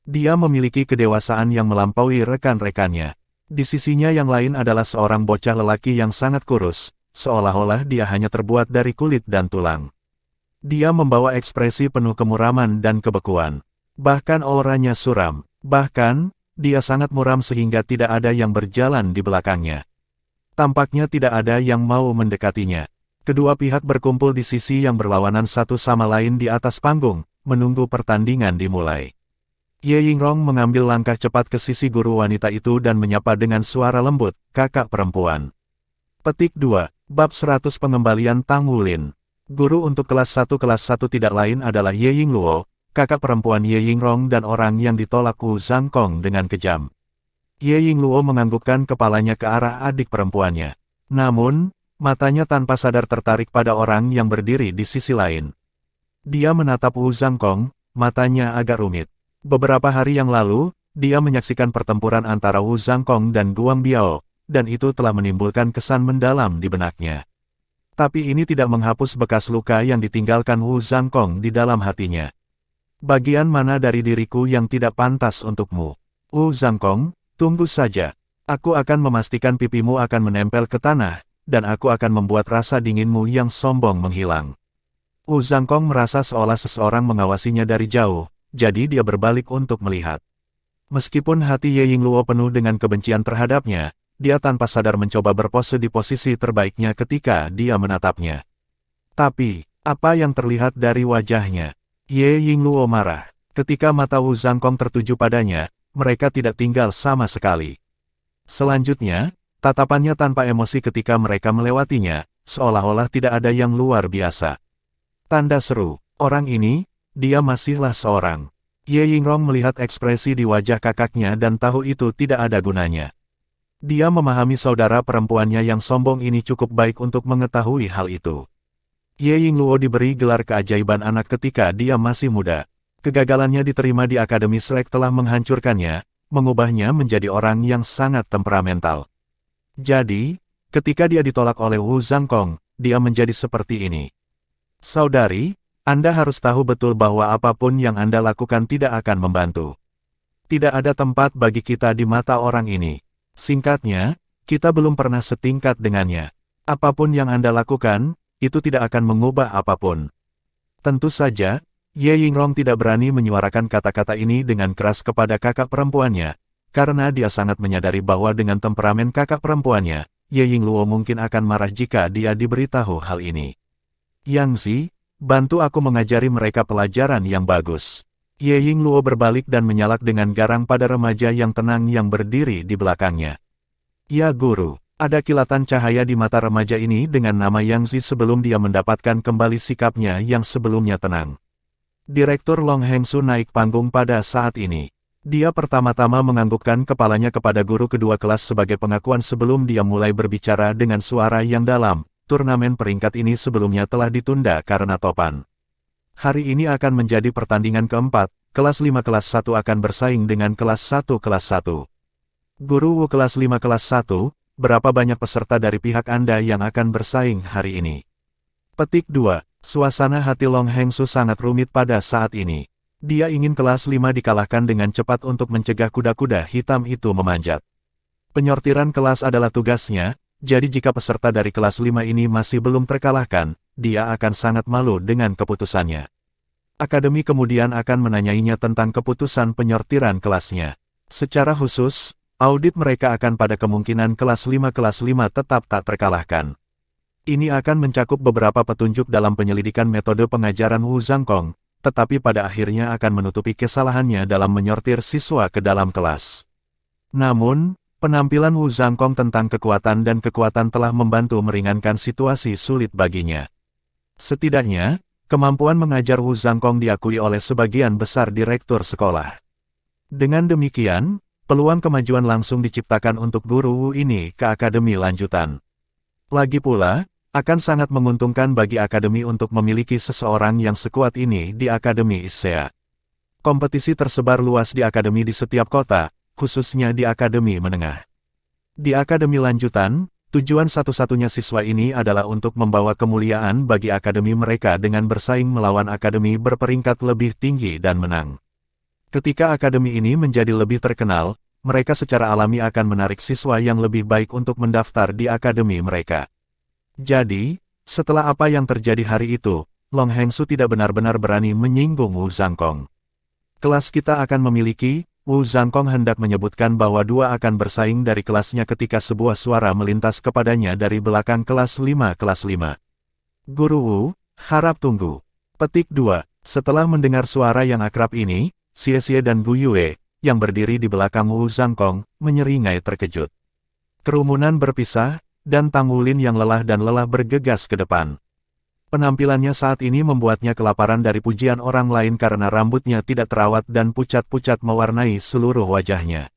Dia memiliki kedewasaan yang melampaui rekan-rekannya. Di sisinya yang lain adalah seorang bocah lelaki yang sangat kurus, seolah-olah dia hanya terbuat dari kulit dan tulang. Dia membawa ekspresi penuh kemuraman dan kebekuan. Bahkan auranya suram. Bahkan, dia sangat muram sehingga tidak ada yang berjalan di belakangnya. Tampaknya tidak ada yang mau mendekatinya. Kedua pihak berkumpul di sisi yang berlawanan satu sama lain di atas panggung, menunggu pertandingan dimulai. Ye Yingrong mengambil langkah cepat ke sisi guru wanita itu dan menyapa dengan suara lembut, kakak perempuan. Petik 2. Bab 100 Pengembalian Tang Wulin. Guru untuk kelas 1 tidak lain adalah Ye Yingluo, kakak perempuan Ye Yingrong dan orang yang ditolak Wu Zhangkong dengan kejam. Ye Yingluo menganggukkan kepalanya ke arah adik perempuannya. Namun, matanya tanpa sadar tertarik pada orang yang berdiri di sisi lain. Dia menatap Wu Zhangkong, matanya agak rumit. Beberapa hari yang lalu, dia menyaksikan pertempuran antara Wu Zhangkong dan Guang Biao, dan itu telah menimbulkan kesan mendalam di benaknya. Tapi ini tidak menghapus bekas luka yang ditinggalkan Wu Zhangkong di dalam hatinya. Bagian mana dari diriku yang tidak pantas untukmu? Wu Zhangkong, tunggu saja. Aku akan memastikan pipimu akan menempel ke tanah, dan aku akan membuat rasa dinginmu yang sombong menghilang. Wu Zhangkong merasa seolah seseorang mengawasinya dari jauh, jadi dia berbalik untuk melihat. Meskipun hati Ye Yingluo penuh dengan kebencian terhadapnya, dia tanpa sadar mencoba berpose di posisi terbaiknya ketika dia menatapnya. Tapi, apa yang terlihat dari wajahnya? Ye Yingluo marah. Ketika mata Wu Zhangkong tertuju padanya, mereka tidak tinggal sama sekali. Selanjutnya, tatapannya tanpa emosi ketika mereka melewatinya, seolah-olah tidak ada yang luar biasa. Tanda seru, orang ini, dia masihlah seorang. Ye Yingrong melihat ekspresi di wajah kakaknya dan tahu itu tidak ada gunanya. Dia memahami saudara perempuannya yang sombong ini cukup baik untuk mengetahui hal itu. Ye Yingluo diberi gelar keajaiban anak ketika dia masih muda. Kegagalannya diterima di Akademi Shrek telah menghancurkannya, mengubahnya menjadi orang yang sangat temperamental. Jadi, ketika dia ditolak oleh Wu Zhangkong, dia menjadi seperti ini. Saudari, Anda harus tahu betul bahwa apapun yang Anda lakukan tidak akan membantu. Tidak ada tempat bagi kita di mata orang ini. Singkatnya, kita belum pernah setingkat dengannya. Apapun yang Anda lakukan, itu tidak akan mengubah apapun. Tentu saja, Ye Yingrong tidak berani menyuarakan kata-kata ini dengan keras kepada kakak perempuannya, karena dia sangat menyadari bahwa dengan temperamen kakak perempuannya, Ye Yingluo mungkin akan marah jika dia diberitahu hal ini. Yangzi, bantu aku mengajari mereka pelajaran yang bagus. Ye Yingluo berbalik dan menyalak dengan garang pada remaja yang tenang yang berdiri di belakangnya. Ya guru, ada kilatan cahaya di mata remaja ini dengan nama Yangzi sebelum dia mendapatkan kembali sikapnya yang sebelumnya tenang. Direktur Long Hengsu naik panggung pada saat ini. Dia pertama-tama menganggukkan kepalanya kepada guru kedua kelas sebagai pengakuan sebelum dia mulai berbicara dengan suara yang dalam. Turnamen peringkat ini sebelumnya telah ditunda karena topan. Hari ini akan menjadi pertandingan keempat, kelas 5 kelas 1 akan bersaing dengan kelas 1 kelas 1. Guru Wu kelas 5 kelas 1, berapa banyak peserta dari pihak Anda yang akan bersaing hari ini? Petik 2, suasana hati Long Hengsu sangat rumit pada saat ini. Dia ingin kelas 5 dikalahkan dengan cepat untuk mencegah kuda-kuda hitam itu memanjat. Penyortiran kelas adalah tugasnya, jadi jika peserta dari kelas 5 ini masih belum terkalahkan, dia akan sangat malu dengan keputusannya. Akademi kemudian akan menanyainya tentang keputusan penyortiran kelasnya. Secara khusus, audit mereka akan pada kemungkinan kelas 5 tetap tak terkalahkan. Ini akan mencakup beberapa petunjuk dalam penyelidikan metode pengajaran Wu Zhangkong, tetapi pada akhirnya akan menutupi kesalahannya dalam menyortir siswa ke dalam kelas. Namun, penampilan Wu Zhangkong tentang kekuatan dan kekuatan telah membantu meringankan situasi sulit baginya. Setidaknya, kemampuan mengajar Wu Zhangkong diakui oleh sebagian besar direktur sekolah. Dengan demikian, peluang kemajuan langsung diciptakan untuk guru Wu ini ke akademi lanjutan. Lagi pula, akan sangat menguntungkan bagi akademi untuk memiliki seseorang yang sekuat ini di Akademi Issea. Kompetisi tersebar luas di akademi di setiap kota, khususnya di akademi menengah. Di akademi lanjutan, tujuan satu-satunya siswa ini adalah untuk membawa kemuliaan bagi akademi mereka dengan bersaing melawan akademi berperingkat lebih tinggi dan menang. Ketika akademi ini menjadi lebih terkenal, mereka secara alami akan menarik siswa yang lebih baik untuk mendaftar di akademi mereka. Jadi, setelah apa yang terjadi hari itu, Long Hengsu tidak benar-benar berani menyinggung Wu Zhangkong. Kelas kita akan memiliki, Wu Zhangkong hendak menyebutkan bahwa dua akan bersaing dari kelasnya ketika sebuah suara melintas kepadanya dari belakang kelas 5 kelas 5. Guru Wu, harap tunggu. Petik 2, setelah mendengar suara yang akrab ini, Xie Xie dan Gu Yue, yang berdiri di belakang Wu Zhangkong, menyeringai terkejut. Kerumunan berpisah, dan Tang Wulin yang lelah dan lelah bergegas ke depan. Penampilannya saat ini membuatnya kelaparan dari pujian orang lain karena rambutnya tidak terawat dan pucat-pucat mewarnai seluruh wajahnya.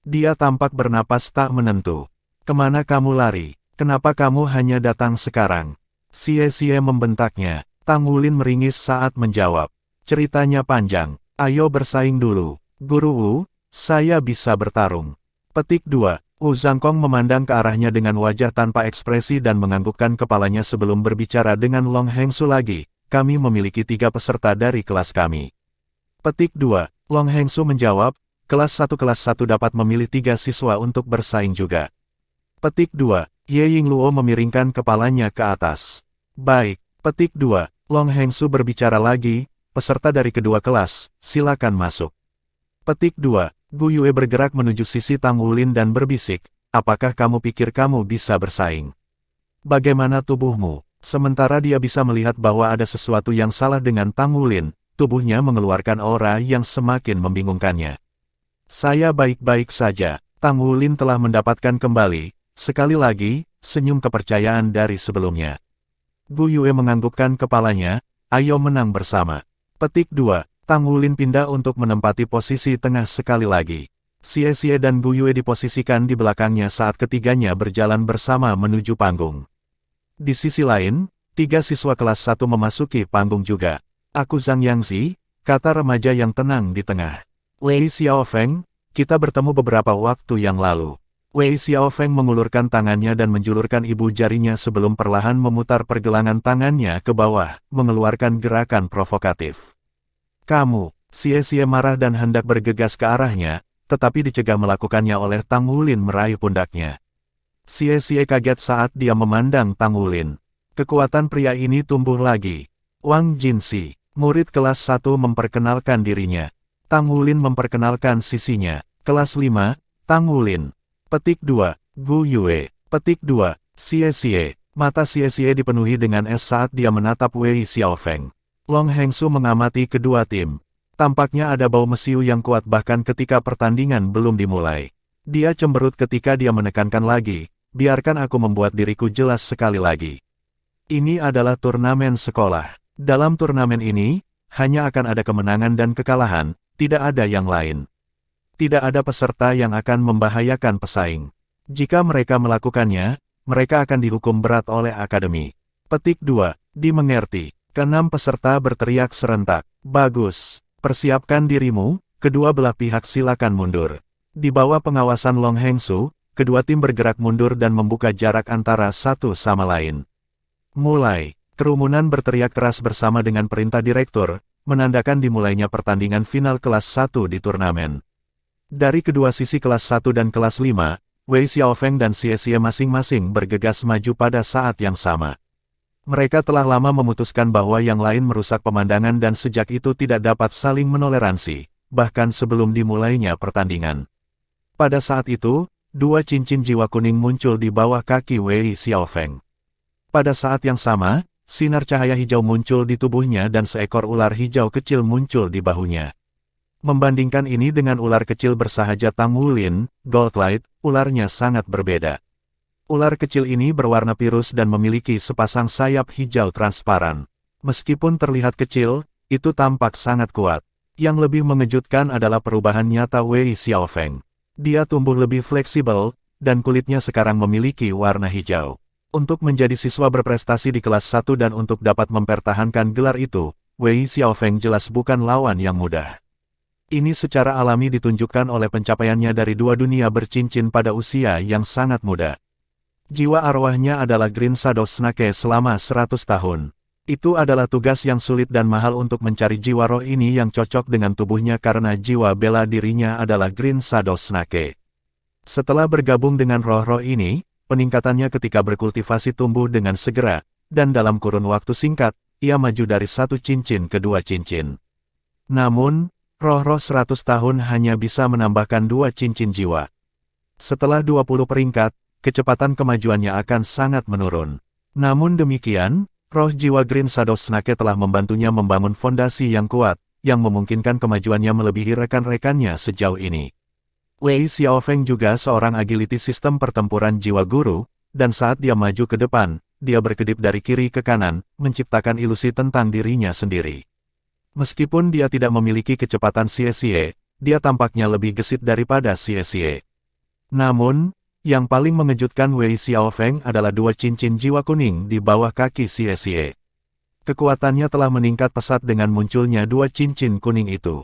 Dia tampak bernapas tak menentu. "Kemana kamu lari? Kenapa kamu hanya datang sekarang?" Xie membentaknya. Tang Wulin meringis saat menjawab. "Ceritanya panjang. Ayo bersaing dulu. Guru Wu, saya bisa bertarung." Petik 2. Wu Zhangkong memandang ke arahnya dengan wajah tanpa ekspresi dan menganggukkan kepalanya sebelum berbicara dengan Long Hengsu lagi. "Kami memiliki 3 peserta dari kelas kami." Petik 2. Long Hengsu menjawab, kelas 1 dapat memilih 3 siswa untuk bersaing juga. Petik 2. Ye Yingluo memiringkan kepalanya ke atas. "Baik." Petik 2. Long Hengsu berbicara lagi, "Peserta dari kedua kelas, silakan masuk." Petik 2. Gu Yue bergerak menuju sisi Tang Wulin dan berbisik, "Apakah kamu pikir kamu bisa bersaing? Bagaimana tubuhmu?" Sementara dia bisa melihat bahwa ada sesuatu yang salah dengan Tang Wulin, tubuhnya mengeluarkan aura yang semakin membingungkannya. "Saya baik-baik saja." Tang Wulin telah mendapatkan kembali, sekali lagi, senyum kepercayaan dari sebelumnya. Gu Yue menganggukkan kepalanya, "Ayo menang bersama." Petik 2. Tang Wulin pindah untuk menempati posisi tengah sekali lagi. Xie dan Gu Yue diposisikan di belakangnya saat ketiganya berjalan bersama menuju panggung. Di sisi lain, 3 siswa kelas 1 memasuki panggung juga. "Aku Zhang Yangzi," kata remaja yang tenang di tengah. "Wei Xiaofeng, kita bertemu beberapa waktu yang lalu." Wei Xiaofeng mengulurkan tangannya dan menjulurkan ibu jarinya sebelum perlahan memutar pergelangan tangannya ke bawah, mengeluarkan gerakan provokatif. "Kamu," Xie marah dan hendak bergegas ke arahnya, tetapi dicegah melakukannya oleh Tang Wulin meraih pundaknya. Xie kaget saat dia memandang Tang Wulin. Kekuatan pria ini tumbuh lagi. "Wang Jinxi," murid kelas 1 memperkenalkan dirinya. Tang Wulin memperkenalkan sisinya. Kelas 5, Tang Wulin. Petik 2. Gu Yue. Petik 2. Xie. Mata Xie dipenuhi dengan es saat dia menatap Wei Xiaofeng. Long Hengsu mengamati kedua tim. Tampaknya ada bau mesiu yang kuat bahkan ketika pertandingan belum dimulai. Dia cemberut ketika dia menekankan lagi, "Biarkan aku membuat diriku jelas sekali lagi. Ini adalah turnamen sekolah. Dalam turnamen ini, hanya akan ada kemenangan dan kekalahan, tidak ada yang lain. Tidak ada peserta yang akan membahayakan pesaing. Jika mereka melakukannya, mereka akan dihukum berat oleh akademi." Petik 2. Dimengerti. Keenam peserta berteriak serentak. "Bagus. Persiapkan dirimu, kedua belah pihak silakan mundur." Di bawah pengawasan Long Hengsu, kedua tim bergerak mundur dan membuka jarak antara satu sama lain. "Mulai." Kerumunan berteriak keras bersama dengan perintah direktur, menandakan dimulainya pertandingan final kelas 1 di turnamen. Dari kedua sisi kelas 1 dan kelas 5, Wei Xiaofeng dan Xie masing-masing bergegas maju pada saat yang sama. Mereka telah lama memutuskan bahwa yang lain merusak pemandangan dan sejak itu tidak dapat saling menoleransi, bahkan sebelum dimulainya pertandingan. Pada saat itu, 2 cincin jiwa kuning muncul di bawah kaki Wei Xiaofeng. Pada saat yang sama, sinar cahaya hijau muncul di tubuhnya dan seekor ular hijau kecil muncul di bahunya. Membandingkan ini dengan ular kecil bersahaja Tang Wulin, Goldlight, ularnya sangat berbeda. Ular kecil ini berwarna pirus dan memiliki sepasang sayap hijau transparan. Meskipun terlihat kecil, itu tampak sangat kuat. Yang lebih mengejutkan adalah perubahan nyata Wei Xiaofeng. Dia tumbuh lebih fleksibel, dan kulitnya sekarang memiliki warna hijau. Untuk menjadi siswa berprestasi di kelas 1 dan untuk dapat mempertahankan gelar itu, Wei Xiaofeng jelas bukan lawan yang mudah. Ini secara alami ditunjukkan oleh pencapaiannya dari 2 dunia bercincin pada usia yang sangat muda. Jiwa arwahnya adalah Green Shadow Snake selama 100 tahun. Itu adalah tugas yang sulit dan mahal untuk mencari jiwa roh ini yang cocok dengan tubuhnya karena jiwa bela dirinya adalah Green Shadow Snake. Setelah bergabung dengan roh-roh ini, peningkatannya ketika berkultivasi tumbuh dengan segera, dan dalam kurun waktu singkat, ia maju dari 1 cincin ke 2 cincin. Namun, roh-roh 100 tahun hanya bisa menambahkan 2 cincin jiwa. Setelah 20 peringkat, kecepatan kemajuannya akan sangat menurun. Namun demikian, roh jiwa Green Shadow Snake telah membantunya membangun fondasi yang kuat, yang memungkinkan kemajuannya melebihi rekan-rekannya sejauh ini. Wei Xiaofeng juga seorang agility sistem pertempuran jiwa guru, dan saat dia maju ke depan, dia berkedip dari kiri ke kanan, menciptakan ilusi tentang dirinya sendiri. Meskipun dia tidak memiliki kecepatan Xie, dia tampaknya lebih gesit daripada Xie. Namun, yang paling mengejutkan Wei Xiaofeng adalah dua cincin jiwa kuning di bawah kaki Xie. Kekuatannya telah meningkat pesat dengan munculnya dua cincin kuning itu.